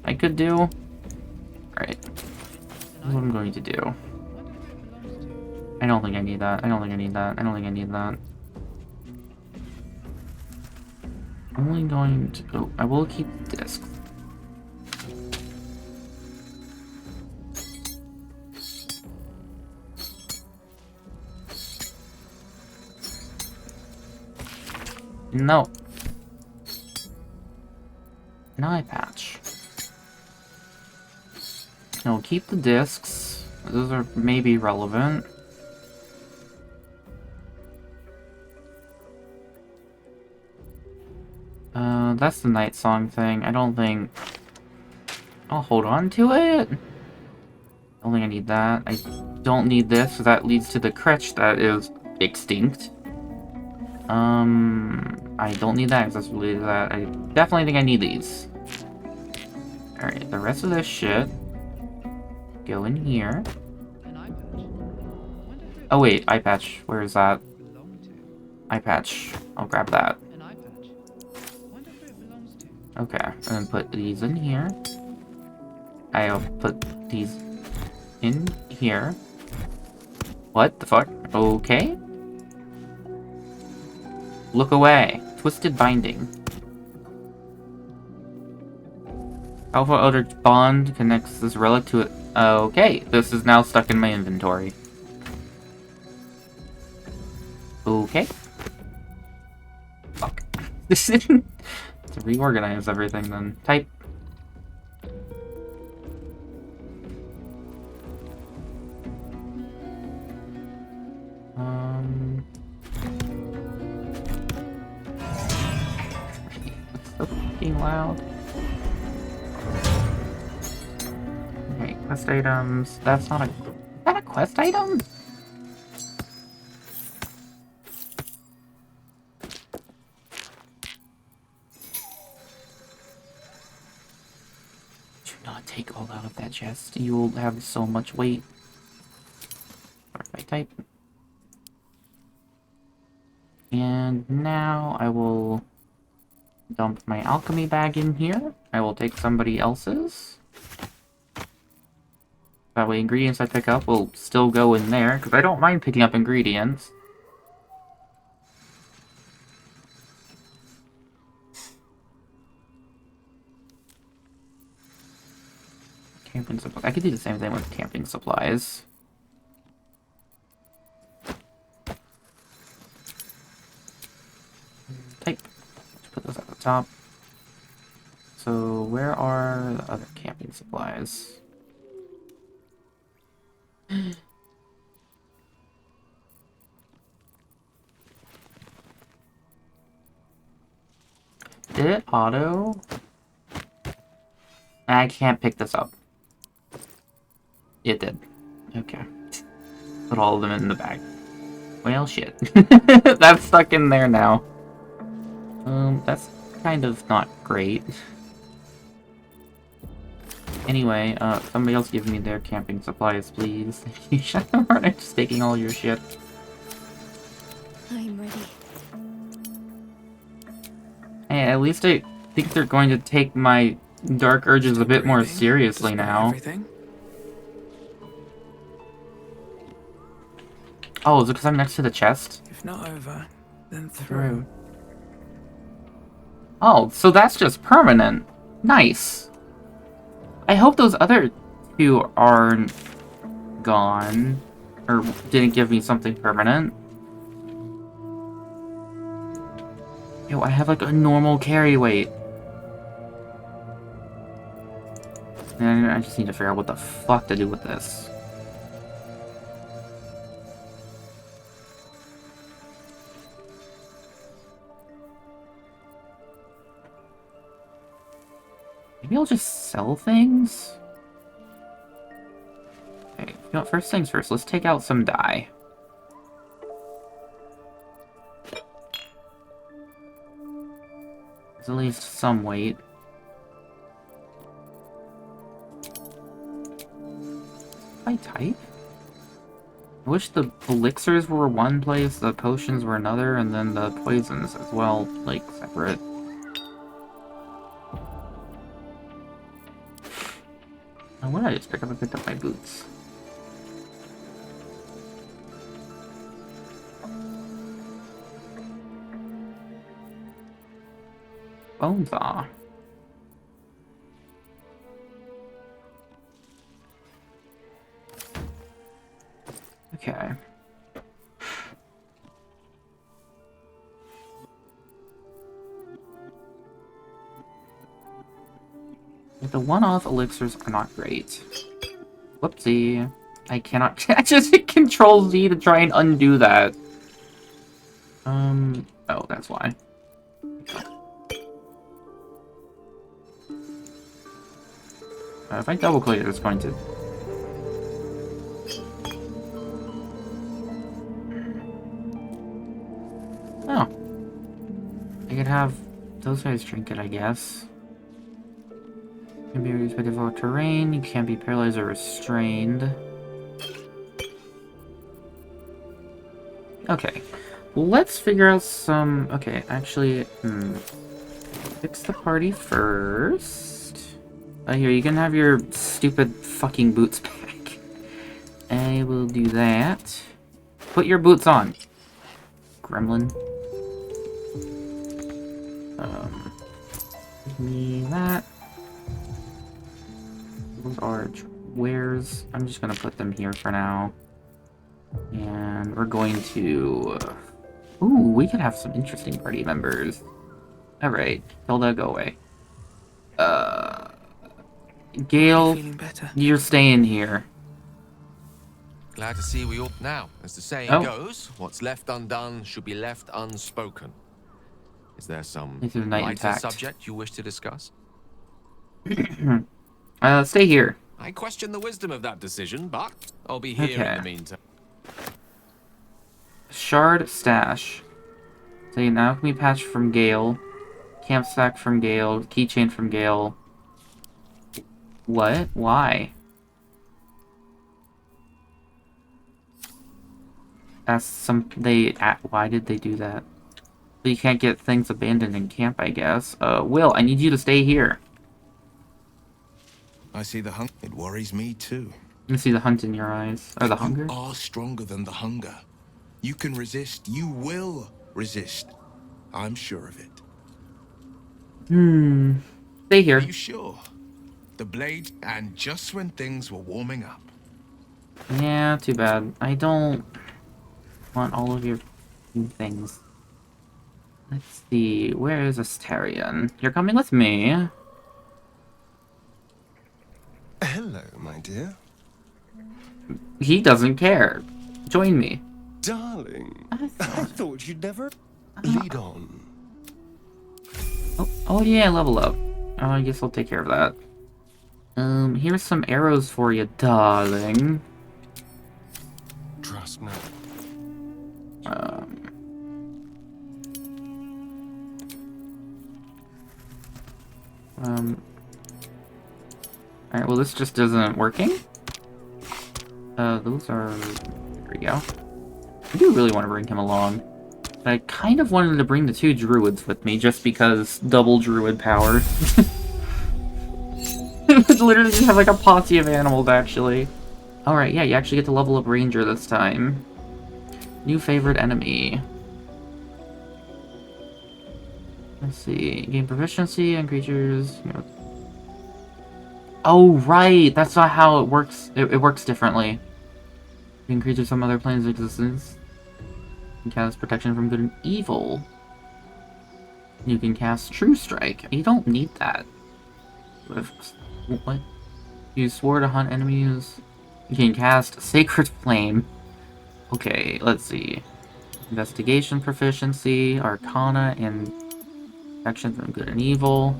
I could do. Alright. That's what I'm going to do. I don't think I need that. I don't think I need that. I don't think I need that. I'm only going to... Oh, I will keep the disc. No. An eye patch. I'll keep the discs. Those are maybe relevant. That's the night song thing. I don't think... I'll hold on to it. I don't think I need that. I don't need this, so that leads to the crutch that is extinct. I don't need that because that's related to that. I definitely think I need these. Alright, the rest of this shit go in here. Oh wait, eye patch. Where is that? Eye patch. I'll grab that. Okay, and then put these in here. I'll put these in here. What the fuck? Okay. Look away. Twisted binding. Alpha Eldritch Bond connects this relic to it. Okay, this is now stuck in my inventory. Okay. Fuck. This didn't... To reorganize everything then. Type. It's so fucking loud. Okay, quest items. That's not a... Is that a quest item? Take all out of that chest. You will have so much weight. Or if I type. And now I will dump my alchemy bag in here. I will take somebody else's. That way ingredients I pick up will still go in there, because I don't mind picking up ingredients. Camping supplies. I could do the same thing with camping supplies. Type. Let's put those at the top. So where are the other camping supplies? Did it auto? I can't pick this up. It did. Okay. Put all of them in the bag. Well, shit. That's stuck in there now. That's kind of not great. Anyway, somebody else give me their camping supplies, please. You shut them out, I'm just taking all your shit. I'm ready. Hey, at least I think they're going to take my dark urges a bit more seriously now. Everything. Oh, is it because I'm next to the chest? If not over, then through. Oh, so that's just permanent. Nice. I hope those other two aren't gone. Or didn't give me something permanent. Yo, I have like a normal carry weight. And I just need to figure out what the fuck to do with this. Maybe I'll just sell things? Okay, you know, first things first, let's take out some dye. There's at least some weight. By type? I wish the elixirs were one place, the potions were another, and then the poisons as well, like, separate. Oh, what did I just pick up? I picked up my boots. Bonesaw. Okay. The one-off elixirs are not great. Whoopsie. I cannot... I just hit Control Z to try and undo that. Oh, that's why. If I double-click it, it's going to... Oh. I could have those guys drink it, I guess. Can be reduced by difficult terrain. You can't be paralyzed or restrained. Okay. Let's figure out some... Okay, actually... Fix the party first. Here, you can have your stupid fucking boots back. I will do that. Put your boots on. Gremlin. Give me that. Those are wares. I'm just gonna put them here for now. And we're going to... Ooh, we could have some interesting party members. Alright, Hilda, go away. Gale, you're staying here. Glad to see we all... Now, as the saying goes, what's left undone should be left unspoken. Is there some lighter subject you wish to discuss? Stay here. I question the wisdom of that decision, but I'll be here in the meantime. Shard stash. So now can be patched from Gale. Camp sack from Gale. Keychain from Gale. What? Why? That's some... Why did they do that? So you can't get things abandoned in camp, I guess. Will, I need you to stay here. I see the hunger. It worries me too. You see the hunt in your eyes. Or the hunger? You are stronger than the hunger. You can resist. You will resist. I'm sure of it. Stay here. Are you sure? the blade, and just when things were warming up. Yeah, too bad. I don't want all of your things. Let's see, where is Astarion? You're coming with me. Hello, my dear. He doesn't care. Join me. Darling, I thought you'd never lead on. Oh yeah, level up. I guess I'll take care of that. Here's some arrows for you, darling. Trust me. Alright, well this just isn't working. Those are... There we go. I do really want to bring him along. But I kind of wanted to bring the 2 druids with me, just because double druid power. Literally just have like a posse of animals, actually. Alright, yeah, you actually get to level up Ranger this time. New favorite enemy. Let's see. Gain proficiency and creatures... Oh, right! That's not how it works. It works differently. You can creatures from other planes of existence. You can cast protection from good and evil. You can cast True Strike. You don't need that. What? You swore to hunt enemies. You can cast Sacred Flame. Okay, let's see. Investigation proficiency, Arcana, and protection from good and evil.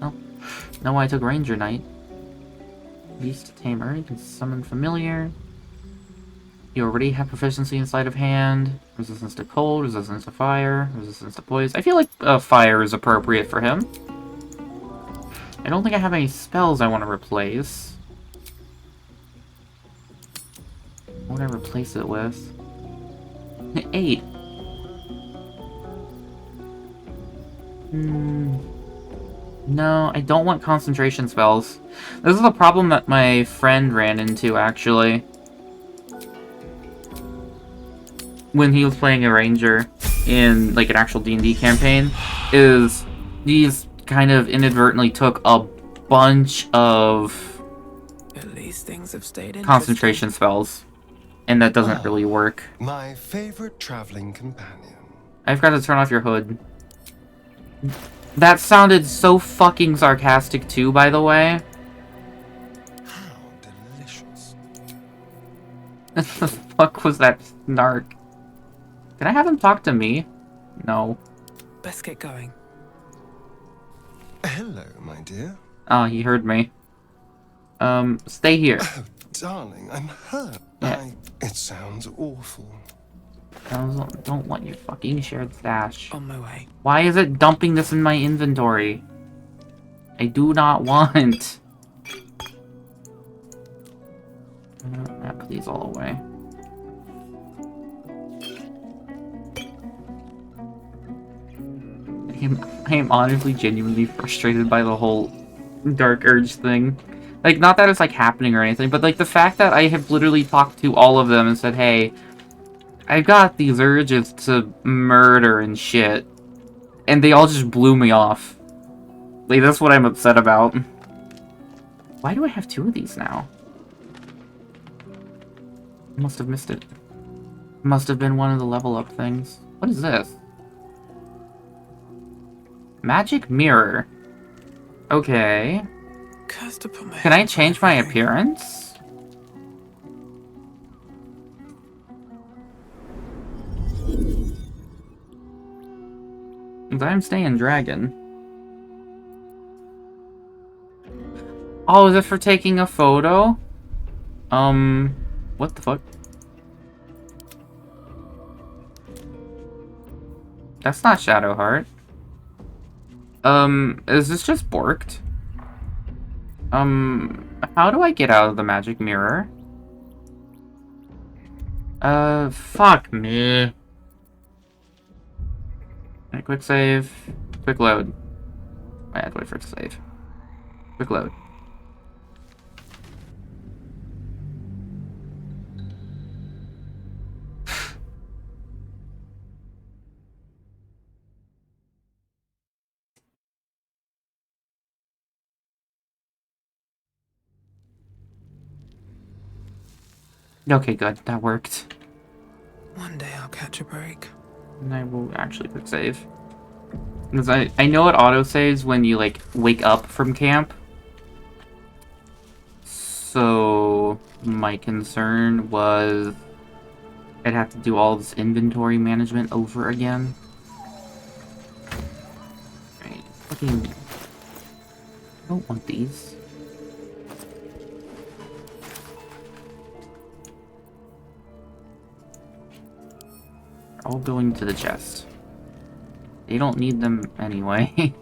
Oh, no, I took Ranger Knight. Beast Tamer. You can summon Familiar. You already have proficiency in Sleight of Hand, resistance to cold, resistance to fire, resistance to poison. I feel like fire is appropriate for him. I don't think I have any spells I want to replace. What would I replace it with? 8. No, I don't want concentration spells. This is a problem that my friend ran into, actually. When he was playing a ranger in, like, an actual D&D campaign, is these kind of inadvertently took a bunch of At least things have stayed concentration spells, and that doesn't really work. My favorite traveling companion. I forgot to turn off your hood. That sounded so fucking sarcastic too, by the way. How delicious. What the fuck was that snark? Can I have him talk to me? No. Let's get going. Hello, my dear. Oh, he heard me. Stay here. Oh, darling, I'm hurt. Yeah. It sounds awful. I don't want your fucking shared stash. On my way. Why is it dumping this in my inventory? I do not want. I put these all away. I am honestly genuinely frustrated by the whole Dark Urge thing. Like, not that it's like happening or anything, but like the fact that I have literally talked to all of them and said, hey, I've got these urges to murder and shit, and they all just blew me off. Like, that's what I'm upset about. Why do I have 2 of these now? I must have missed it. Must have been one of the level up things. What is this? Magic mirror. Okay. Can I change my appearance? I'm staying dragon. Oh, is it for taking a photo? What the fuck? That's not Shadowheart. Is this just borked? How do I get out of the magic mirror? Fuck me. Right, quick save. Quick load. I had to wait for it to save. Quick load. Okay, good. That worked. One day I'll catch a break. And I will actually quick save. Because I know it auto-saves when you, like, wake up from camp. So, my concern was I'd have to do all this inventory management over again. Right, fucking... I don't want these. They're all going to the chest. They don't need them anyway.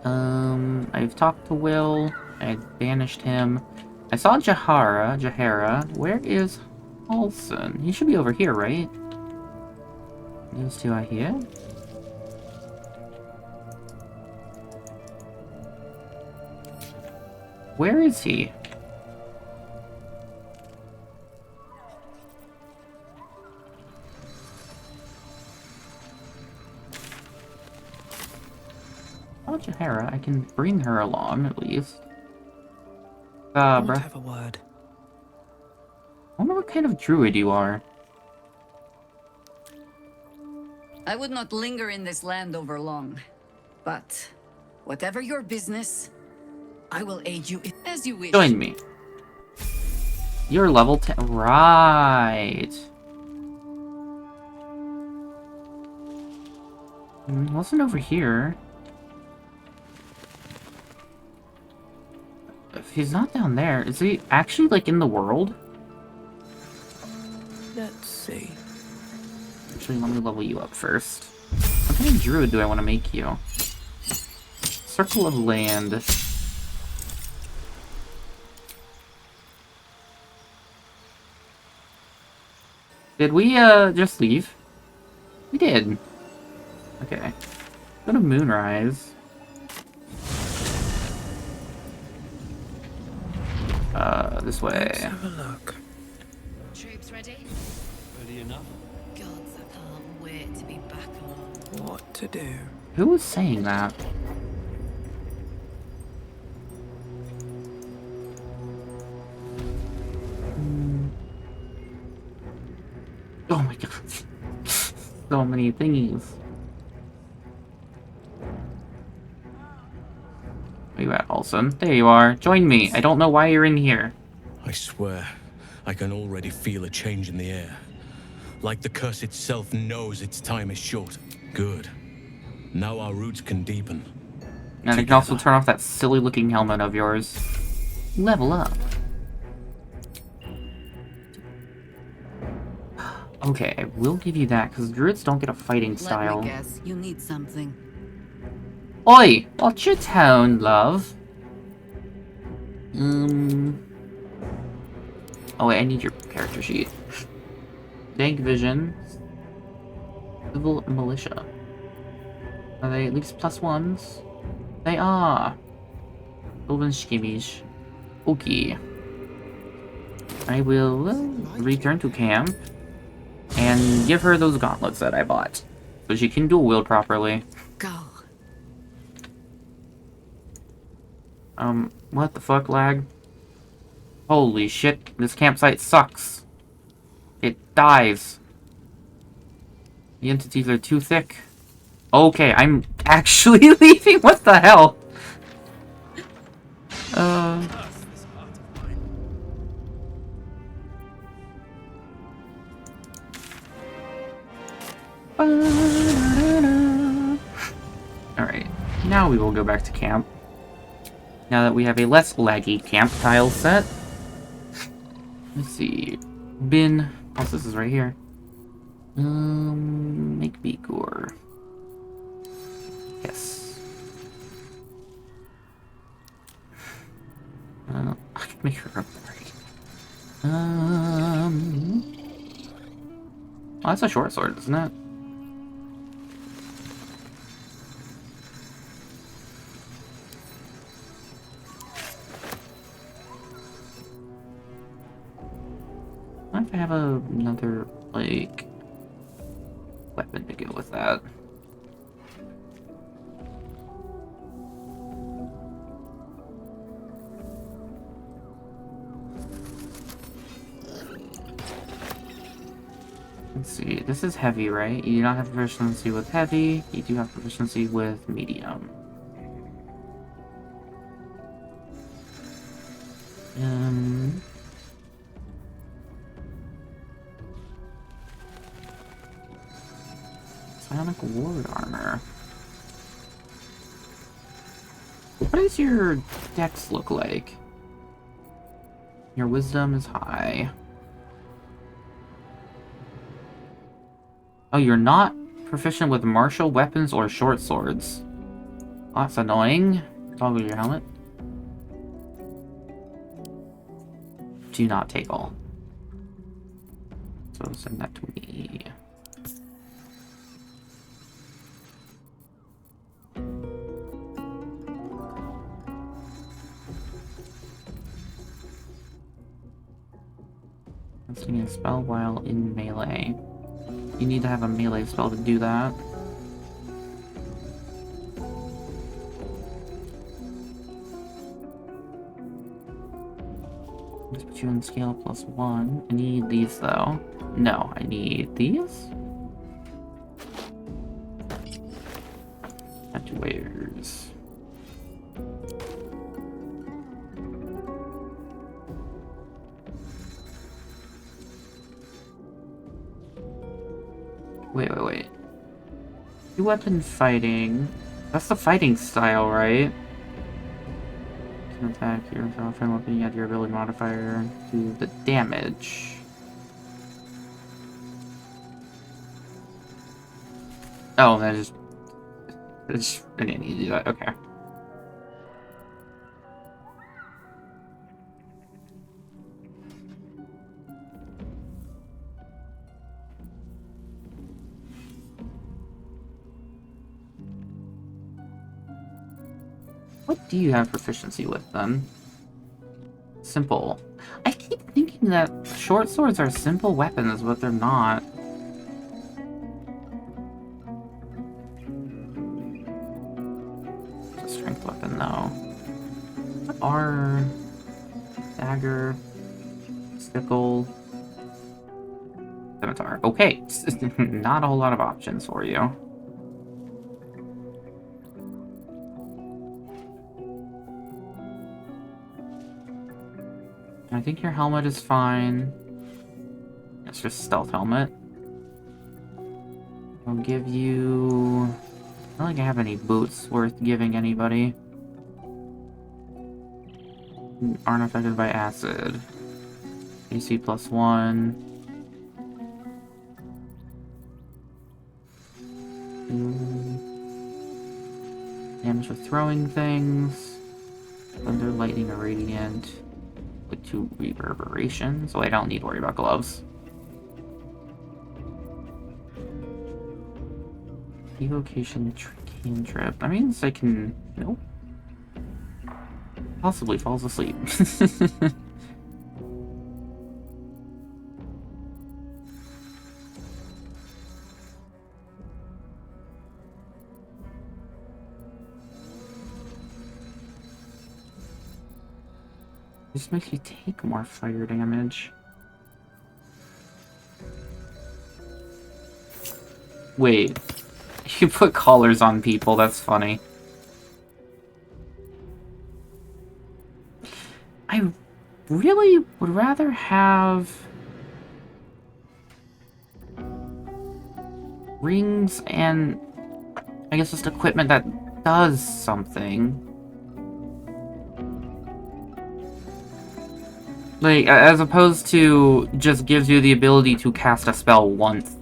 I've talked to Will. I banished him. I saw Jahara. Where is Halson? He should be over here, right? These two are here. Where is he? Oh, Jahara, I can bring her along at least. Bruh. Have a word. I wonder what kind of druid you are. I would not linger in this land over long. But whatever your business, I will aid you as you wish. Join me. You're level 10. Right. Wasn't over here. If he's not down there, is he actually, like, in the world? Let's see. Actually, let me level you up first. What kind of druid do I want to make you? Circle of Land. Did we, just leave? We did. Okay. Go to Moonrise. This way. Let's have a look. Troops ready? Ready enough? Gods, I can't wait to be back on. What to do? Who was saying that? Oh my god. So many thingies. Where you at, Olsen? There you are. Join me. I don't know why you're in here. I swear, I can already feel a change in the air. Like the curse itself knows its time is short. Good. Now our roots can deepen. And I can also turn off that silly looking helmet of yours. Level up. Okay, I will give you that, because druids don't get a fighting style. Let me guess, you need something. Oi! Watch your tone, love. Oh wait, I need your character sheet. Dank Vision. Civil Militia. Are they at least +1s? They are! Golden Skimmies. Okay. I will return to camp and give her those gauntlets that I bought. So she can dual wield properly. Go. What the fuck, lag? Holy shit, this campsite sucks. It dies. The entities are too thick. Okay, I'm actually leaving? What the hell? Alright, now we will go back to camp. Now that we have a less laggy camp tile set. Let's see. Bin. Also, this is right here. Make Begor. Yes. I can make her up right. Oh, that's a short sword, isn't it? What if I have another, like, weapon to go with that? Let's see, this is heavy, right? You do not have proficiency with heavy, you do have proficiency with medium. Psionic Ward Armor. What does your dex look like? Your wisdom is high. Oh, you're not proficient with martial weapons or short swords. Oh, that's annoying. Toggle your helmet. Do not take all. So send that to me. Casting a spell while in melee. You need to have a melee spell to do that. Just put you in scale +1. I need these though. No, I need these. Actuators. Wait. Two-weapon fighting. That's the fighting style, right? You can attack your friend weapon, you add your ability modifier to the damage. Oh, I didn't need to do that, okay. What do you have proficiency with, then? Simple. I keep thinking that short swords are simple weapons, but they're not. It's a strength weapon, though. R, dagger, sickle, scimitar. Okay, not a whole lot of options for you. I think your helmet is fine. It's just stealth helmet. I'll give you... I don't think I have any boots worth giving anybody. Aren't affected by acid. AC +1. Damage with throwing things. Thunder, lightning, or radiant. With 2 reverberation, so I don't need to worry about gloves. Evocation cantrip. That means I can... Nope. Possibly falls asleep. This makes you take more fire damage. Wait. You put collars on people, that's funny. I really would rather have... rings and... I guess just equipment that does something. Like, as opposed to just gives you the ability to cast a spell once.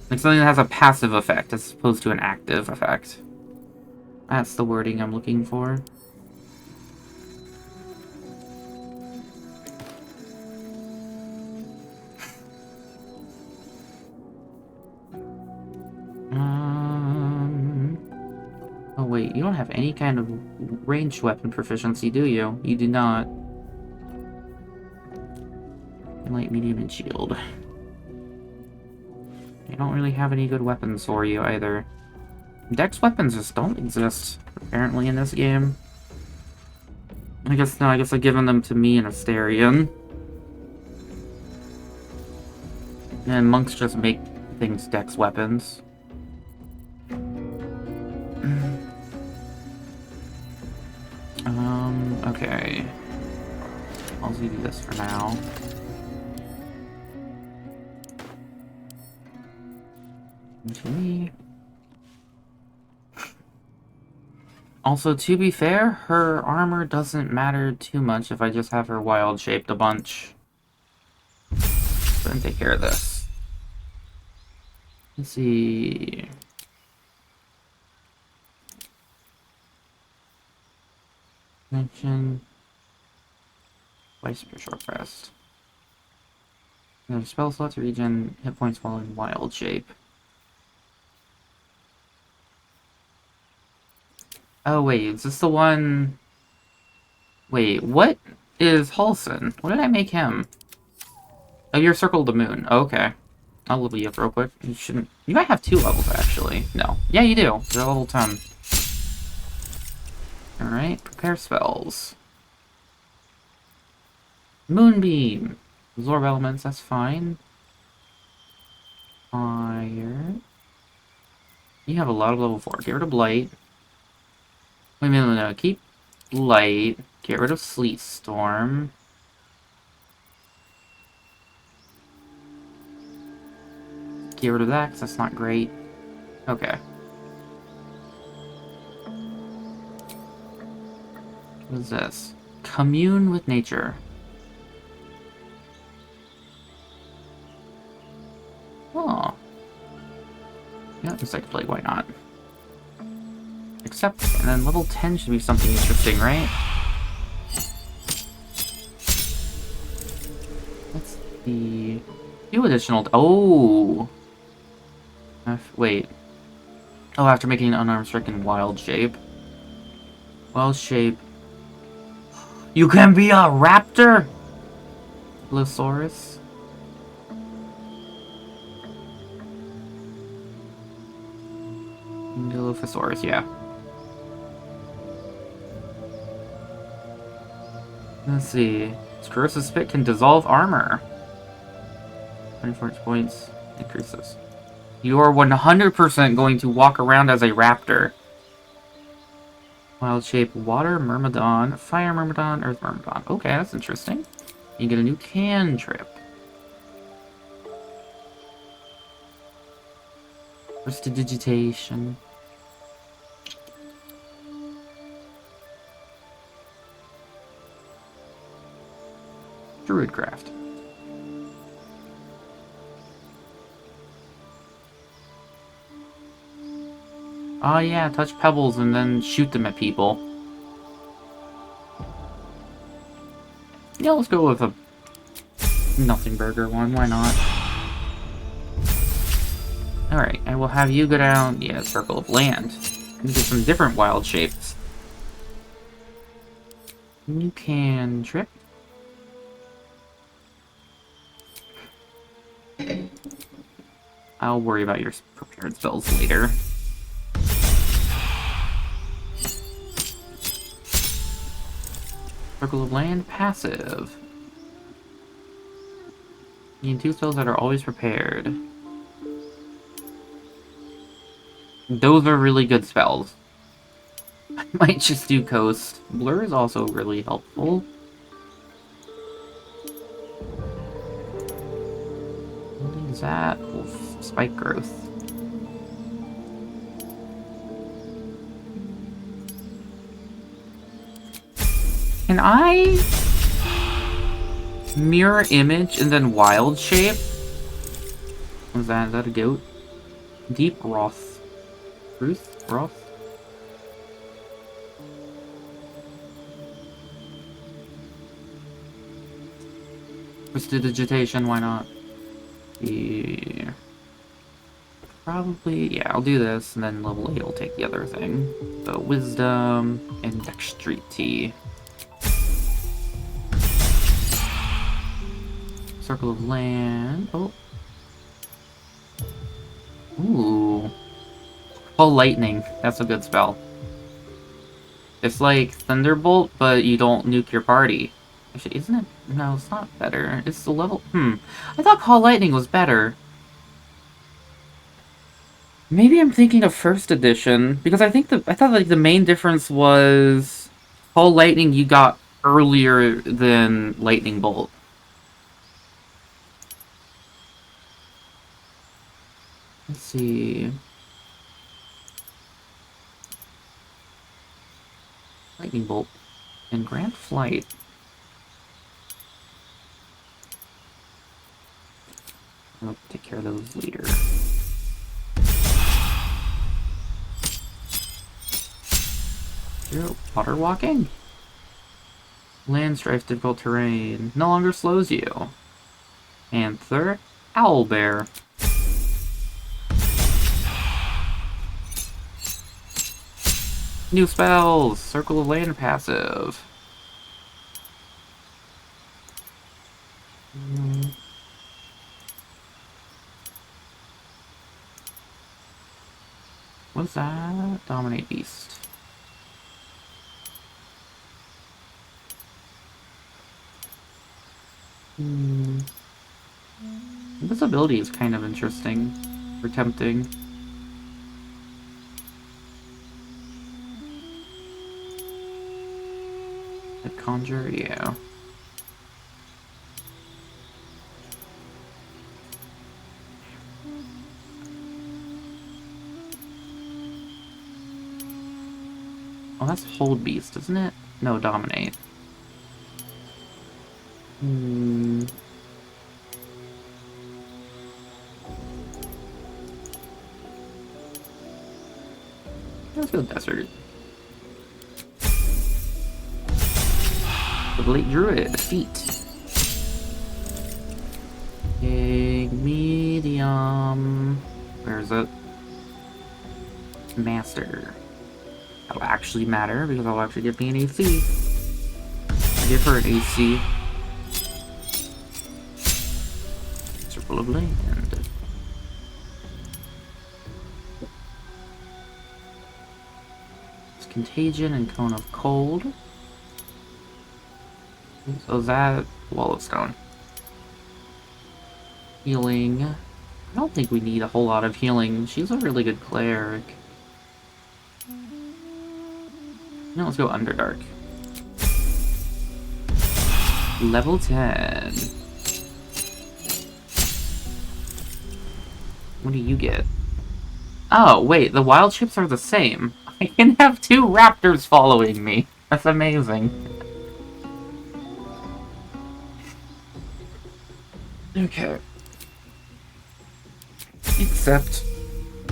Like something that has a passive effect as opposed to an active effect. That's the wording I'm looking for. Oh wait, you don't have any kind of ranged weapon proficiency, do you? You do not. Light, medium, and shield. You don't really have any good weapons for you either. Dex weapons just don't exist, apparently, in this game. I guess I've given them to me and Asterion. And monks just make things dex weapons. Okay. I'll do this for now. Also, to be fair, her armor doesn't matter too much if I just have her wild-shaped a bunch. Go and take care of this. Let's see... Mention... Twice per short rest. Spell slot to regen hit points while in wild shape. Oh wait, is this the one... Wait, what is Halson? What did I make him? Oh, you're Circle of the Moon. Oh, okay. I'll level you up real quick. You shouldn't... You might have 2 levels, actually. No. Yeah, you do. You're level 10. Alright, prepare spells. Moonbeam. Absorb elements, that's fine. Fire. You have a lot of level 4. Get rid of Blight. Wait a minute, no. Keep Light. Get rid of Sleet Storm. Get rid of that, because that's not great. Okay. What is this? Commune with nature. Oh. Yeah, Insect Plague, why not? Accept, and then level 10 should be something interesting, right? Let's see... 2 additional... Oh! Wait. Oh, after making an unarmed stricken wild shape. Wild shape. You can be a raptor! Losaurus. Dilophosaurus, yeah. Let's see. Corrosive Spit can dissolve armor. 24 points increases. You are 100% going to walk around as a raptor. Wild shape, water myrmidon, fire myrmidon, earth myrmidon. Okay, that's interesting. You get a new cantrip. Prestidigitation. Druidcraft. Oh yeah, touch pebbles and then shoot them at people. Yeah, let's go with a nothing burger one, why not? Alright, I will have you go down, yeah, Circle of Land. And get some different wild shapes. You can trip. I'll worry about your prepared spells later. Circle of Land, passive. You need 2 spells that are always prepared. Those are really good spells. I might just do Coast. Blur is also really helpful. What is that? Spike Growth. Can I mirror image and then wild shape? What is that? Is that a goat? Deep Wrath. Ruth? Wrath? Prestidigitation, why not? Yeah. Probably, yeah, I'll do this, and then level 8 will take the other thing. So, Wisdom and Dexterity. Circle of Land. Oh. Ooh. Full Lightning. That's a good spell. It's like Thunderbolt, but you don't nuke your party. Actually, isn't it? No, it's not better. It's the level... I thought Call Lightning was better. Maybe I'm thinking of first edition, because I thought like the main difference was Call Lightning you got earlier than Lightning Bolt. Let's see. Lightning Bolt and Grand Flight. I'll take care of those later. Zero water walking? Land strife difficult terrain. No longer slows you. Panther. Owlbear. New spells! Circle of Land passive. What's that? Dominate Beast. This ability is kind of interesting. Or tempting. Hit Conjure? Yeah. Oh, that's Hold Beast, isn't it? No, Dominate. Let's go Desert. The Blade Druid, defeat. Big, medium. Where is it? Master. That'll actually matter because I'll actually give me an AC. I give her an AC. Circle of Land. It's Contagion and Cone of Cold. So is that Wall of Stone? Healing. I don't think we need a whole lot of healing. She's a really good cleric. No, let's go Underdark. Level 10. What do you get? Oh, wait, the wild ships are the same. I can have 2 raptors following me. That's amazing. Okay. Except,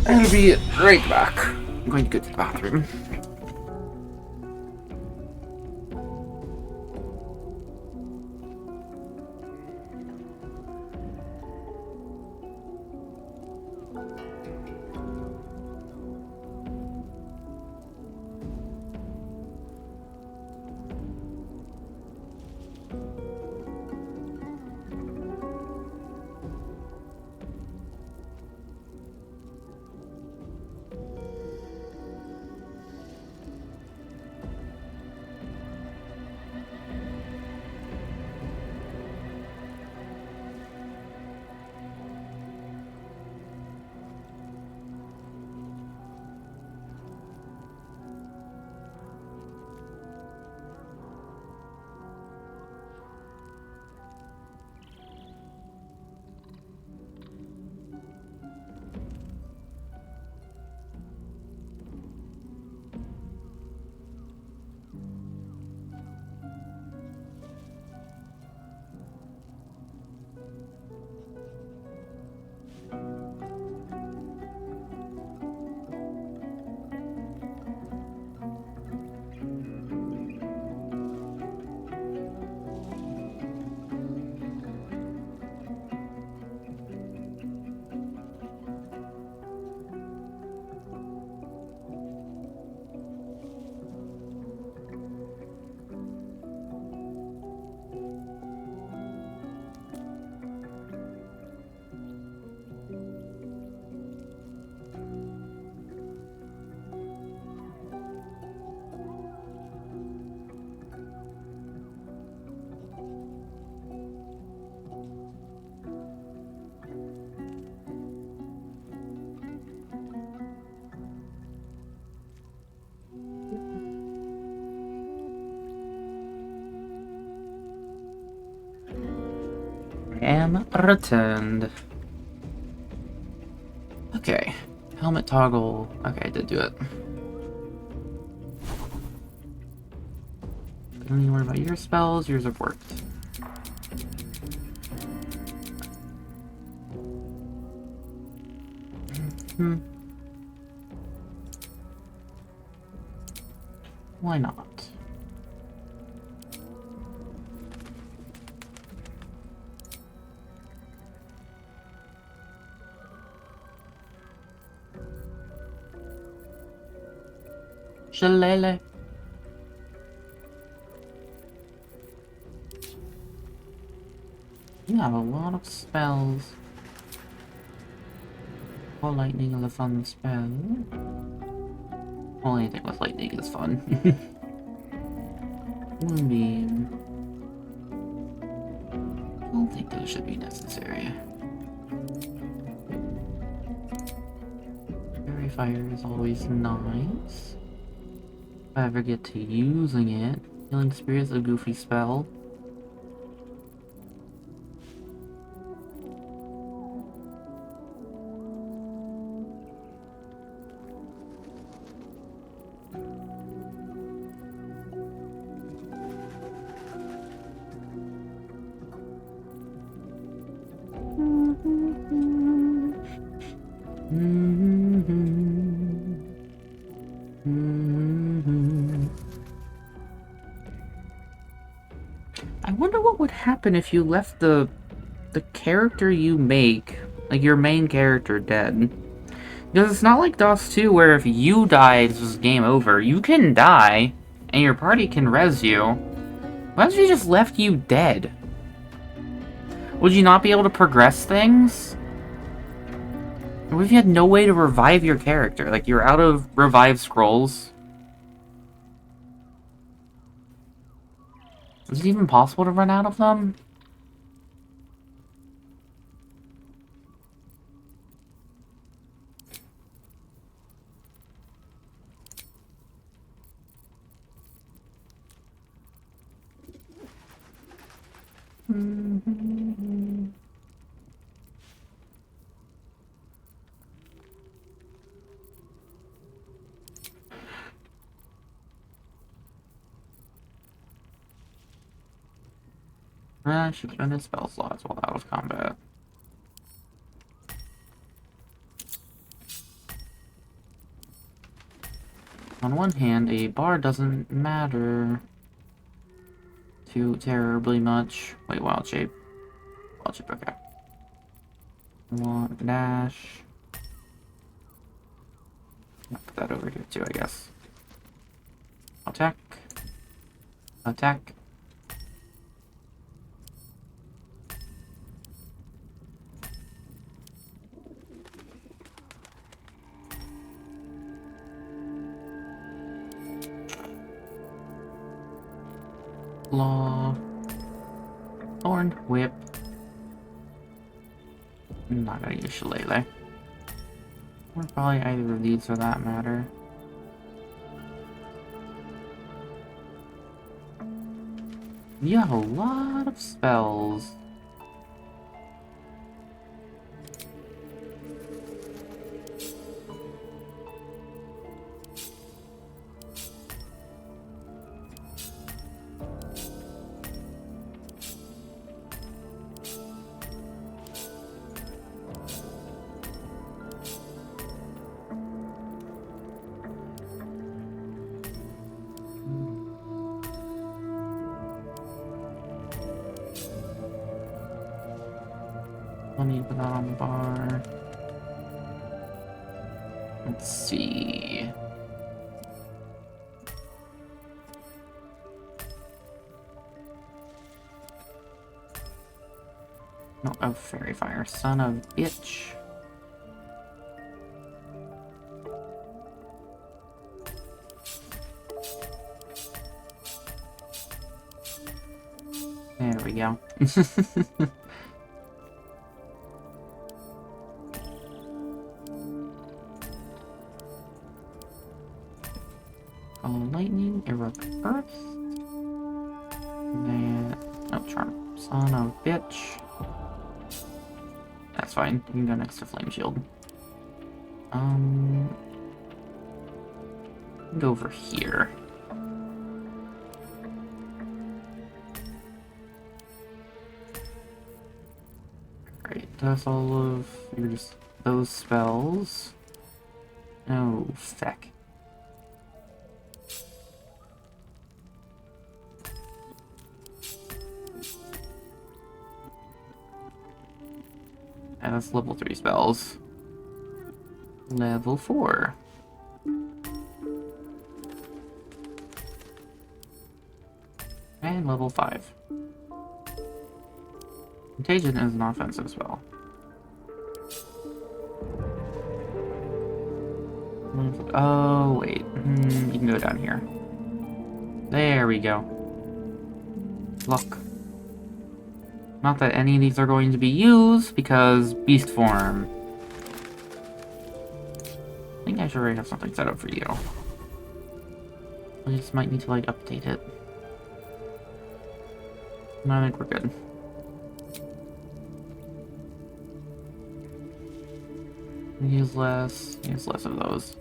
I'll be right back. I'm going to go to the bathroom. I am returned. Okay. Helmet toggle. Okay, I did do it. Don't even worry about your spells. Yours have worked. Why not? Shillelagh. You have a lot of spells. Ball lightning is a fun spell. Well, anything with lightning is fun. Moonbeam. I don't think those should be necessary. Fairy fire is always nice. If I ever get to using it. Healing spirit is a goofy spell. I wonder what would happen if you left the character you make, like your main character, dead. Because it's not like DOS 2 where if you die, it's just game over. You can die, and your party can res you. What if you just left you dead? Would you not be able to progress things? What if you had no way to revive your character? Like, you're out of revive scrolls. Is it even possible to run out of them? I should spend his spell slots while out of combat. On one hand, a bar doesn't matter too terribly much. Wait, wild shape. Wild shape, okay. Dash. I'll put that over here too, I guess. Attack. Attack. Claw. Thorn whip. I'm not gonna use Shillelagh. Or probably either of these for that matter. You have a lot of spells. Let me put that on the bar. Let's see. No, oh, fairy fire, son of a bitch. There we go. Lightning, erupt earth. Then, oh, charm. Son of a bitch. That's fine. You can go next to Flame Shield. Go over here. Alright, that's all of those spells. Oh, feck. And that's level 3 spells. Level 4. And level 5. Contagion is an offensive spell. Oh, wait. You can go down here. There we go. Look. Not that any of these are going to be used, because beast form. I think I should already have something set up for you. I just might need to, like, update it. No, I think we're good. Use less of those.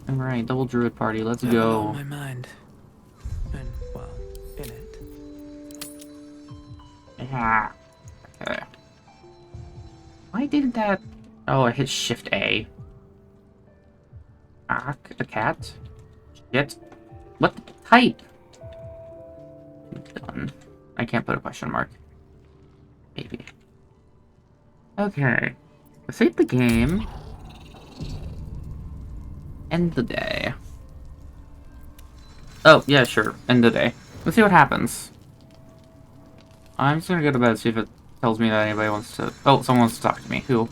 Alright, double druid party, let's go. On my mind. And, well, in it. Yeah. Okay. Why didn't that... Oh, I hit Shift A. Ah, a cat? Shit. What type? Done. I can't put a question mark. Maybe. Okay. Save the game. End the day. Oh, yeah, sure. End the day. Let's see what happens. I'm just gonna go to bed, see if it tells me that anybody wants to... Oh, someone wants to talk to me. Who?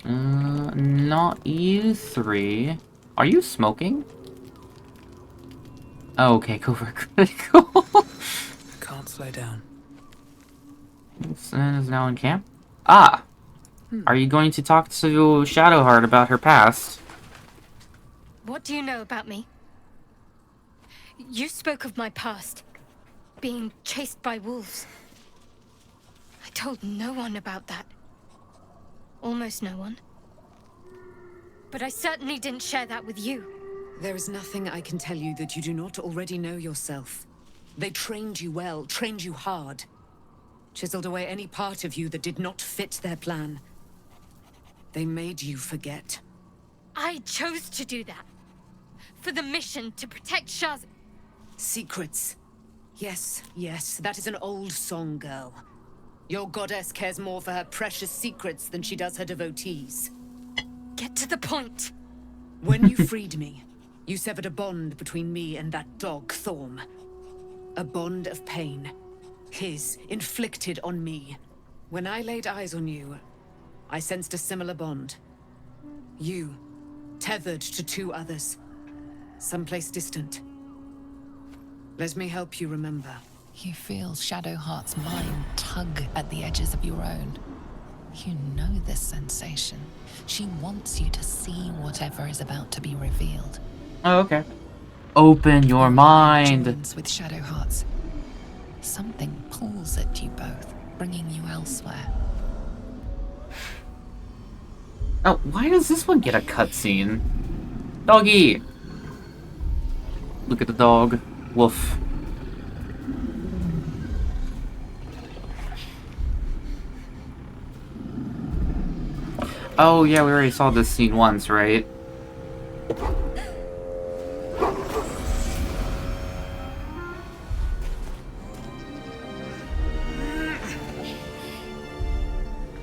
Not you three. Are you smoking? Oh, okay, go for critical. Can't slow down. Sin is now in camp. Ah! Are you going to talk to Shadowheart about her past? What do you know about me? You spoke of my past. Being chased by wolves. I told no one about that. Almost no one. But I certainly didn't share that with you. There is nothing I can tell you that you do not already know yourself. They trained you well, trained you hard. Chiseled away any part of you that did not fit their plan. They made you forget. I chose to do that. For the mission to protect Shaz... Secrets. Yes, yes, that is an old song, girl. Your goddess cares more for her precious secrets than she does her devotees. Get to the point. When you freed me, you severed a bond between me and that dog, Thorm. A bond of pain. His, inflicted on me. When I laid eyes on you, I sensed a similar bond. You, tethered to two others. Someplace distant. Let me help you remember. You feel Shadowheart's mind tug at the edges of your own. You know this sensation. She wants you to see whatever is about to be revealed. Oh, okay. Open your mind. Joins with Shadowheart's. Something pulls at you both, bringing you elsewhere. Oh, why does this one get a cutscene? Doggy! Look at the dog. Woof. Oh, yeah, we already saw this scene once, right?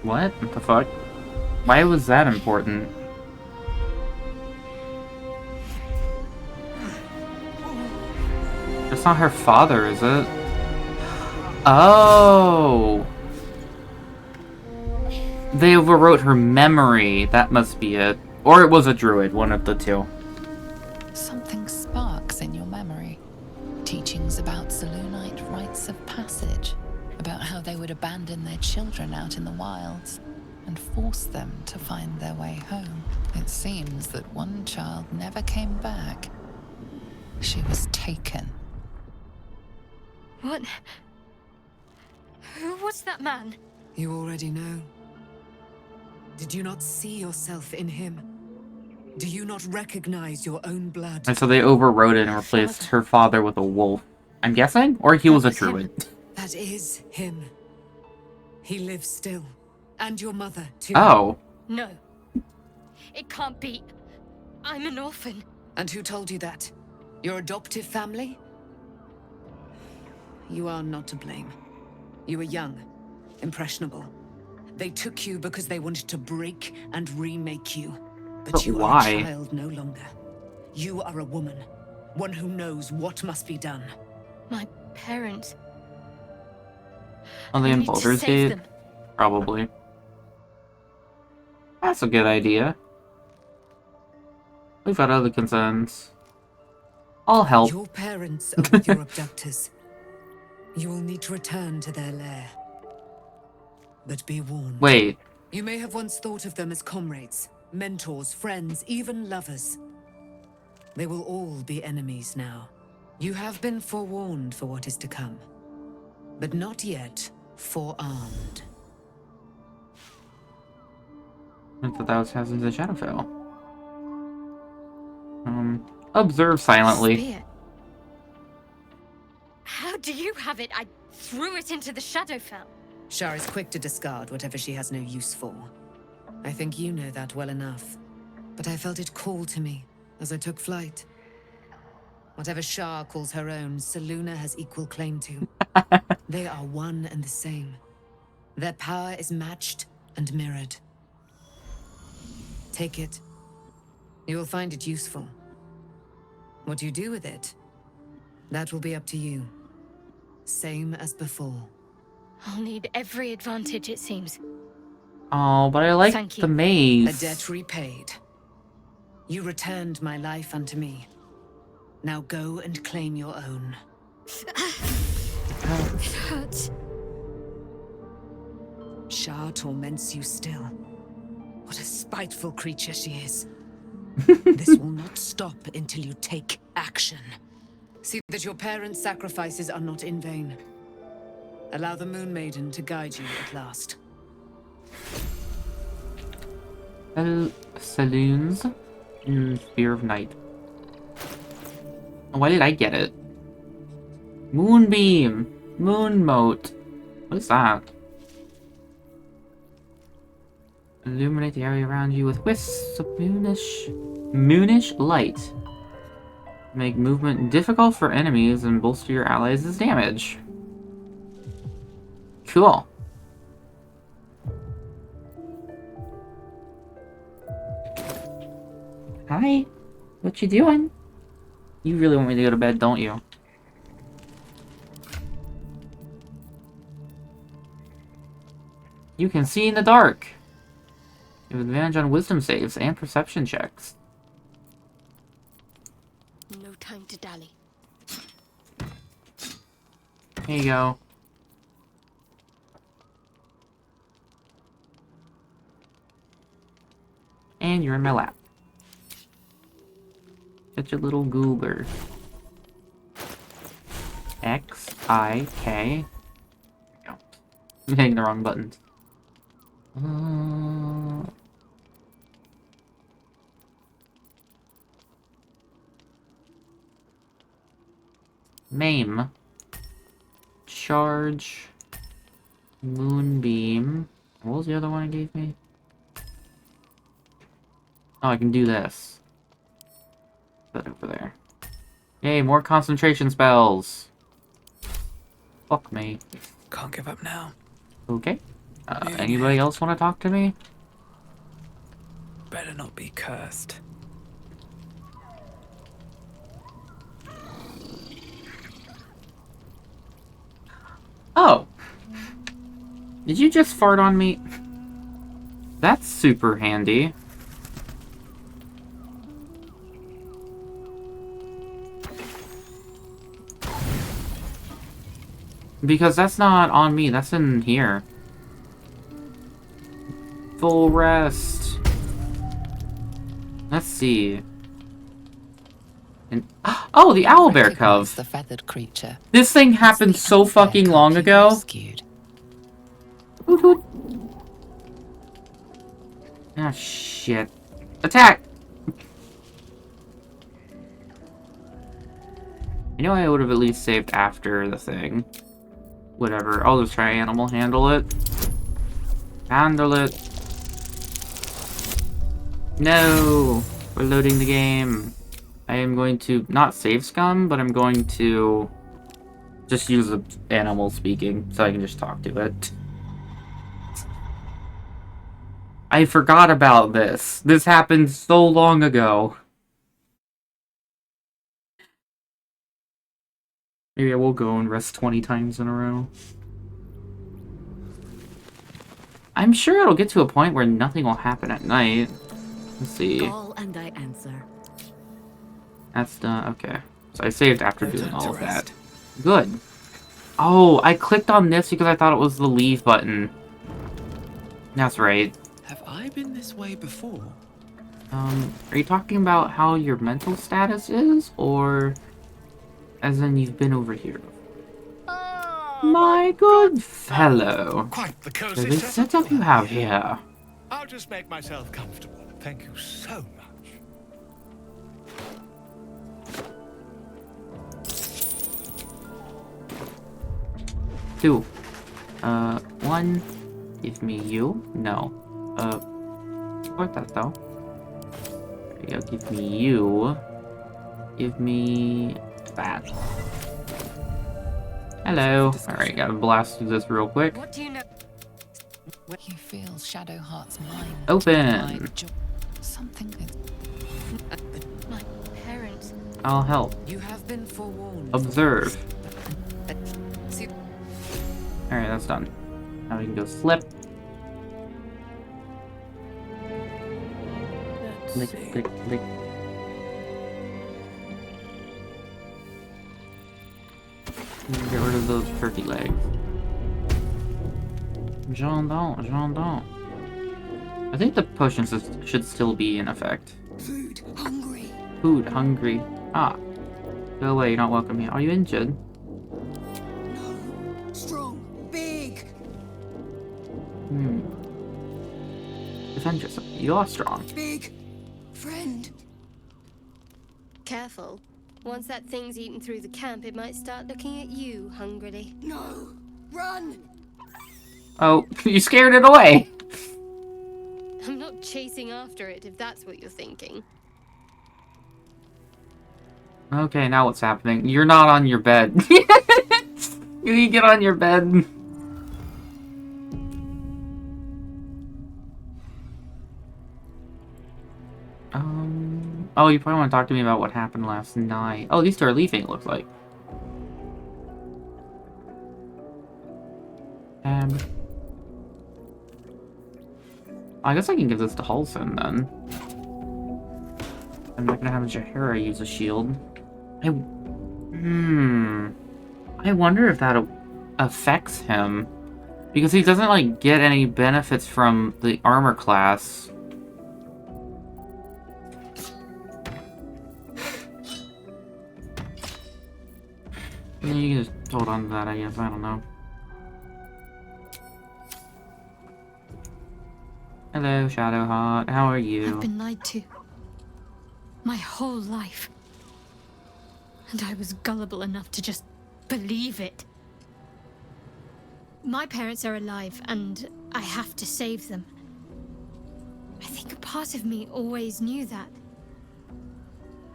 What? What the fuck? Why was that important? That's not her father, is it? Oh! They overwrote her memory. That must be it. Or it was a druid, one of the two. Something sparks in your memory. Teachings about Selûnite rites of passage. About how they would abandon their children out in the wilds and force them to find their way home. It seems that one child never came back. She was taken. What? Who was that man? You already know. Did you not see yourself in him? Do you not recognize your own blood? And so they overrode it and replaced her father with a wolf. I'm guessing? Or he was a druid. That is him. He lives still. And your mother, too. Oh. No. It can't be. I'm an orphan. And who told you that? Your adoptive family? You are not to blame. You were young, impressionable. They took you because they wanted to break and remake you. But you are a child no longer. You are a woman. One who knows what must be done. My parents. Are they in Baldur's Gate? Probably. That's a good idea. We've got other concerns. I'll help. Your parents are with your abductors. You will need to return to their lair. But be warned. Wait. You may have once thought of them as comrades, mentors, friends, even lovers. They will all be enemies now. You have been forewarned for what is to come, but not yet forearmed. I thought that was Hazards of Shadowfell. Observe silently. Spear. How do you have it? I threw it into the Shadowfell. Shar is quick to discard whatever she has no use for. I think you know that well enough. But I felt it call to me as I took flight. Whatever Shar calls her own, Selûne has equal claim to. They are one and the same. Their power is matched and mirrored. Take it. You will find it useful. What you do with it, that will be up to you. Same as before. I'll need every advantage, it seems. Oh, but I like the maze. A debt repaid. You returned my life unto me. Now go and claim your own. It hurts. Shar torments you still. What a spiteful creature she is. This will not stop until you take action. See that your parents' sacrifices are not in vain. Allow the Moon Maiden to guide you at last. Saloons. Spear of Night. Why did I get it? Moonbeam. Moon Moat. What is that? Illuminate the area around you with wisps of moonish light. Make movement difficult for enemies and bolster your allies' damage. Cool. Hi. What you doing? You really want me to go to bed, don't you? You can see in the dark. You have advantage on wisdom saves and perception checks. No time to dally. Here you go. And you're in my lap. Such a little goober. X, I, K. No. I'm hitting the wrong buttons. Maim. Charge. Moonbeam. What was the other one it gave me? Oh, I can do this. Put that over there. Yay, more concentration spells. Fuck me. Can't give up now. Okay. Anybody else want to talk to me? Better not be cursed. Oh. Did you just fart on me? That's super handy. Because that's not on me, that's in here. Full rest. Let's see. And oh, the owlbear cub. The feathered creature. This thing happened so fucking long ago. Hoot hoot. Ah, shit. Attack! You know I would have at least saved after the thing. Whatever, I'll just try animal handle it. Handle it. No! We're loading the game. I am going to not save scum, but I'm going to just use the animal speaking so I can just talk to it. I forgot about this. This happened so long ago. Maybe I will go and rest 20 times in a row. I'm sure it'll get to a point where nothing will happen at night. Let's see. Call and I answer. That's done. Okay. So I saved after doing all of that. Good. Oh, I clicked on this because I thought it was the leave button. That's right. Have I been this way before? Are you talking about how your mental status is, or as in you've been over here? My good fellow. Quite the cozy The setup you have here. I'll just make myself comfortable. Thank you so much. Two. One. Give me you. No. What that though? There you go. Give me you. Give me that. Hello. Alright, gotta blast through this real quick. What do you know? You feel Shadowheart's mind. Open. Something is... My parents. I'll help. You have been forewarned. Observe. Alright, that's done. Now we can go slip. Click, click, click. Get rid of those turkey legs. Jandon. I think the potions should still be in effect. Food hungry. Food hungry. Ah. Go away, you're not welcome here. Are you injured? Strong. Big. Defend yourself. You are strong. Big. Friend. Careful. Once that thing's eaten through the camp, it might start looking at you hungrily. No. Run. Oh, you scared it away. I'm not chasing after it, if that's what you're thinking. Okay, now what's happening? You're not on your bed. You get on your bed. Oh, you probably want to talk to me about what happened last night. Oh, these two are leaving, it looks like. I guess I can give this to Halsin, then. I'm not gonna have Jaheira use a shield. I wonder if that affects him. Because he doesn't, like, get any benefits from the armor class. You can just hold on to that, I guess. I don't know. Hello, Shadowheart. How are you? I've been lied to. My whole life. And I was gullible enough to just believe it. My parents are alive, and I have to save them. I think a part of me always knew that.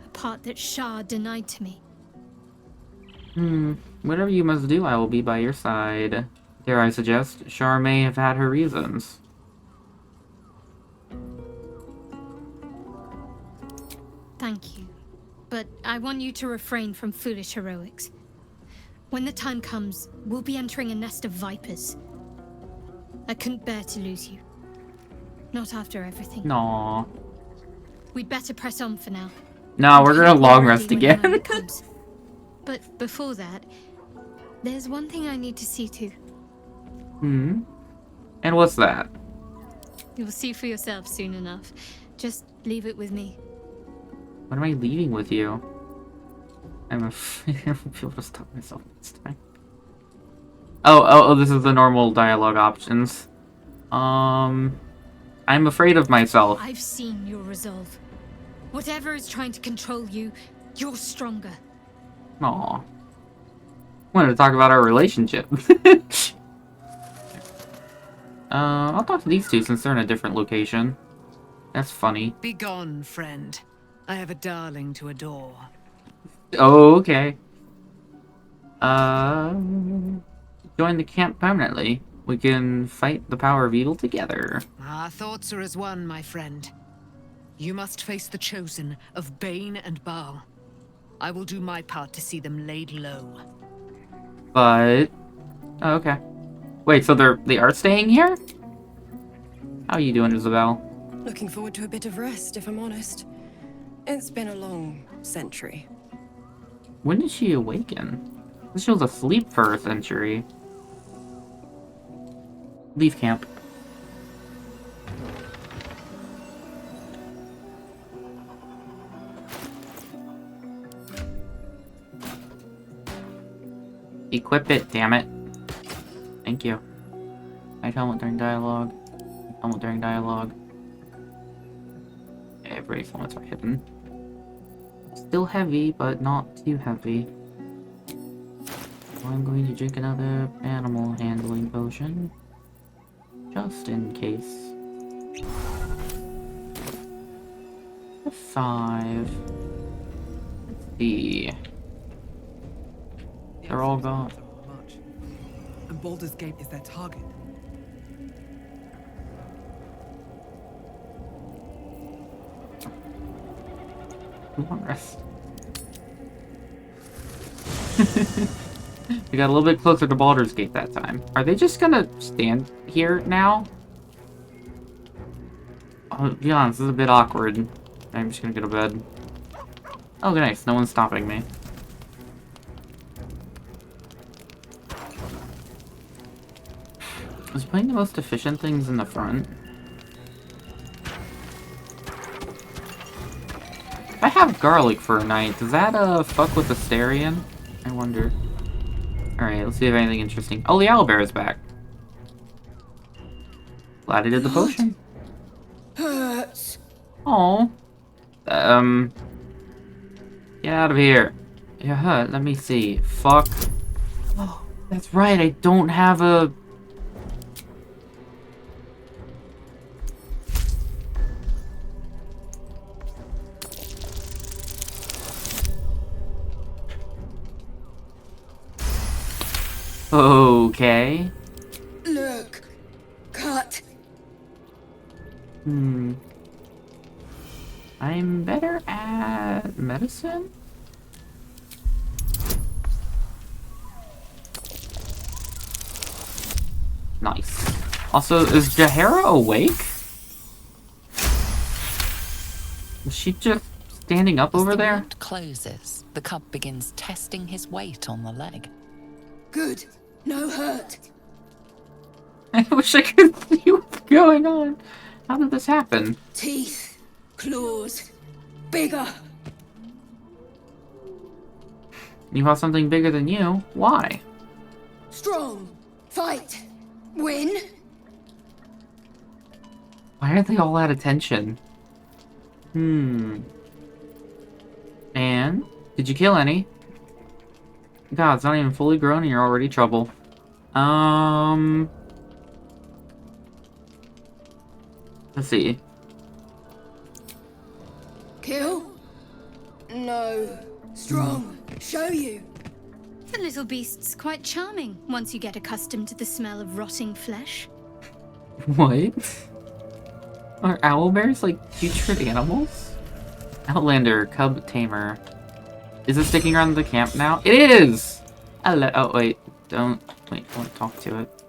A part that Shah denied to me. Whatever you must do, I will be by your side. Dare I suggest, Shar may have had her reasons. Thank you. But I want you to refrain from foolish heroics. When the time comes, we'll be entering a nest of vipers. I couldn't bear to lose you. Not after everything. Aww. We'd better press on for now. No, we're gonna long rest again. But before that, there's one thing I need to see to. And what's that? You'll see for yourself soon enough. Just leave it with me. What am I leaving with you? I'm afraid I won't be able to stop myself next time. Oh, this is the normal dialogue options. I'm afraid of myself. I've seen your resolve. Whatever is trying to control you, you're stronger. Aw. Wanted to talk about our relationship. I'll talk to these two since they're in a different location. That's funny. Be gone, friend. I have a darling to adore. Oh, okay. Join the camp permanently. We can fight the power of evil together. Our thoughts are as one, my friend. You must face the chosen of Bane and Baal. I will do my part to see them laid low. But... Oh, okay. Wait, so they are staying here? How are you doing, Isabel? Looking forward to a bit of rest, if I'm honest. It's been a long century. When did she awaken? She was asleep for a century. Leave camp. Equip it, damn it. Thank you. Night helmet during dialogue. Helmet during dialogue. Everybody's helmets are hidden. Still heavy, but not too heavy. I'm going to drink another animal handling potion. Just in case. 5. Let's see. They're all gone. And Baldur's Gate is their target. Long rest. We got a little bit closer to Baldur's Gate that time. Are they just gonna stand here now? I'll be honest, this is a bit awkward. I'm just gonna go to bed. Oh, nice. No one's stopping me. Is playing the most efficient things in the front? If I have garlic for a night, does that fuck with the Astarion? I wonder. Alright, let's see if anything interesting. Oh, the owlbear is back. Glad I did the potion. Hurts. Oh. Get out of here. You're hurt. Let me see. Fuck. Oh, that's right. I don't have a... Okay. Look. Cut. I'm better at medicine? Nice. Also, is Jahara awake? Is she just standing up over there? As the wound closes, the cub begins testing his weight on the leg. Good. No hurt. I wish I could see what's going on. How did this happen? Teeth. Claws. Bigger. You have something bigger than you. Why? Strong. Fight. Win. Why are they all at attention? And? Did you kill any? God, it's not even fully grown and you're already trouble. Let's see. Kill? No. Strong. Show you. The little beast's quite charming once you get accustomed to the smell of rotting flesh. What? Are owlbears like putrid animals? Outlander, cub tamer. Is it sticking around the camp now? It is! Hello. Oh, wait. Don't. Wait, I want to talk to it.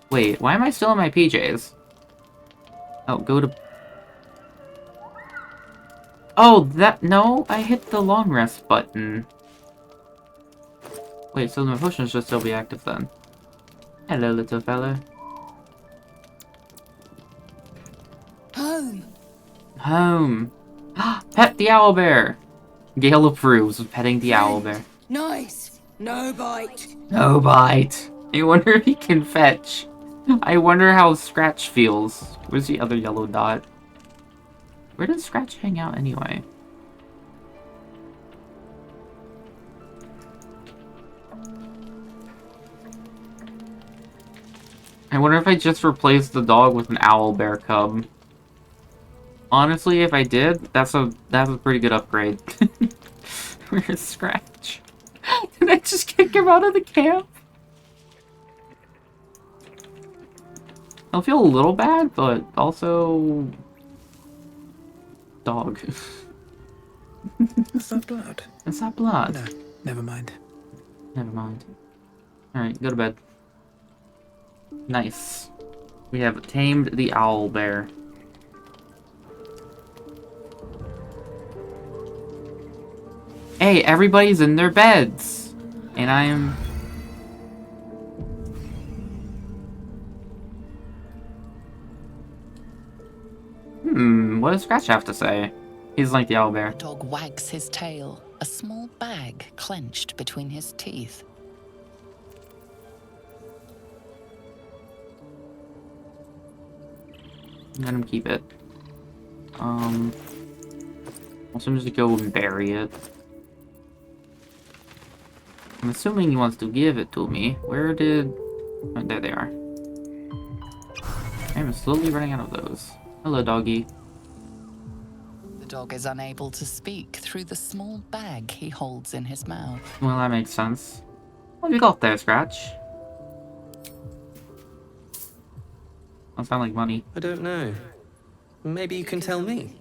Wait, why am I still in my PJs? Oh, go to... Oh, that... No, I hit the long rest button. Wait, so my potion should still be active then. Hello, little fella. Home. Home. Pet the owlbear. Gale approves of petting the owlbear. Nice. No bite. No bite. I wonder if he can fetch. I wonder how Scratch feels. Where's the other yellow dot? Where does Scratch hang out anyway? I wonder if I just replaced the dog with an owl bear cub. Honestly, if I did, that's a pretty good upgrade. Where's Scratch? Did I just kick him out of the camp? I'll feel a little bad, but also... Dog. It's not blood. It's not blood. No, never mind. Never mind. Alright, go to bed. Nice. We have tamed the owl bear. Hey, everybody's in their beds! And I am... what does Scratch have to say? He's like the owlbear. The dog wags his tail, a small bag clenched between his teeth. Let him keep it. Also, I'm just gonna go and bury it. I'm assuming he wants to give it to me. Where did... Oh, there they are. I'm slowly running out of those. Hello, doggy. The dog is unable to speak through the small bag he holds in his mouth. Well, that makes sense. What have you got there, Scratch? That sound like money. I don't know. Maybe you can tell me.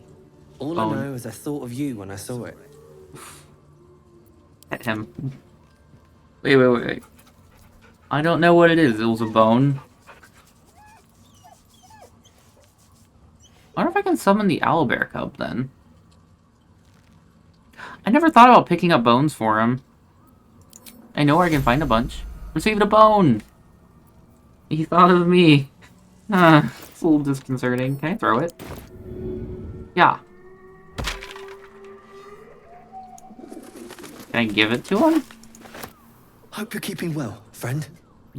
All I know is I thought of you when I saw it. At him. Wait. I don't know what it is. It was a bone. I wonder if I can summon the owlbear cub, then. I never thought about picking up bones for him. I know where I can find a bunch. Received a bone! He thought of me. It's a little disconcerting. Can I throw it? Yeah. Can I give it to him? Hope you're keeping well, friend.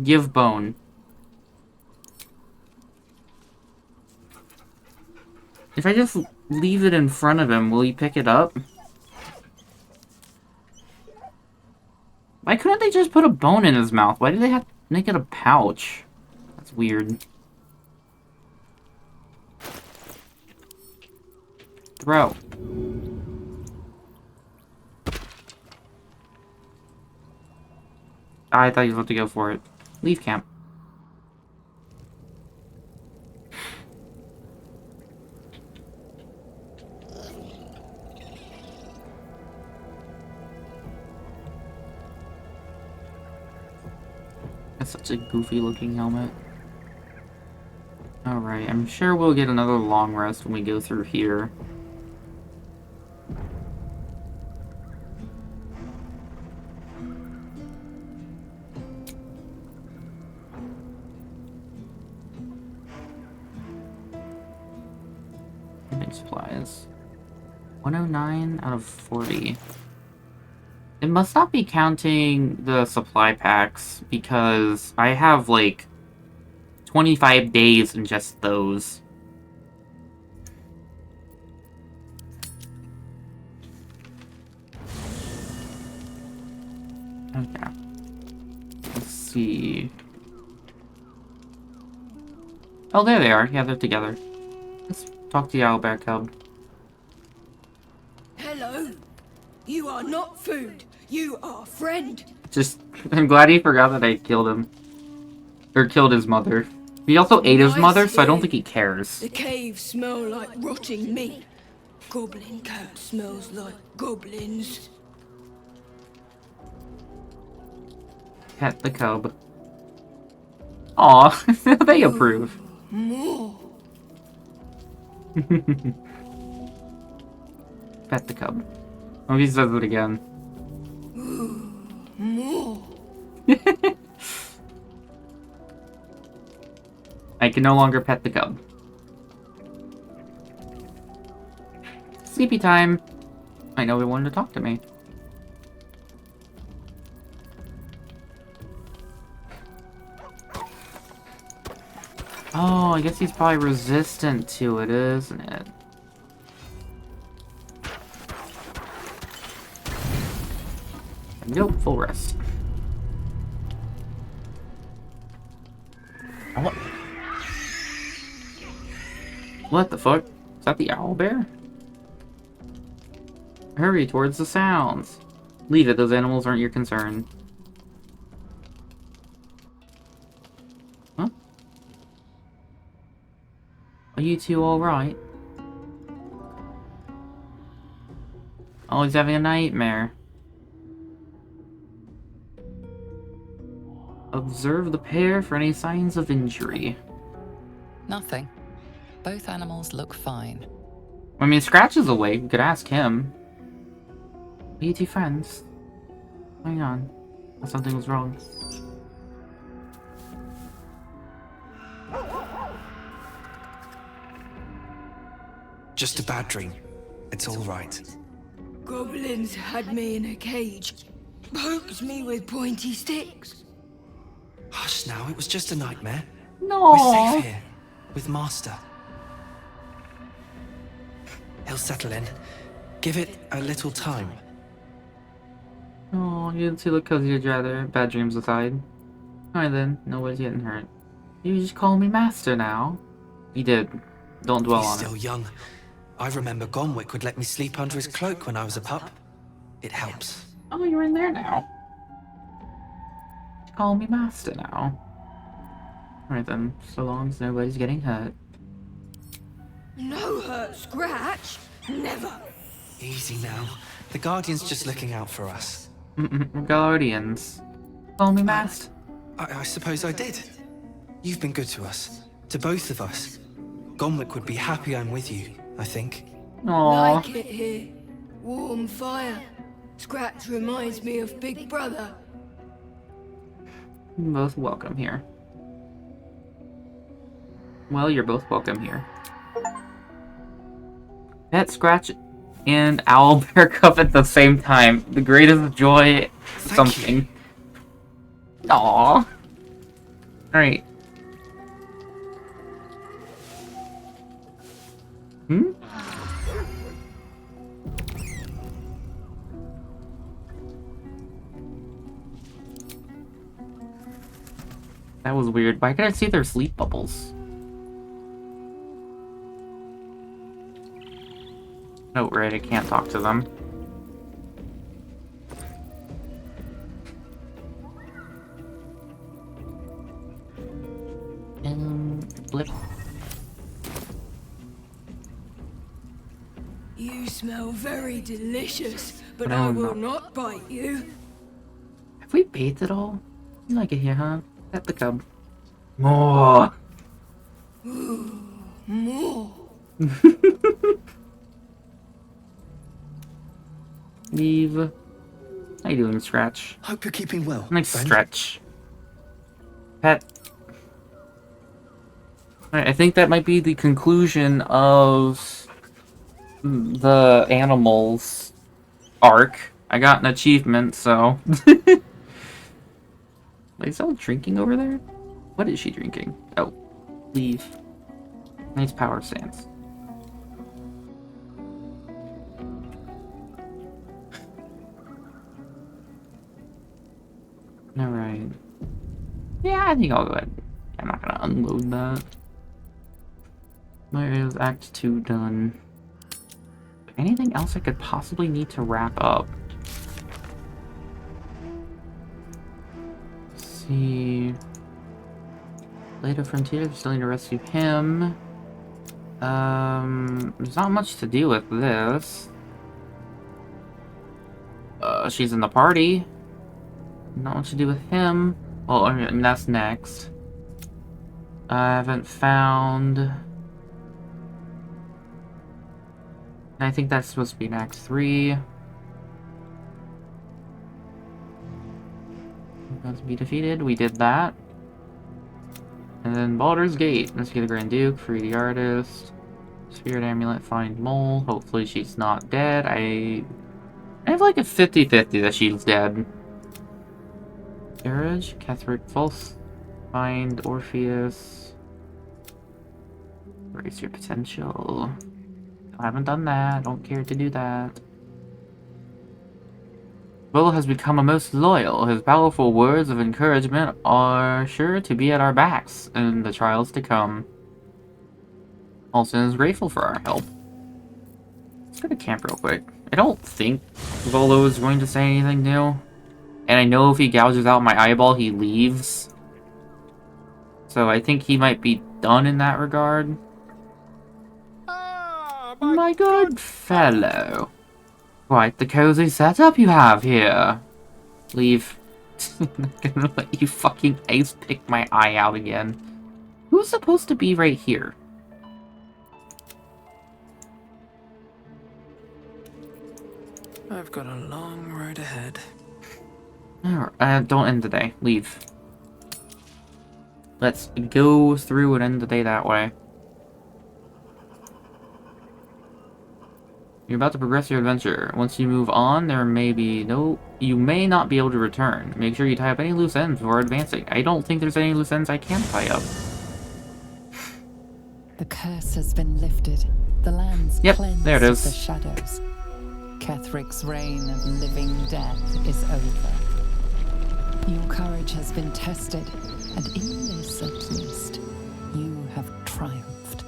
Give bone. If I just leave it in front of him, will he pick it up? Why couldn't they just put a bone in his mouth? Why do they have to make it a pouch? That's weird. Throw. I thought you were about to go for it. Leave camp. That's such a goofy looking helmet. Alright, I'm sure we'll get another long rest when we go through here. Supplies. 109 out of 40. It must not be counting the supply packs because I have like 25 days in just those. Okay. Let's see. Oh, there they are. Yeah, they're together. Let's talk to the owlbear cub. Hello. You are not food. You are friend. Just, I'm glad he forgot that I killed him. Or killed his mother. He also ate his mother, so I don't think he cares. The caves smell like rotting meat. Goblin cat smells like goblins. Pet the cub. Aw, they approve. More. Pet the cub. Oh, he says it again. More. I can no longer pet the cub. Sleepy time. I know he wanted to talk to me. Oh, I guess he's probably resistant to it, isn't it? Nope, full rest. What the fuck? Is that the owlbear? Hurry towards the sounds. Leave it, those animals aren't your concern. Huh? Are you two alright? Oh, he's having a nightmare. Observe the pair for any signs of injury. Nothing. Both animals look fine. I mean, Scratch is awake. We could ask him. Are you two friends? Hang on. Something was wrong. Just a bad dream. It's all right. Goblins had me in a cage. Poked me with pointy sticks. Hush now, it was just a nightmare. No. We're safe here, with Master. He'll settle in. Give it a little time. Oh, you didn't see the cozy together. Bad dreams aside. Alright then, nobody's getting hurt. You just call me Master now. You did. Don't dwell He's on still it. young. I remember Gonwick would let me sleep under his cloak when I was a pup. It helps. Oh, you're in there now. Call me Master now. Alright then, so long as nobody's getting hurt. No hurt scratch. Never. Easy now. The Guardian's just looking out for us. Guardians. Call me Master. I suppose I did. You've been good to us. To both of us. Gonwick would be happy I'm with you, I think. Aww. Like it here. Warm fire. Scratch reminds me of Big Brother. You're both welcome here. Well, you're both welcome here. Pet Scratch and Owlbear Cup at the same time. The greatest joy something. Aww. Alright. Hmm? That was weird. Why could I see their sleep bubbles? Oh, right, I can't talk to them. Blip. You smell very delicious, but No, I will not. not bite you. Have we bathed at all? You like it here, huh? Pet the cub. More. Ooh, more. Leave. How you doing, Scratch? Hope you're keeping well. Nice friend. stretch. Pet. Alright, I think that might be the conclusion of the animals arc. I got an achievement, so... Wait, is someone drinking over there? What is she drinking? Oh, leave. Nice power stance. Alright. Yeah, I think I'll go ahead. I'm not gonna unload that. Where is Act 2 done? Anything else I could possibly need to wrap up? Let's see. Later Frontier, still need to rescue him. There's not much to do with this. She's in the party. Not much to do with him. Well, I mean, that's next. I haven't found... I think that's supposed to be in Act 3. About to be defeated. We did that. And then Baldur's Gate. Rescue the Grand Duke, free the artist. Spirit Amulet, find Mole. Hopefully she's not dead. I have like a 50-50 that she's dead. Carriage, Catherick False. Find Orpheus. Embrace your potential. I haven't done that. Don't care to do that. Will has become a most loyal. His powerful words of encouragement are sure to be at our backs in the trials to come. Olsen is grateful for our help. Let's go to camp real quick. I don't think Volo is going to say anything new. And I know if he gouges out my eyeball, he leaves. So I think he might be done in that regard. My good fellow. Quite the cozy setup you have here. Leave. I'm not gonna let you fucking ace pick my eye out again. Who's supposed to be right here? I've got a long road ahead. Don't end the day. Leave. Let's go through and end the day that way. You're about to progress your adventure. Once you move on, you may not be able to return. Make sure you tie up any loose ends before advancing. I don't think there's any loose ends I can tie up. The curse has been lifted. The land's cleansed there it is. of the shadows. Kethric's reign of living death is over. Your courage has been tested, and in this at least, you have triumphed.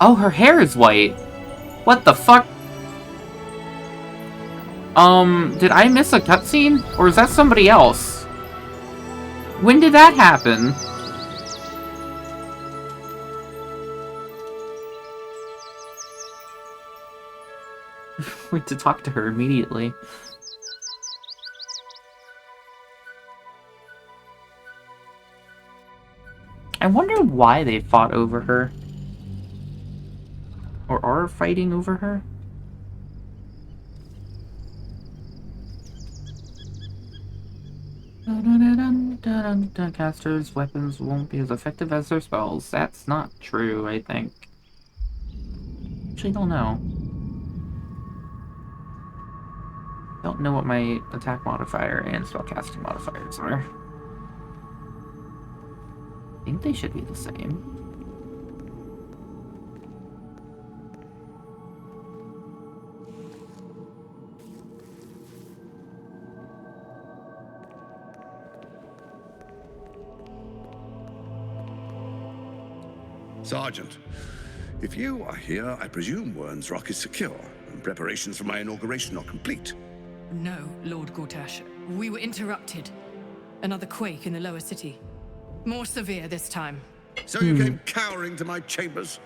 Oh, her hair is white. What the fuck? Did I miss a cutscene? Or is that somebody else? When did that happen? Wait to talk to her immediately. I wonder why they fought over her. Or are fighting over her? Casters' weapons won't be as effective as their spells. That's not true, I think. Actually, don't know. Don't know what my attack modifier and spellcasting modifiers are. I think they should be the same. Sergeant, if you are here, I presume Wern's Rock is secure, and preparations for my inauguration are complete. No, Lord Gortash. We were interrupted. Another quake in the lower city. More severe this time. So you came cowering to my chambers?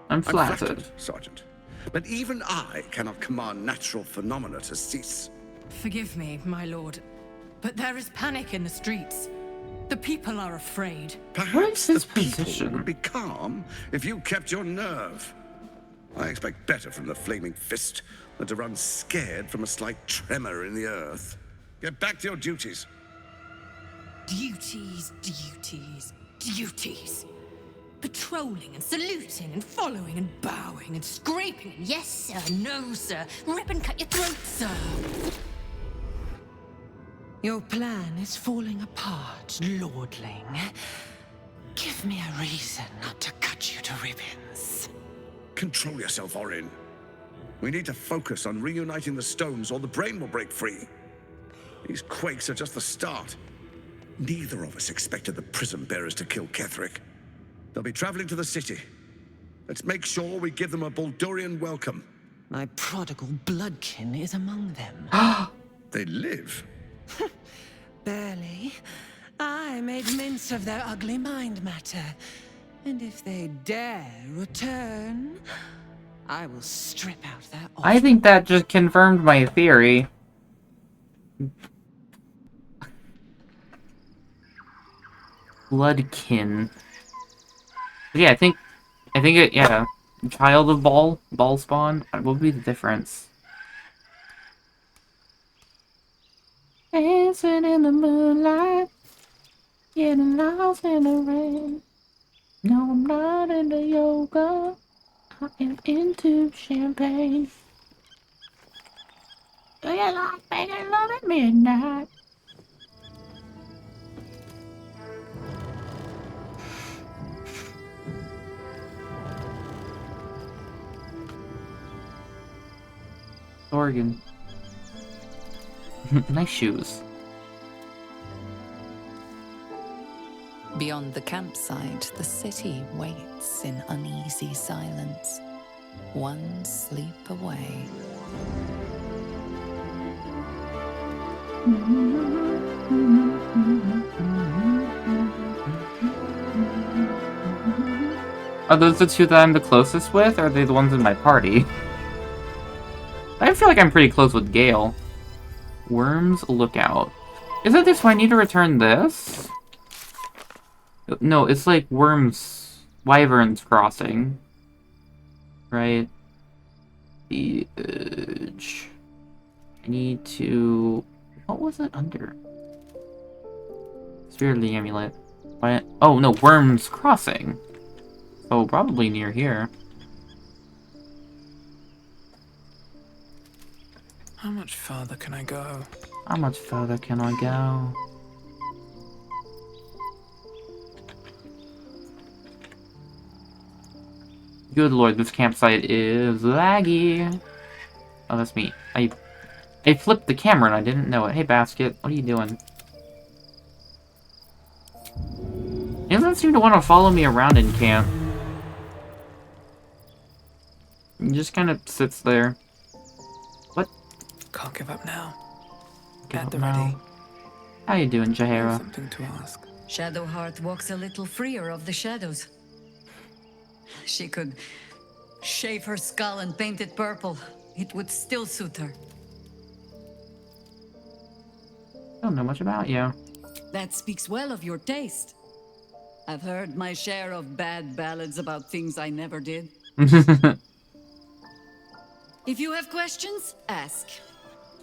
I'm flattered. Sergeant. But even I cannot command natural phenomena to cease. Forgive me, my lord, but there is panic in the streets. The people are afraid. Perhaps the people would be calm if you kept your nerve. I expect better from the flaming fist than to run scared from a slight tremor in the earth. Get back to your duties. Duties, duties, duties. Patrolling and saluting and following and bowing and scraping and yes sir, no sir, rip and cut your throat, sir. Your plan is falling apart, lordling. Give me a reason not to cut you to ribbons. Control yourself, Orin. We need to focus on reuniting the stones or the brain will break free. These quakes are just the start. Neither of us expected the prism bearers to kill Ketheric. They'll be traveling to the city. Let's make sure we give them a Baldurian welcome. My prodigal bloodkin is among them. They live. Barely. I made mince of their ugly mind matter. And if they dare return, I will strip out their I think that just confirmed my theory. Bloodkin. Yeah, I think it, yeah. Child of ball spawn. What would be the difference? Dancing in the moonlight, getting lost in the rain. No, I'm not into yoga. I am into champagne. Do you like making love at midnight? Oregon. Nice shoes. Beyond the campsite, the city waits in uneasy silence, one sleep away. Are those the two that I'm the closest with, or are they the ones in my party? I feel like I'm pretty close with Gale. Worms Lookout. Is it this why I need to return this? No, it's like Wyverns Crossing. Right? The Edge. I need to... What was it under? Spirit of the Amulet. Why... Oh, no, Worms Crossing. Oh, probably near here. How much further can I go? How much further can I go? Good lord, this campsite is laggy. Oh, that's me. I flipped the camera and I didn't know it. Hey, Basket, what are you doing? He doesn't seem to want to follow me around in camp. He just kind of sits there. What? Can't give up now. At the ready. How you doing, Jaheira? Something to ask. Shadowheart walks a little freer of the shadows. She could shave her skull and paint it purple. It would still suit her. I don't know much about you. That speaks well of your taste. I've heard my share of bad ballads about things I never did. If you have questions, ask.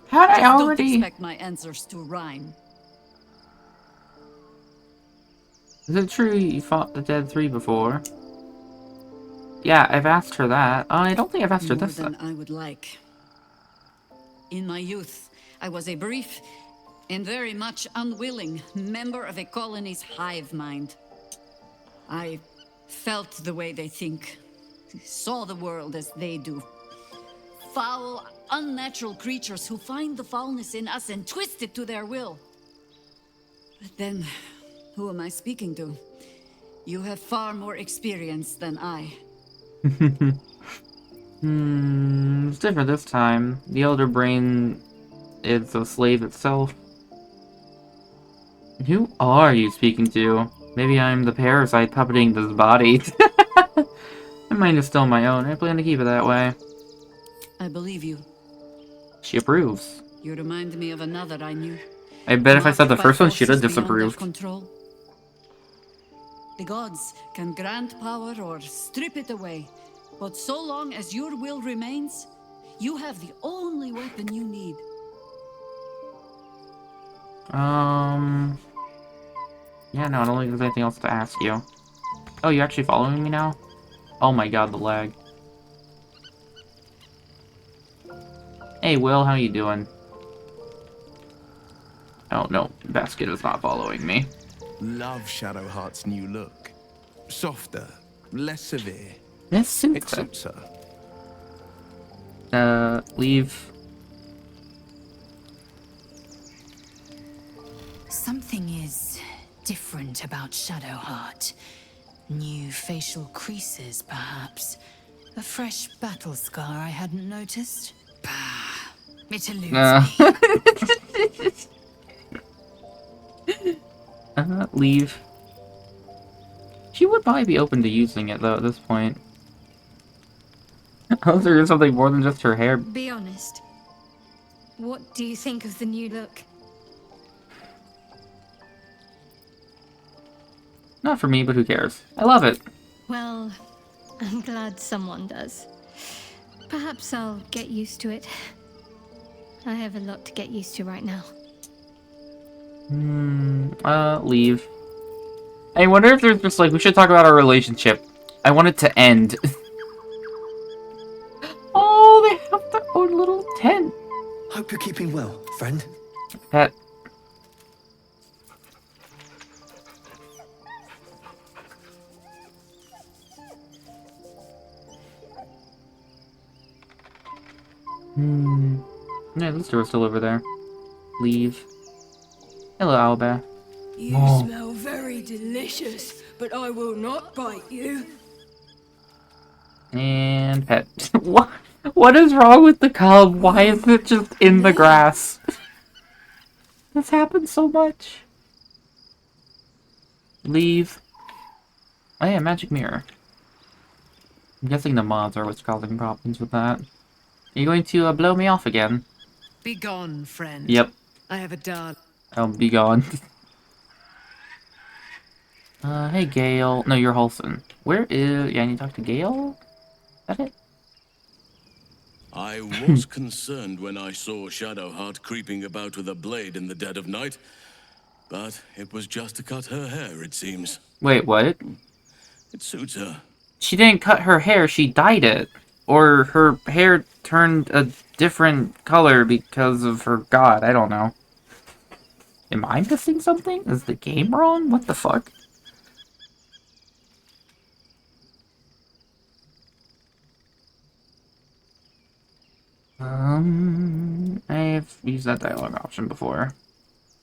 How'd I Just already... don't expect my answers to rhyme. Is it true you fought the Dead 3 before? Yeah, I've asked her that. I don't think I've asked her this. More than I would like. In my youth, I was a brief and very much unwilling member of a colony's hive mind. I felt the way they think, saw the world as they do. Foul, unnatural creatures who find the foulness in us and twist it to their will. But then, who am I speaking to? You have far more experience than I. It's different this time. The Elder Brain is a slave itself. Who are you speaking to? Maybe I'm the parasite puppeting this body. My mind is still my own. I plan to keep it that way. I believe you. She approves. You remind me of another I knew. I bet if I said the Marked by first one, she'd have forces beyond their disapproved. control. The gods can grant power or strip it away, but so long as your will remains, you have the only weapon you need. Yeah, no, I don't think there's anything else to ask you. Oh, you're actually following me now? Oh my god, the lag. Hey, Will, how you doing? Oh, no, Basket is not following me. Love Shadowheart's new look. Softer, less severe. Less suits It suits her. Leave. Something is different about Shadowheart. New facial creases, perhaps. A fresh battle scar I hadn't noticed. Bah, it eludes me. Leave. She would probably be open to using it, though, at this point. Unless there is something more than just her hair. Be honest. What do you think of the new look? Not for me, but who cares? I love it. Well, I'm glad someone does. Perhaps I'll get used to it. I have a lot to get used to right now. Leave. I wonder if there's just like, we should talk about our relationship. I want it to end. Oh, they have their own little tent. Hope you're keeping well, friend. Pet. Yeah, this door's still over there. Leave. Hello, Owlbear. You Oh. smell very delicious, but I will not bite you. And pet. What? What is wrong with the cub? Why is it just in the grass? This happens so much. Leave. Oh yeah, magic mirror. I'm guessing the mods are what's causing problems with that. Are you going to blow me off again? Be gone, friend. Yep. I have a darling. I'll be gone. Hey Gale. No, you're Halson. Where is... Yeah, I need to talk to Gale? Is that it? I was concerned when I saw Shadowheart creeping about with a blade in the dead of night, but it was just to cut her hair, it seems. Wait, what? It suits her. She didn't cut her hair, she dyed it. Or her hair turned a different color because of her god, I don't know. Am I missing something? Is the game wrong? What the fuck? I've used that dialogue option before. I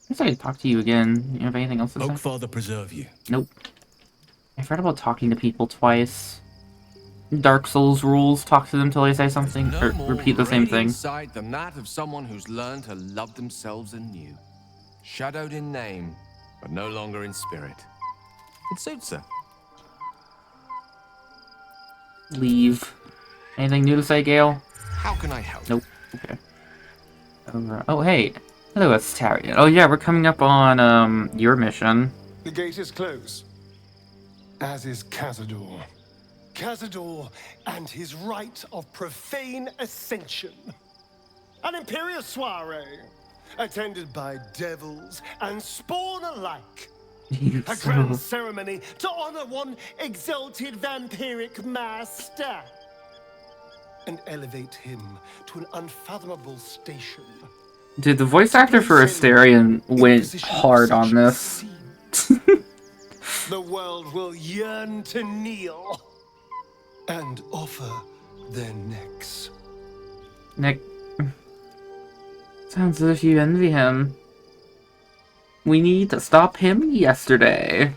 guess I could talk to you again. You have anything else to say? Oakfather preserve you. Nope. I've read about talking to people twice. Dark Souls rules, talk to them till they say something, or repeat the same thing. Sight than that of someone who's learned to love themselves anew. Shadowed in name, but no longer in spirit. It suits her. Leave. Anything new to say, Gale? How can I help? Nope. Okay. Oh, hey. Hello, Astarion. Oh, yeah, we're coming up on, your mission. The gate is closed, as is Cazador. Cazador and his rite of profane ascension. An imperial soiree, attended by devils and spawn alike. A grand ceremony to honor one exalted vampiric master. And elevate him to an unfathomable station. Dude, the voice actor for Astarion went hard on this. The world will yearn to kneel and offer their necks. Nick. Sounds as if you envy him. We need to stop him yesterday.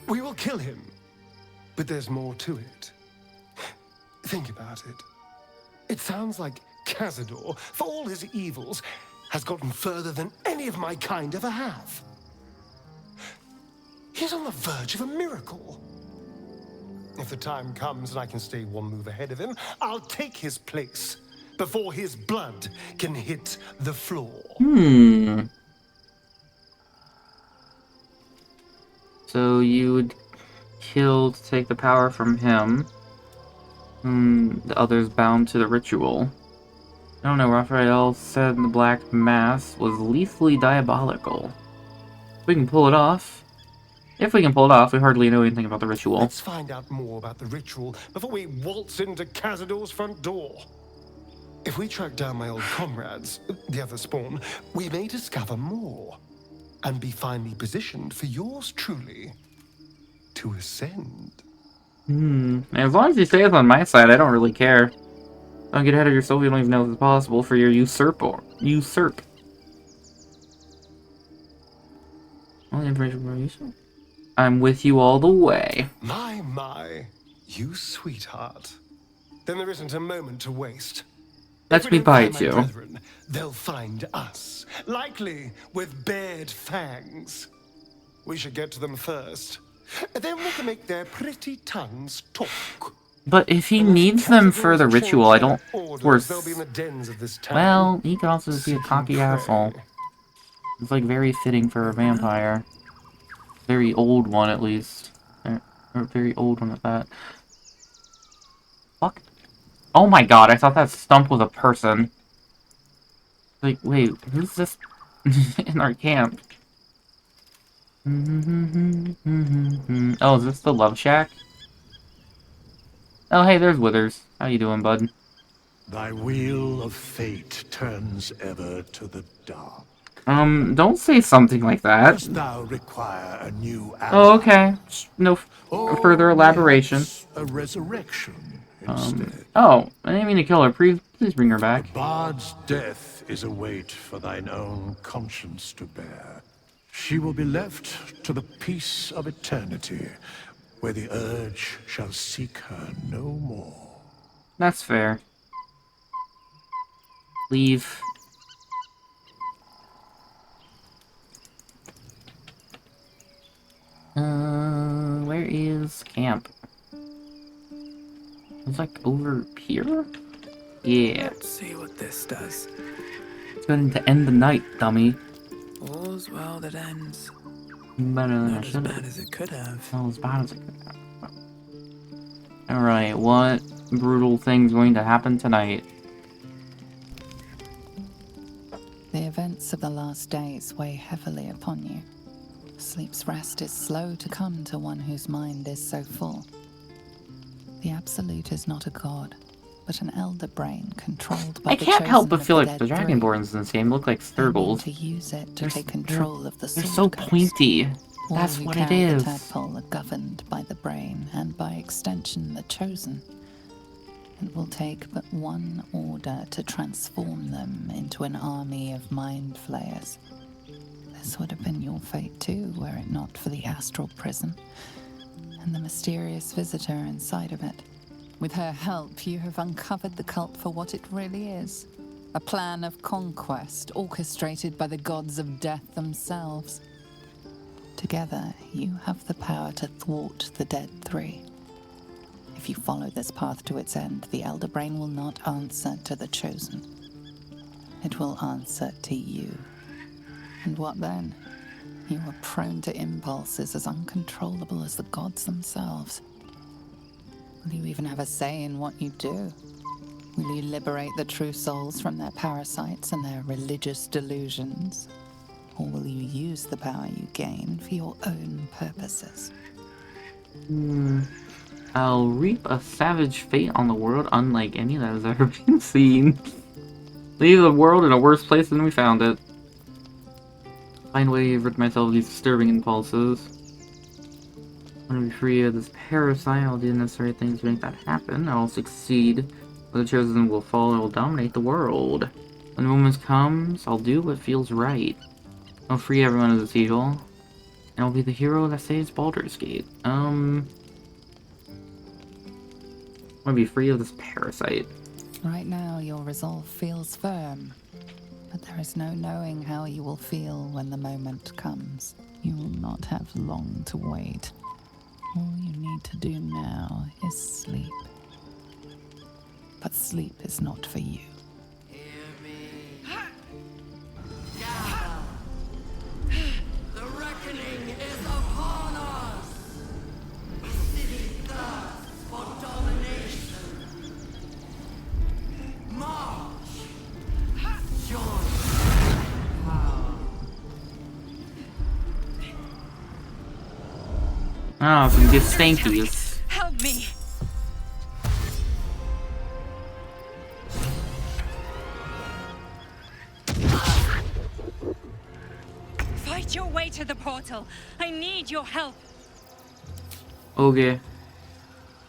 We will kill him, but there's more to it. Think about it. It sounds like Cazador, for all his evils, has gotten further than any of my kind ever have. He's on the verge of a miracle. If the time comes and I can stay one move ahead of him, I'll take his place before his blood can hit the floor. So you would kill to take the power from him. The others bound to the ritual. I don't know, Raphael said the Black Mass was lethally diabolical. We can pull it off. If we can pull it off, we hardly know anything about the ritual. Let's find out more about the ritual before we waltz into Cazador's front door. If we track down my old comrades, the other spawn, we may discover more. And be finely positioned for yours truly to ascend. As long as you stay on my side, I don't really care. Don't get ahead of yourself, you don't even know if it's possible for your usurp. All the information more useful. I'm with you all the way. My, you sweetheart. Then there isn't a moment to waste. Let me bite you. Brethren, they'll find us, likely with bared fangs. We should get to them first. Then we can make their pretty tongues talk. But if he needs them for the ritual, I don't... Well, he could also be a cocky asshole. It's like very fitting for a vampire. Very old one, at least. Or very old one at that. Fuck. Oh my god, I thought that stump was a person. Like, wait, who's this in our camp? Oh, is this the Love Shack? Oh, hey, there's Withers. How you doing, bud? Thy wheel of fate turns ever to the dark. Don't say something like that. Dost thou require a new ally? Oh, okay. No further elaboration. A resurrection instead. Oh, I didn't mean to kill her. Please bring her back. The bard's death is a weight for thine own conscience to bear. She will be left to the peace of eternity, where the urge shall seek her no more. That's fair. Leave. Where is camp? It's like over here? Yeah. Let's see what this does. It's going to end the night, dummy. All's well that ends. Better than Not I as should bad have. as it could have. Not as bad as it could have. Alright, what brutal thing's going to happen tonight? The events of the last days weigh heavily upon you. Sleep's rest is slow to come to one whose mind is so full. The Absolute is not a god, but an elder brain controlled by I the can't help chosen but feel of like the dead Dragonborns in this game look like Sturgles. to use it to take control of the They're sword so coast. pointy. All That's who what it carry the is. tadpole are governed by the brain and by extension the chosen. It will take but one order to transform them into an army of mind flayers. This would have been your fate too, were it not for the astral prison and the mysterious visitor inside of it. With her help, you have uncovered the cult for what it really is. A plan of conquest orchestrated by the gods of death themselves. Together, you have the power to thwart the Dead Three. If you follow this path to its end, the Elder Brain will not answer to the Chosen. It will answer to you. And what then? You are prone to impulses as uncontrollable as the gods themselves. Will you even have a say in what you do? Will you liberate the true souls from their parasites and their religious delusions? Or will you use the power you gain for your own purposes? I'll reap a savage fate on the world unlike any that has ever been seen. Leave the world in a worse place than we found it. Find a way to rid myself of these disturbing impulses. When I be free of this parasite, I'll do the necessary things to make that happen. I'll succeed. When the chosen will fall, I will dominate the world. When the moment comes, I'll do what feels right. I'll free everyone of this evil. And I'll be the hero that saves Baldur's Gate. I want to be free of this parasite. Right now, your resolve feels firm. But there is no knowing how you will feel when the moment comes. You will not have long to wait. All you need to do now is sleep. But sleep is not for you. The reckoning is upon us! The city thirsts for domination. March! Join power. Ah, some good stankies. Help me! Fight your way to the portal. I need your help. Okay.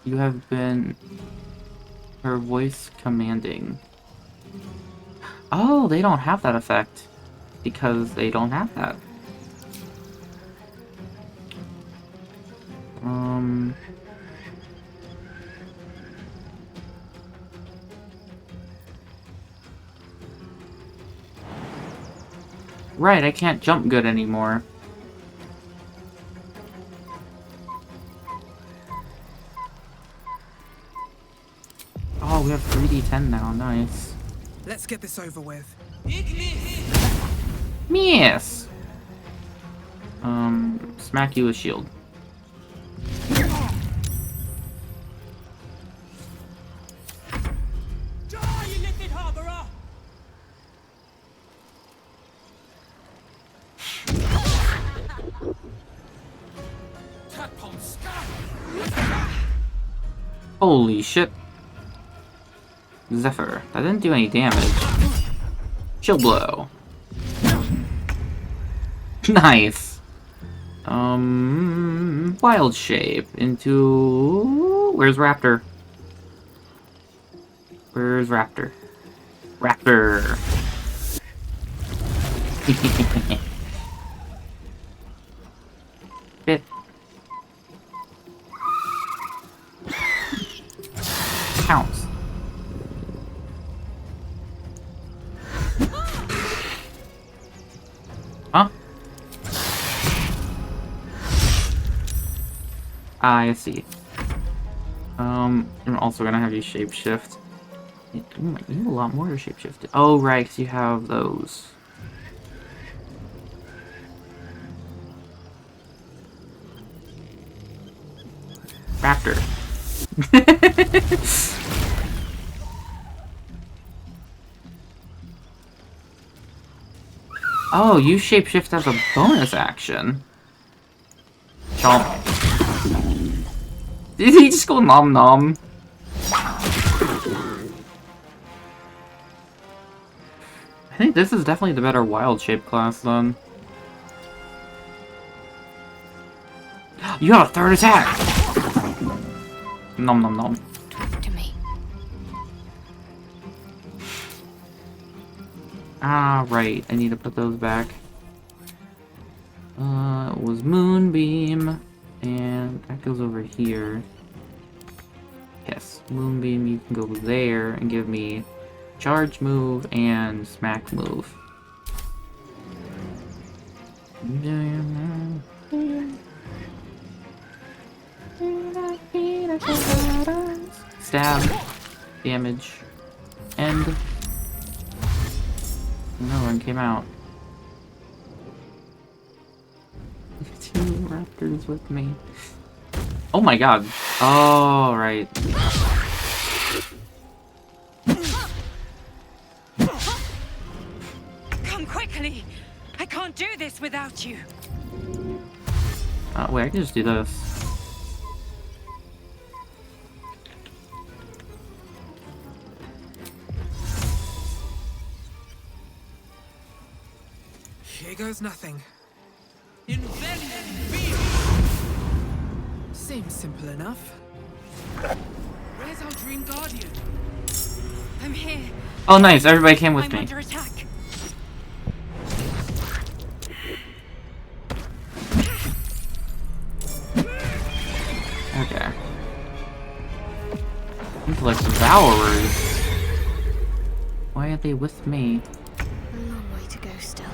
You have been... Her voice commanding. Oh, they don't have that effect. Because they don't have that. Right, I can't jump good anymore. Oh, we have 3d10 now, nice. Let's get this over with. Yes! Smack you with shield. Holy shit. Zephyr. That didn't do any damage. Chill blow. Nice. Wild shape into... Where's Raptor? Where's Raptor? Raptor. Bit. Counts. Huh? I see. I'm also gonna have you shapeshift. You need a lot more to shapeshift. Oh, right, because you have those. Raptor. Oh, you shapeshift as a bonus action. Chomp. Did he just go nom nom? I think this is definitely the better wild shape class then. You got a third attack! Nom nom nom. Talk to me. Ah, right. I need to put those back. It was Moonbeam, and that goes over here. Yes, Moonbeam, you can go there and give me charge move and smack move. Stab, damage, end. Another one came out. 2 raptors with me. Oh my god. Oh, right. Come quickly! I can't do this without you. Wait, I can just do this. Here goes nothing. Seems simple enough. Where's our dream guardian? I'm here. Oh, nice. Everybody came with I'm me. under attack. Okay. Intellect Devourers. Why are they with me? A long way to go still.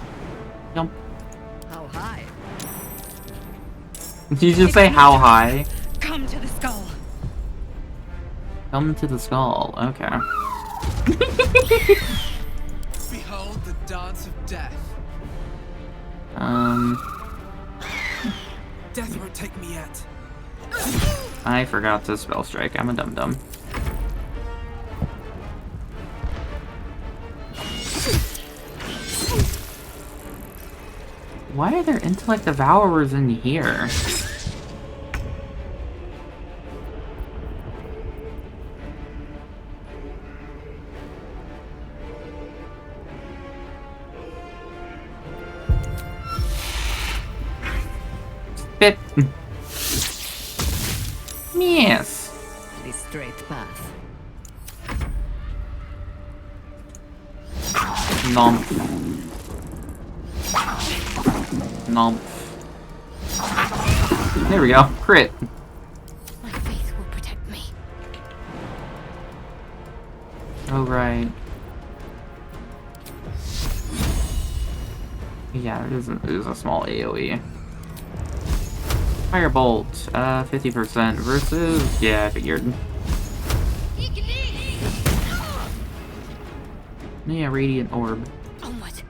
Jump. How high? Did you just say how high? Come to the skull. Come to the skull. Okay. Behold the dance of death. Death won't take me yet. I forgot to spell strike. I'm a dum-dum. Why are there intellect devourers in here? Spit. Yes. The straight path. Nom. Nom. There we go. Crit. My faith will protect me. Oh, right. Yeah, it is a small AoE. Firebolt, 50% versus... Yeah, I figured. Yeah, Radiant Orb. Onward.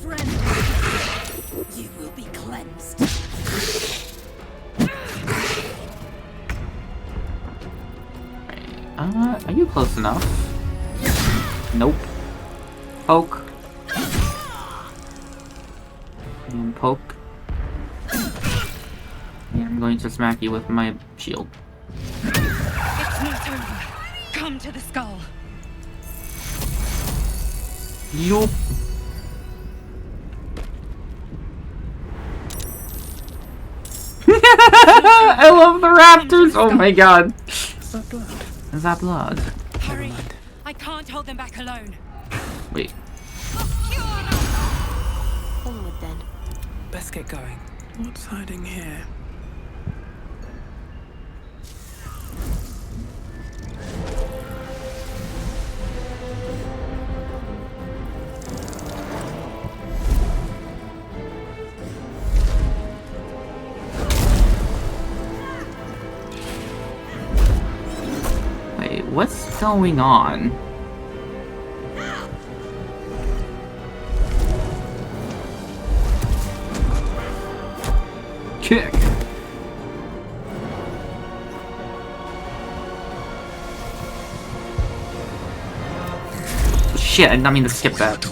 Friend, you will be cleansed. Are you close enough? Nope. Poke. And poke. Yeah, I'm going going to smack you with my shield. It's not over. Come to the skull. Yup. I love the raptors! Oh my god. Is that blood? Is that blood? Hurry! I can't hold them back alone. Wait. Onward then. Best get going. What's hiding here? Wait, what's going on? Kick. Shit, I did not mean to skip that.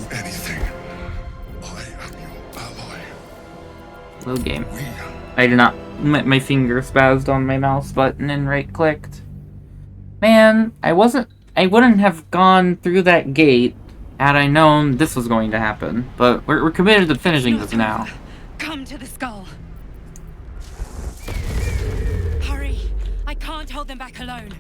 Load game. I did not. My finger spazzed on my mouse button and right clicked. Man, I wouldn't have gone through that gate had I known this was going to happen. But we're committed to finishing this now. Come to the skull. Hurry! I can't hold them back alone.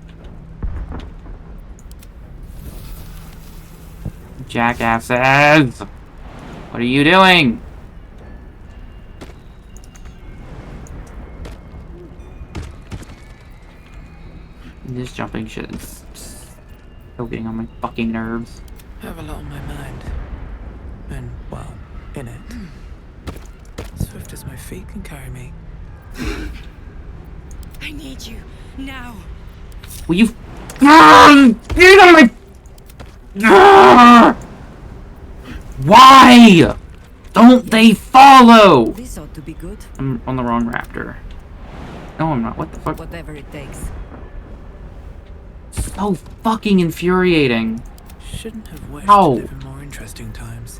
Jackasses! What are you doing? This jumping shit is still getting on my fucking nerves. I have a lot on my mind. And, well, in it. Swift as my feet can carry me. I need you, now. Will you... Get on my... Why? Don't they follow? This ought to be good. I'm on the wrong raptor. No, I'm not. What the fuck? Whatever it takes. So fucking infuriating. Shouldn't have wished Ow. to live in more interesting times.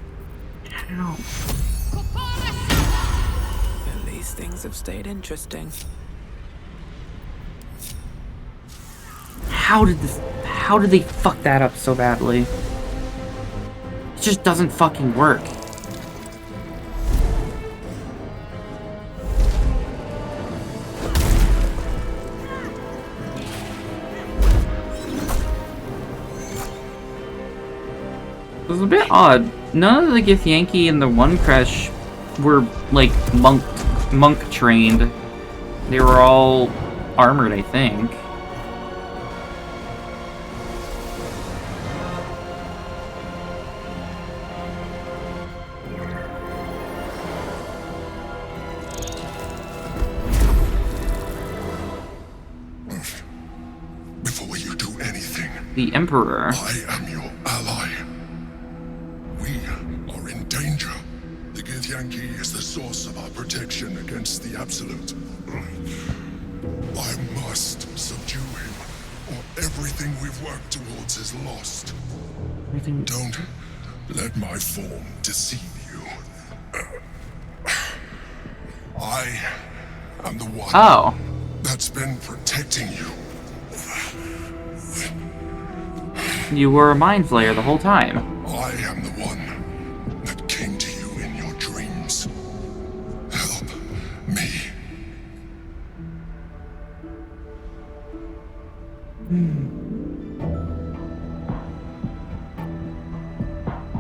Ow. At least things have stayed interesting. How did they fuck that up so badly? It just doesn't fucking work. It was a bit odd. None of the Githyanki and the One Crush were like monk trained. They were all armored, I think. Before you do anything, The Emperor. I am your ally. We are in danger. The Githyanki is the source of our protection against the Absolute. I must subdue him, or everything we've worked towards is lost. Don't let my form deceive you. I am the one that's been protecting you. You were a mind flayer the whole time. I am the one that came to you in your dreams. Help me.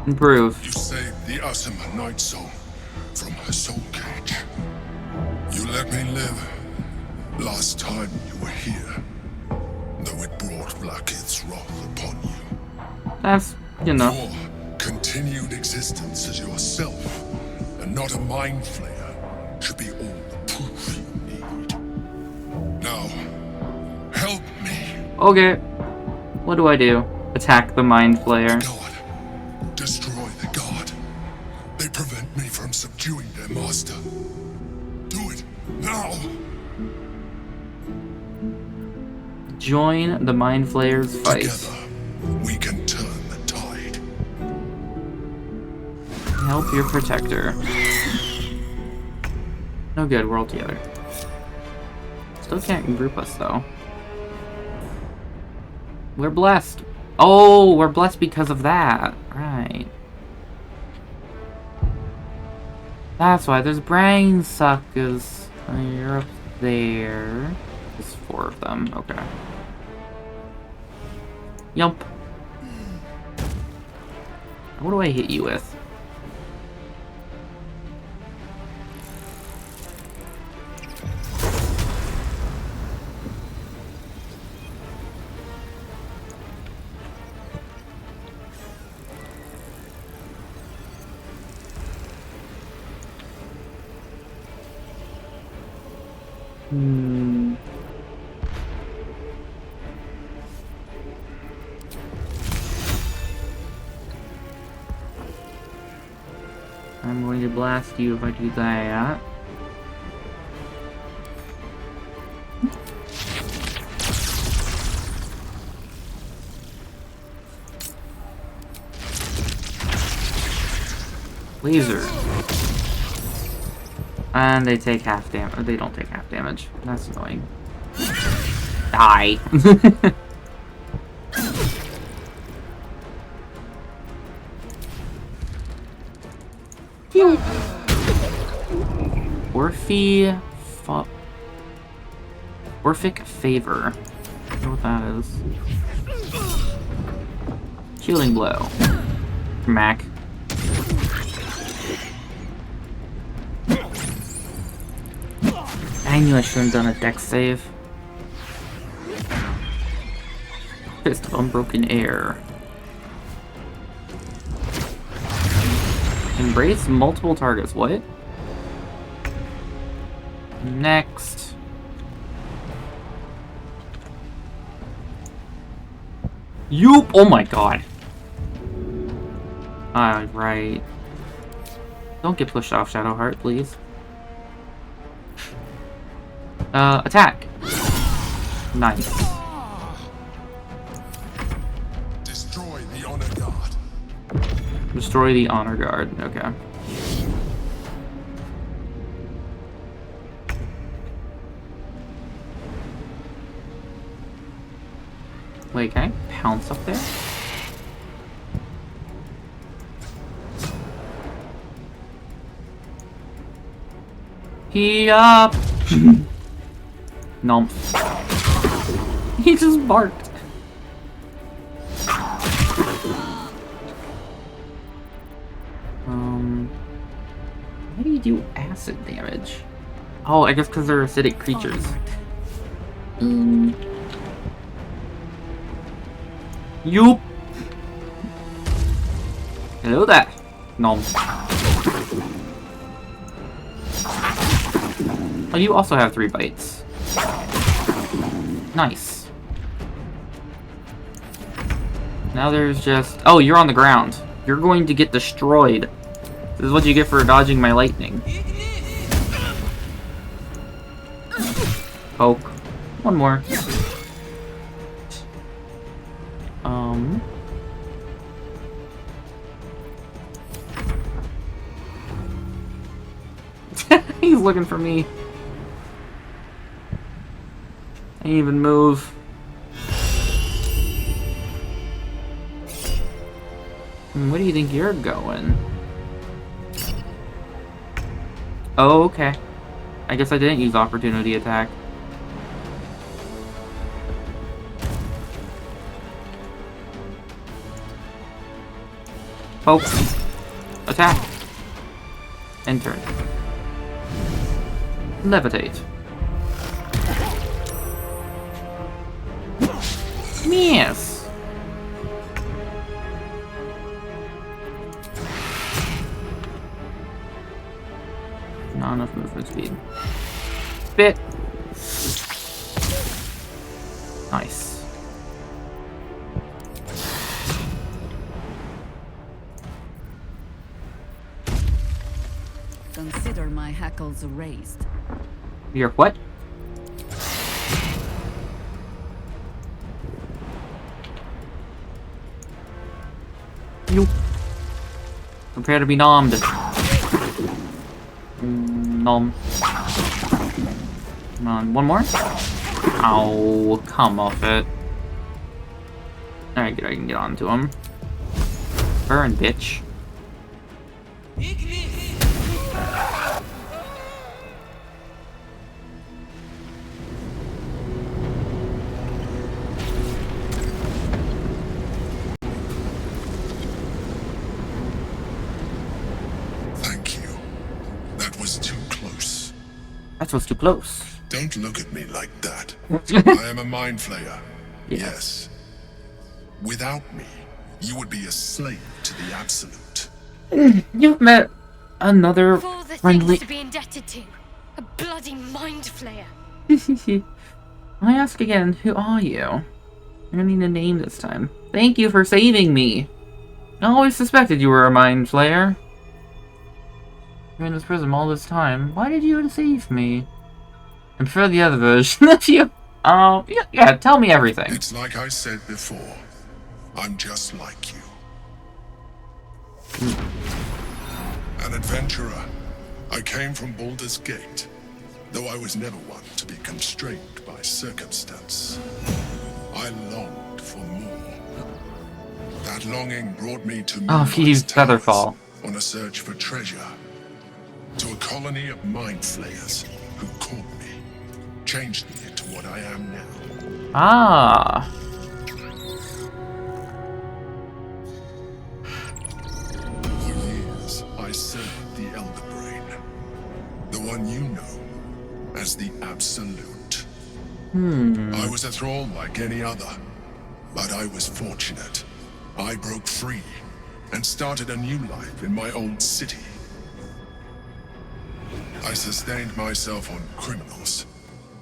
Improve. You saved the Asima Night Soul from her soul cage. You let me live last time you were here, though it brought Blackhead's wrath upon you. That's, you know. Your continued existence as yourself, and not a mind flayer, should be all the proof you need. Now, help me. Okay. What do I do? Attack the mind flayer. Destroy the god. They prevent me from subduing their master. Do it now. Join the mind flayer's fight. Together, we can turn the tide. Help your protector. No good, we're all together. Still can't group us, though. We're blessed. Oh, we're blessed because of that. Right. That's why there's brain suckers. You're up there. There's 4 of them. Okay. Yump. What do I hit you with? I'm going to blast you if I do that. Laser. And they take half damage. Or they don't take half damage. That's annoying. Die. Orphic Favor. I don't know what that is. Healing Blow. Mac. I knew I should have done a dex save. Fist of Unbroken Air. Embrace multiple targets. What? Next. Yoop! Oh my god. Alright. Don't get pushed off, Shadowheart, please. Attack. Nice. Destroy the honor guard. Destroy the honor guard. Okay. Wait, can I pounce up there? He up. Nomp. He just barked. How do you do acid damage? Oh, I guess because they're acidic creatures. Yoop. Hello there. Nom. Oh, you also have 3 bites. Nice. Now there's just... Oh, you're on the ground. You're going to get destroyed. This is what you get for dodging my lightning. Poke. One more. He's looking for me. I didn't even move. Where do you think you're going? Oh, okay. I guess I didn't use opportunity attack. Poke. Attack. Enter. Levitate. Yes. Not enough movement speed. Bit. Nice. Consider my hackles raised. Your what? You. Prepare to be nommed. Nom. Come on, one more? Ow, come off it. Alright, good, I can get onto him. Burn, bitch. Thank you. That was too close. That was too close. Don't look at me like that. I am a mind flayer. Yes. Without me, you would be a slave to the Absolute. You've met another Of all the friendly... things to be indebted to, a bloody mind flayer. I ask again, who are you? I'm gonna need a name this time. Thank you for saving me. I always suspected you were a mind flayer. You're in this prison all this time. Why did you save me? And for the other version of you... yeah, tell me everything. It's like I said before. I'm just like you. An adventurer. I came from Baldur's Gate, though I was never one to be constrained by circumstance. I longed for more. That longing brought me to Featherfall. On a search for treasure. To a colony of mind flayers who caught me, changed me into what I am now. Ah. For years, I served the Elder Brain, the one you know as the Absolute. I was a thrall like any other, but I was fortunate. I broke free and started a new life in my old city. I sustained myself on criminals.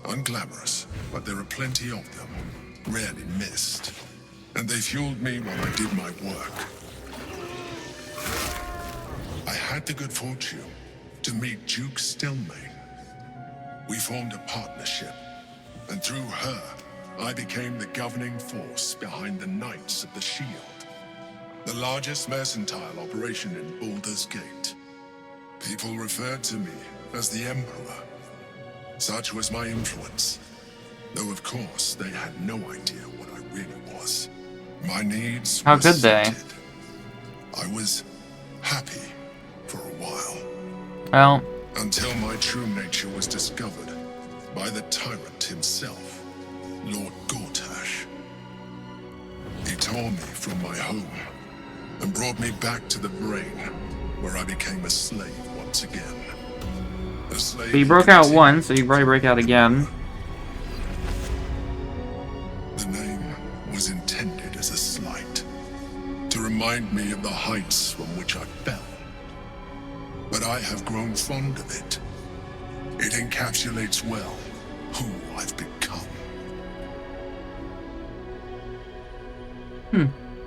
Unglamorous, but there are plenty of them, rarely missed. And they fueled me while I did my work. I had the good fortune to meet Duke Stelmane. We formed a partnership, and through her, I became the governing force behind the Knights of the Shield, the largest mercantile operation in Baldur's Gate. People referred to me as the Emperor. Such was my influence, though of course they had no idea what I really was. My needs How were could they? suited. I was happy for a while. Well, until my true nature was discovered by the tyrant himself, Lord Gortash. He tore me from my home and brought me back to the Brain, where I became a slave once again. A slave. but you broke out once, so you probably break out again. The name was intended as a slight, to remind me of the heights from which I fell. But I have grown fond of it. It encapsulates well who I've become.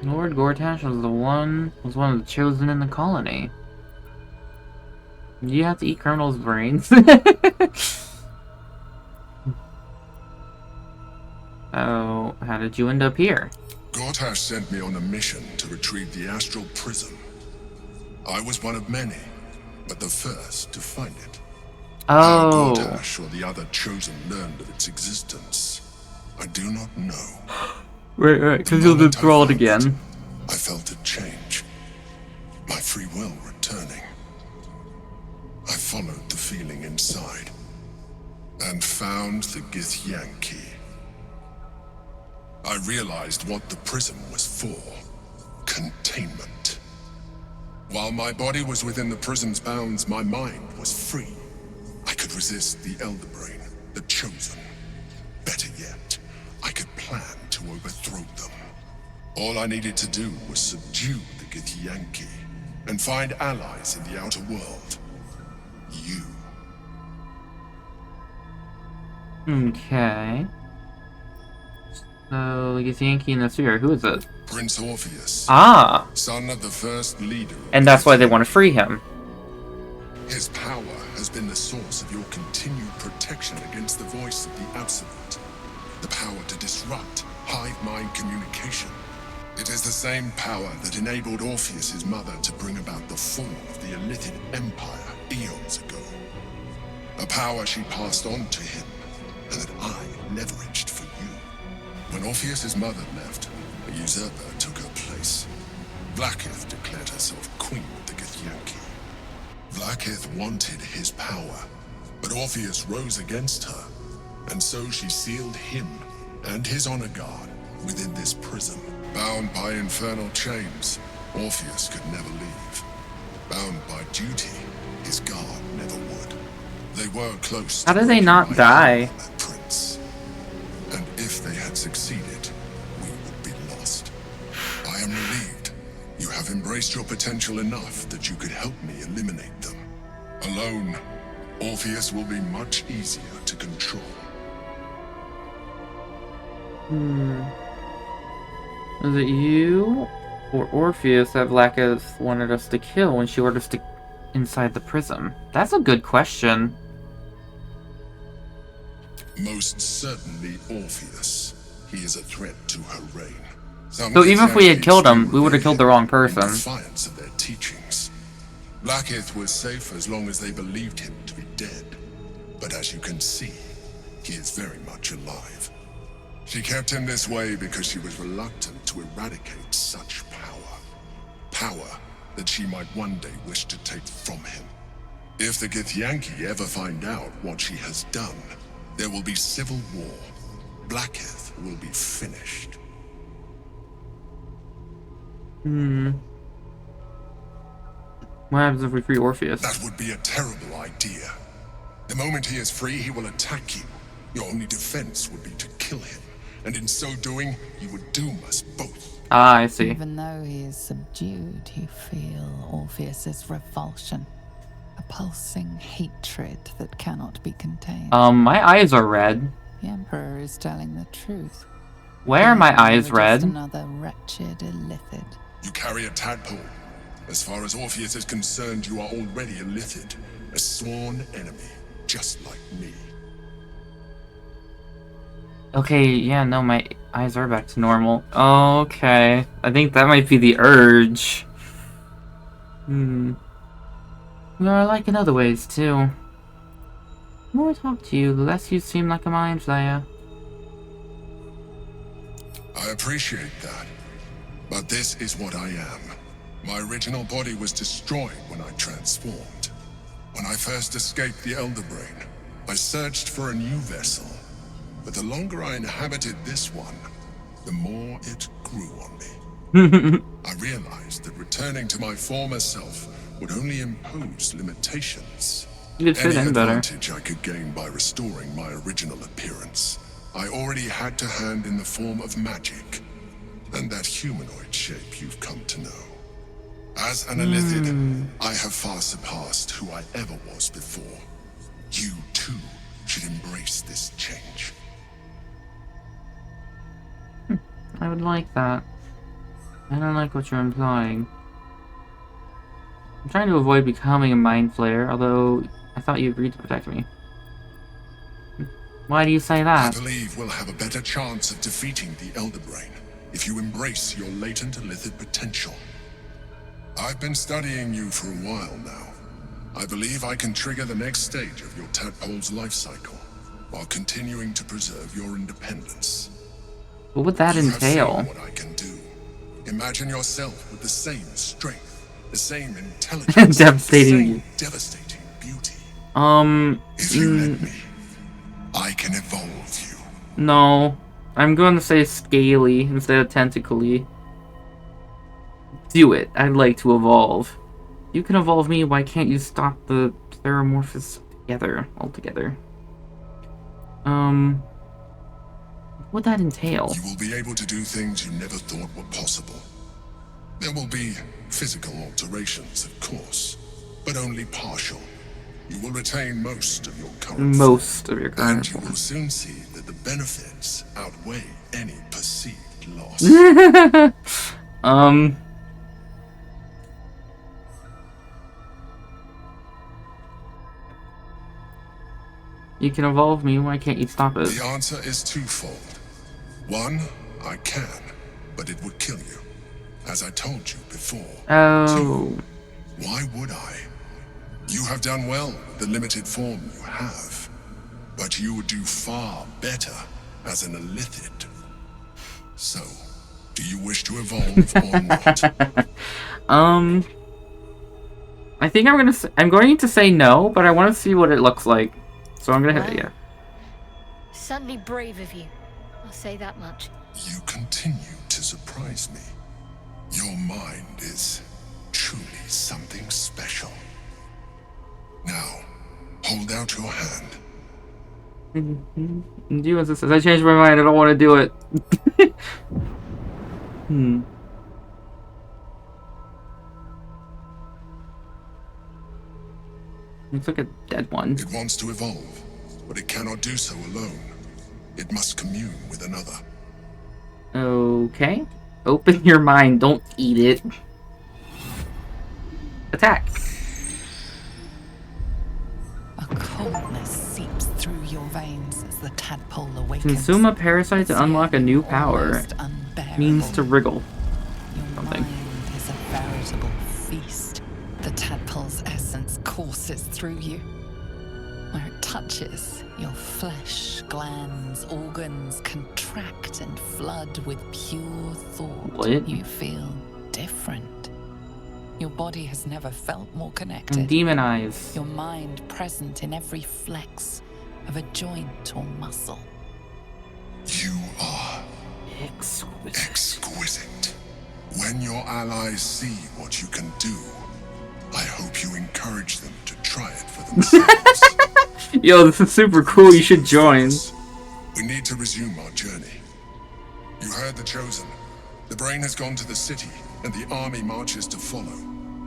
Lord Gortash was one of the chosen in the colony. You have to eat criminals' brains. Oh, how did you end up here? Gortash sent me on a mission to retrieve the Astral Prism. I was one of many, but the first to find it. How Oh. Gortash or the other chosen learned of its existence, I do not know. Right, because you'll get thralled again. I felt a change. My free will returning. I followed the feeling inside and found the Githyanki. I realized what the prism was for. Containment. While my body was within the prism's bounds, my mind was free. I could resist the Elder Brain, the Chosen. Better yet, I could plan to overthrow them. All I needed to do was subdue the Githyanki and find allies in the outer world. You. Okay. So, Githyanki in the sphere, who is it? Prince Orpheus. Ah! Son of the first leader. And that's why they want to free him. His power has been the source of your continued protection against the voice of the Absolute. The power to disrupt hive mind communication. It is the same power that enabled Orpheus's mother to bring about the fall of the Illithid Empire eons ago. A power she passed on to him never itched for you. When Orpheus's mother left, a usurper took her place. Blackith declared herself queen of the Githyanki. Blackith wanted his power, but Orpheus rose against her, and so she sealed him and his honor guard within this prison. Bound by infernal chains, Orpheus could never leave. Bound by duty, his guard never would. They were close. How did they not die? Prince. And if they had succeeded, we would be lost. I am relieved. You have embraced your potential enough that you could help me eliminate them. Alone, Orpheus will be much easier to control. Was it you or Orpheus that Blackith wanted us to kill when she ordered us to inside the prism? That's a good question. Most certainly Orpheus. He is a threat to her reign. So even if we had killed him, we would have killed the wrong person. In defiance of their teachings. Blackith was safe as long as they believed him to be dead. But as you can see, he is very much alive. She kept him this way because she was reluctant to eradicate such power. Power that she might one day wish to take from him. If the Githyanki ever find out what she has done, there will be civil war. Blackith will be finished. What happens if we free Orpheus? That would be a terrible idea. The moment he is free, he will attack you. Your only defense would be to kill him. And in so doing, you would doom us both. Ah, I see. Even though he is subdued, you feel Orpheus's revulsion. A pulsing hatred that cannot be contained. My eyes are red. The Emperor is telling the truth. Why are my eyes red? Just another wretched illithid. You carry a tadpole. As far as Orpheus is concerned, you are already a Lithid, a sworn enemy, just like me. Okay, yeah, no, my eyes are back to normal. Okay, I think that might be the urge. Well, I like in other ways, too. The more I talk to you, the less you seem like a mind flayer. I appreciate that, but this is what I am. My original body was destroyed when I transformed. When I first escaped the Elder Brain, I searched for a new vessel. But the longer I inhabited this one, the more it grew on me. I realized that returning to my former self would only impose limitations. You'd fit Any in better. advantage I could gain by restoring my original appearance, I already had to hand in the form of magic, and that humanoid shape you've come to know. As an Illithid, I have far surpassed who I ever was before. You, too, should embrace this change. I would like that. I don't like what you're implying. I'm trying to avoid becoming a mind flayer, although I thought you agreed to protect me. Why do you say that? I believe we'll have a better chance of defeating the Elder Brain if you embrace your latent Illithid potential. I've been studying you for a while now. I believe I can trigger the next stage of your tadpole's life cycle, while continuing to preserve your independence. What would that entail? What I can do. Imagine yourself with the same strength, the same intelligence, Devastating. devastating beauty. If you let me, I can evolve you. No. I'm going to say scaly instead of tentacly. Do it. I'd like to evolve. You can evolve me, why can't you stop the Theramorphous altogether? What would that entail? You will be able to do things you never thought were possible. There will be physical alterations, of course, but only partial. You will retain most of your current form, and you will soon see that the benefits outweigh any perceived loss. You can evolve me, why can't you stop it? The answer is twofold. One, I can, but it would kill you, as I told you before. Oh. Two, why would I? You have done well with the limited form you have, but you would do far better as an illithid. So, do you wish to evolve or not? I think I'm going to say no, but I want to see what it looks like. So I'm gonna hit it, yeah. Certainly brave of you. I'll say that much. You continue to surprise me. Your mind is truly something special. Now, hold out your hand. Do as it says. I changed my mind. I don't want to do it. Looks like a dead one. It wants to evolve, but it cannot do so alone. It must commune with another. Okay. Open your mind. Don't eat it. Attack. A coldness seeps through your veins as the tadpole awakens. Consume a parasite to unlock a new power. Means to wriggle. Something. Mind is a veritable feast. The tadpole's essence courses through you. Where it touches, your flesh, glands, organs contract and flood with pure thought. What? You feel different. Your body has never felt more connected. Demon eyes. Your mind present in every flex of a joint or muscle. You are exquisite. When your allies see what you can do, I hope you encourage them to try it for themselves. Yo, this is super cool. You should join. We need to resume our journey. You heard the Chosen. The brain has gone to the city, and the army marches to follow.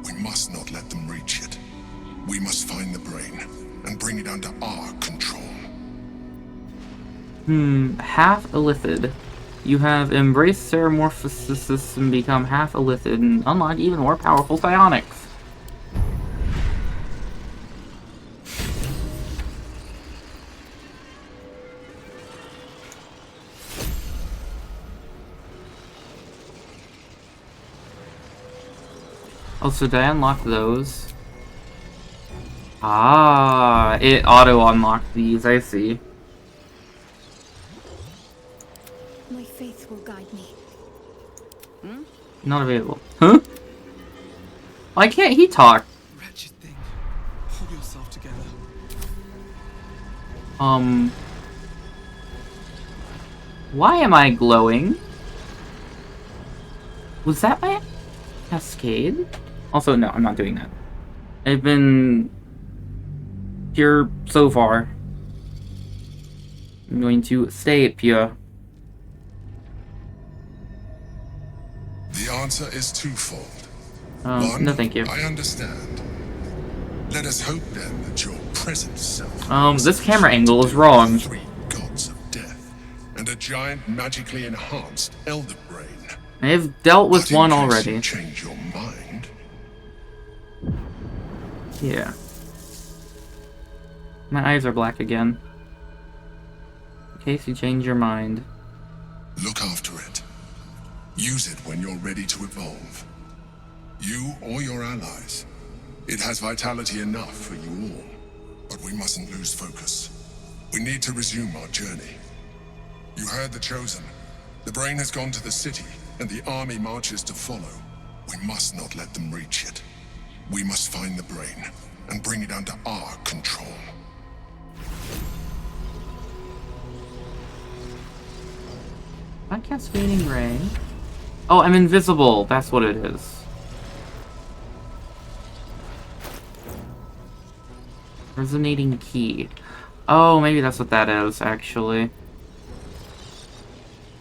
We must not let them reach it. We must find the brain and bring it under our control. Half illithid. You have embraced Ceramorphosis and become half illithid and unlock even more powerful psionics. Oh, so did I unlock those? Ah, it auto-unlocked these, I see. My faith will guide me. Not available. Huh? Why can't he talk? Wretched thing. Hold yourself together. Why am I glowing? Was that my cascade? Also, no, I'm not doing that. I've been pure so far. I'm going to stay pure. The answer is twofold. One, no thank you. I understand. Let us hope then that your present self... this camera angle is wrong. 3 gods of death and a giant magically enhanced elder brain. I have dealt with one already. You change your mind. Yeah. My eyes are black again. In case you change your mind. Look after it. Use it when you're ready to evolve. You or your allies. It has vitality enough for you all. But we mustn't lose focus. We need to resume our journey. You heard the Chosen. The brain has gone to the city, and the army marches to follow. We must not let them reach it. We must find the brain and bring it under our control. Not cascading ray. Oh, I'm invisible. That's what it is. Resonating key. Oh, maybe that's what that is, actually.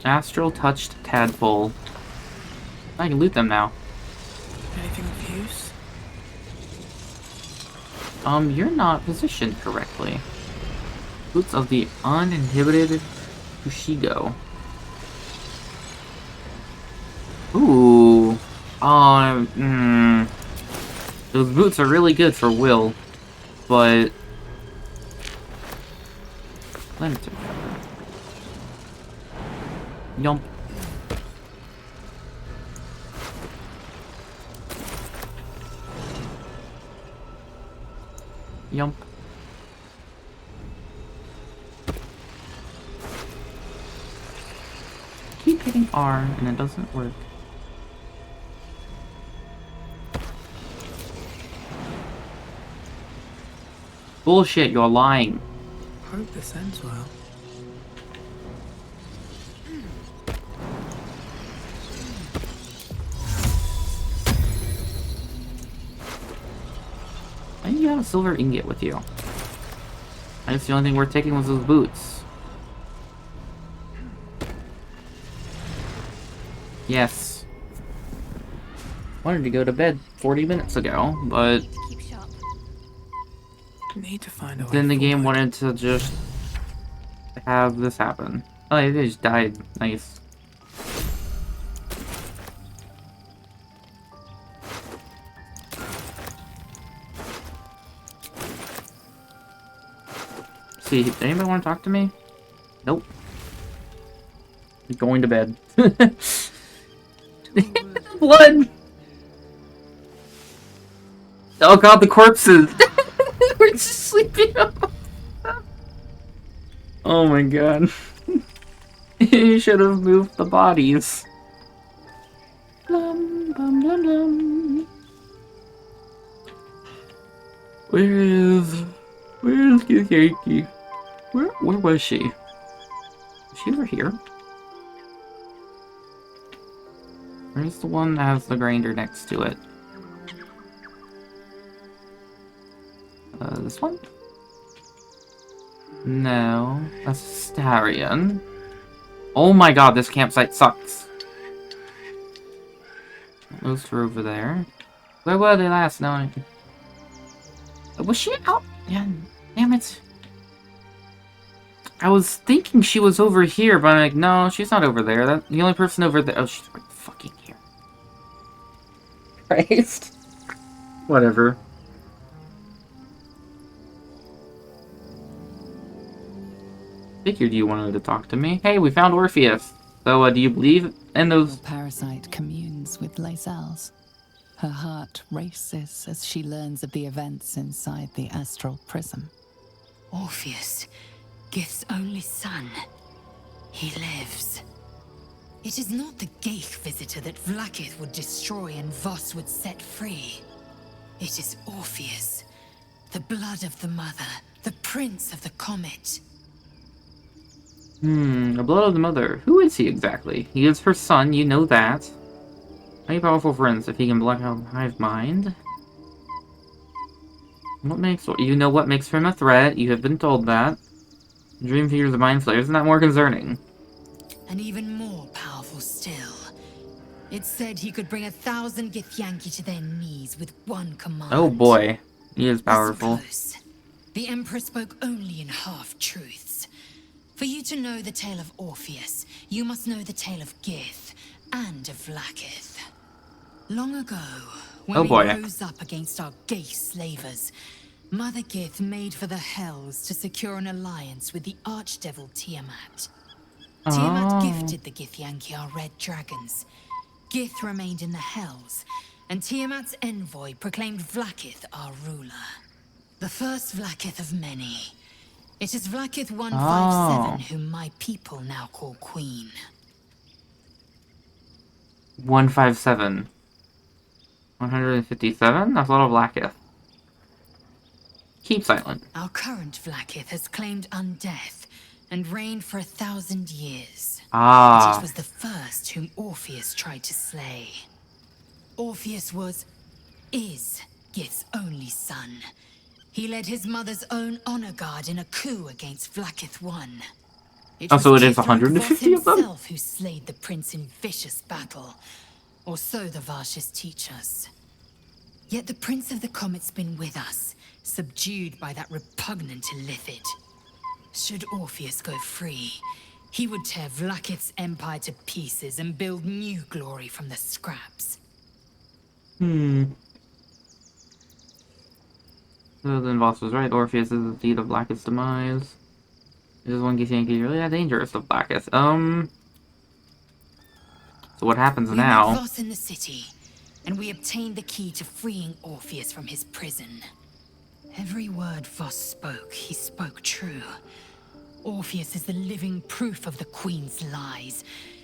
Astral touched tadpole. I can loot them now. Anything of use? You're not positioned correctly. Boots of the uninhibited Kushigo. Ooh. Those boots are really good for Will, but... Limited. Yump. Yump. R and it doesn't work. Bullshit, you're lying. Hope this ends well. Why do you have a silver ingot with you? I guess the only thing worth taking was those boots. Yes. Wanted to go to bed 40 minutes ago, but Need to find a way then the game forward. wanted to just have this happen. Oh, they just died. Nice. See, did anybody want to talk to me? Nope. I'm going to bed. Blood! Oh god, the corpses! We're just sleeping. Oh my god. You should have moved the bodies. Blum, blum, blum, blum. Where's Yankee? Where was she? Was she over here? Where's the one that has the grinder next to it? This one? No, that's Starion. Oh my god, this campsite sucks. Those two are over there. Where were they last night? Was she out? Yeah, damn it. I was thinking she was over here, but I'm like, no, she's not over there. The only person over there. Oh, she's right fucking here. Christ. Whatever. Figured you wanted to talk to me. Hey, we found Orpheus. So, do you believe in those? The parasite communes with Lae'zel's. Her heart races as she learns of the events inside the astral prism. Orpheus, Gith's only son. He lives. It is not the Geich visitor that Vlaakith would destroy and Voss would set free. It is Orpheus, the blood of the mother, the prince of the comet. The blood of the mother. Who is he exactly? He is her son, you know that. Many powerful friends if he can block out Hive Mind. What makes him a threat? You have been told that. Dream figures of mind flayers, isn't that more concerning? And even more powerful still. It said he could bring 1,000 Githyanki to their knees with one command. Oh boy, he is powerful. The Emperor spoke only in half-truths. For you to know the tale of Orpheus, you must know the tale of Gith and of Vlaakith. Long ago, when we rose up against our Geich slavers, Mother Gith made for the Hells to secure an alliance with the archdevil Tiamat. Tiamat gifted the Githyanki our red dragons. Gith remained in the Hells, and Tiamat's envoy proclaimed Vlaakith our ruler. The first Vlaakith of many. It is Vlaakith 157 whom my people now call Queen. 157. 157? That's a lot of Vlaakith. Keep silent. Our current Vlaakith has claimed undeath and reigned for 1,000 years. But it was the first whom Orpheus tried to slay. Orpheus is Gith's only son. He led his mother's own honor guard in a coup against Vlaakith I. So it is 150 of them? Himself who slayed the prince in vicious battle, or so the Varshas teach us. Yet the Prince of the Comet's been with us, subdued by that repugnant Illithid. Should Orpheus go free, he would tear Vlaakith's empire to pieces and build new glory from the scraps. So then Voss was right. Orpheus is the seed of Vlaakith's demise. This one Githyanki really that dangerous of Vlaakith. So what happens now? We met Voss in the city, and we obtained the key to freeing Orpheus from his prison. Every word Voss spoke, he spoke true. Orpheus is the living proof of the Queen's lies,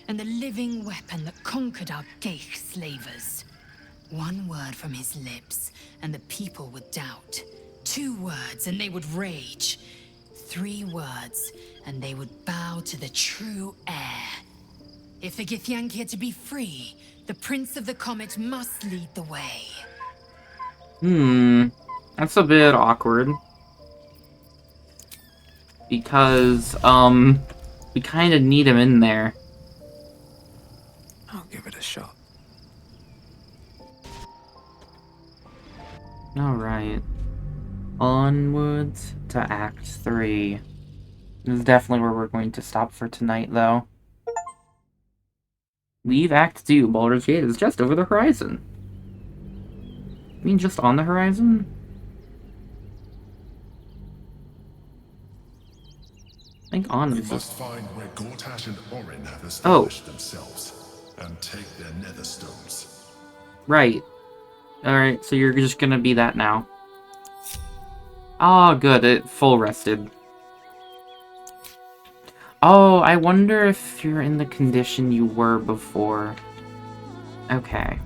and the living weapon that conquered our Geich slavers. One word from his lips, and the people would doubt. 2 words, and they would rage. 3 words, and they would bow to the true heir. If the Githyanki are to be free, the Prince of the Comet must lead the way. That's a bit awkward. Because, we kind of need him in there. I'll give it a shot. Alright. Onwards to Act 3. This is definitely where we're going to stop for tonight, though. Leave Act 2. Baldur's Gate is just over the horizon. I mean, just on the horizon? I think on We them. must find where Gortash and Orin have established themselves, and take their nether stones. Right. Alright, so you're just gonna be that now. Oh, good, it full rested. Oh, I wonder if you're in the condition you were before. Okay.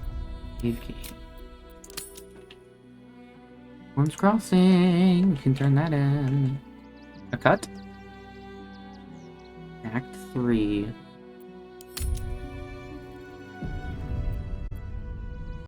One's crossing. You can turn that in. A cut. Act 3.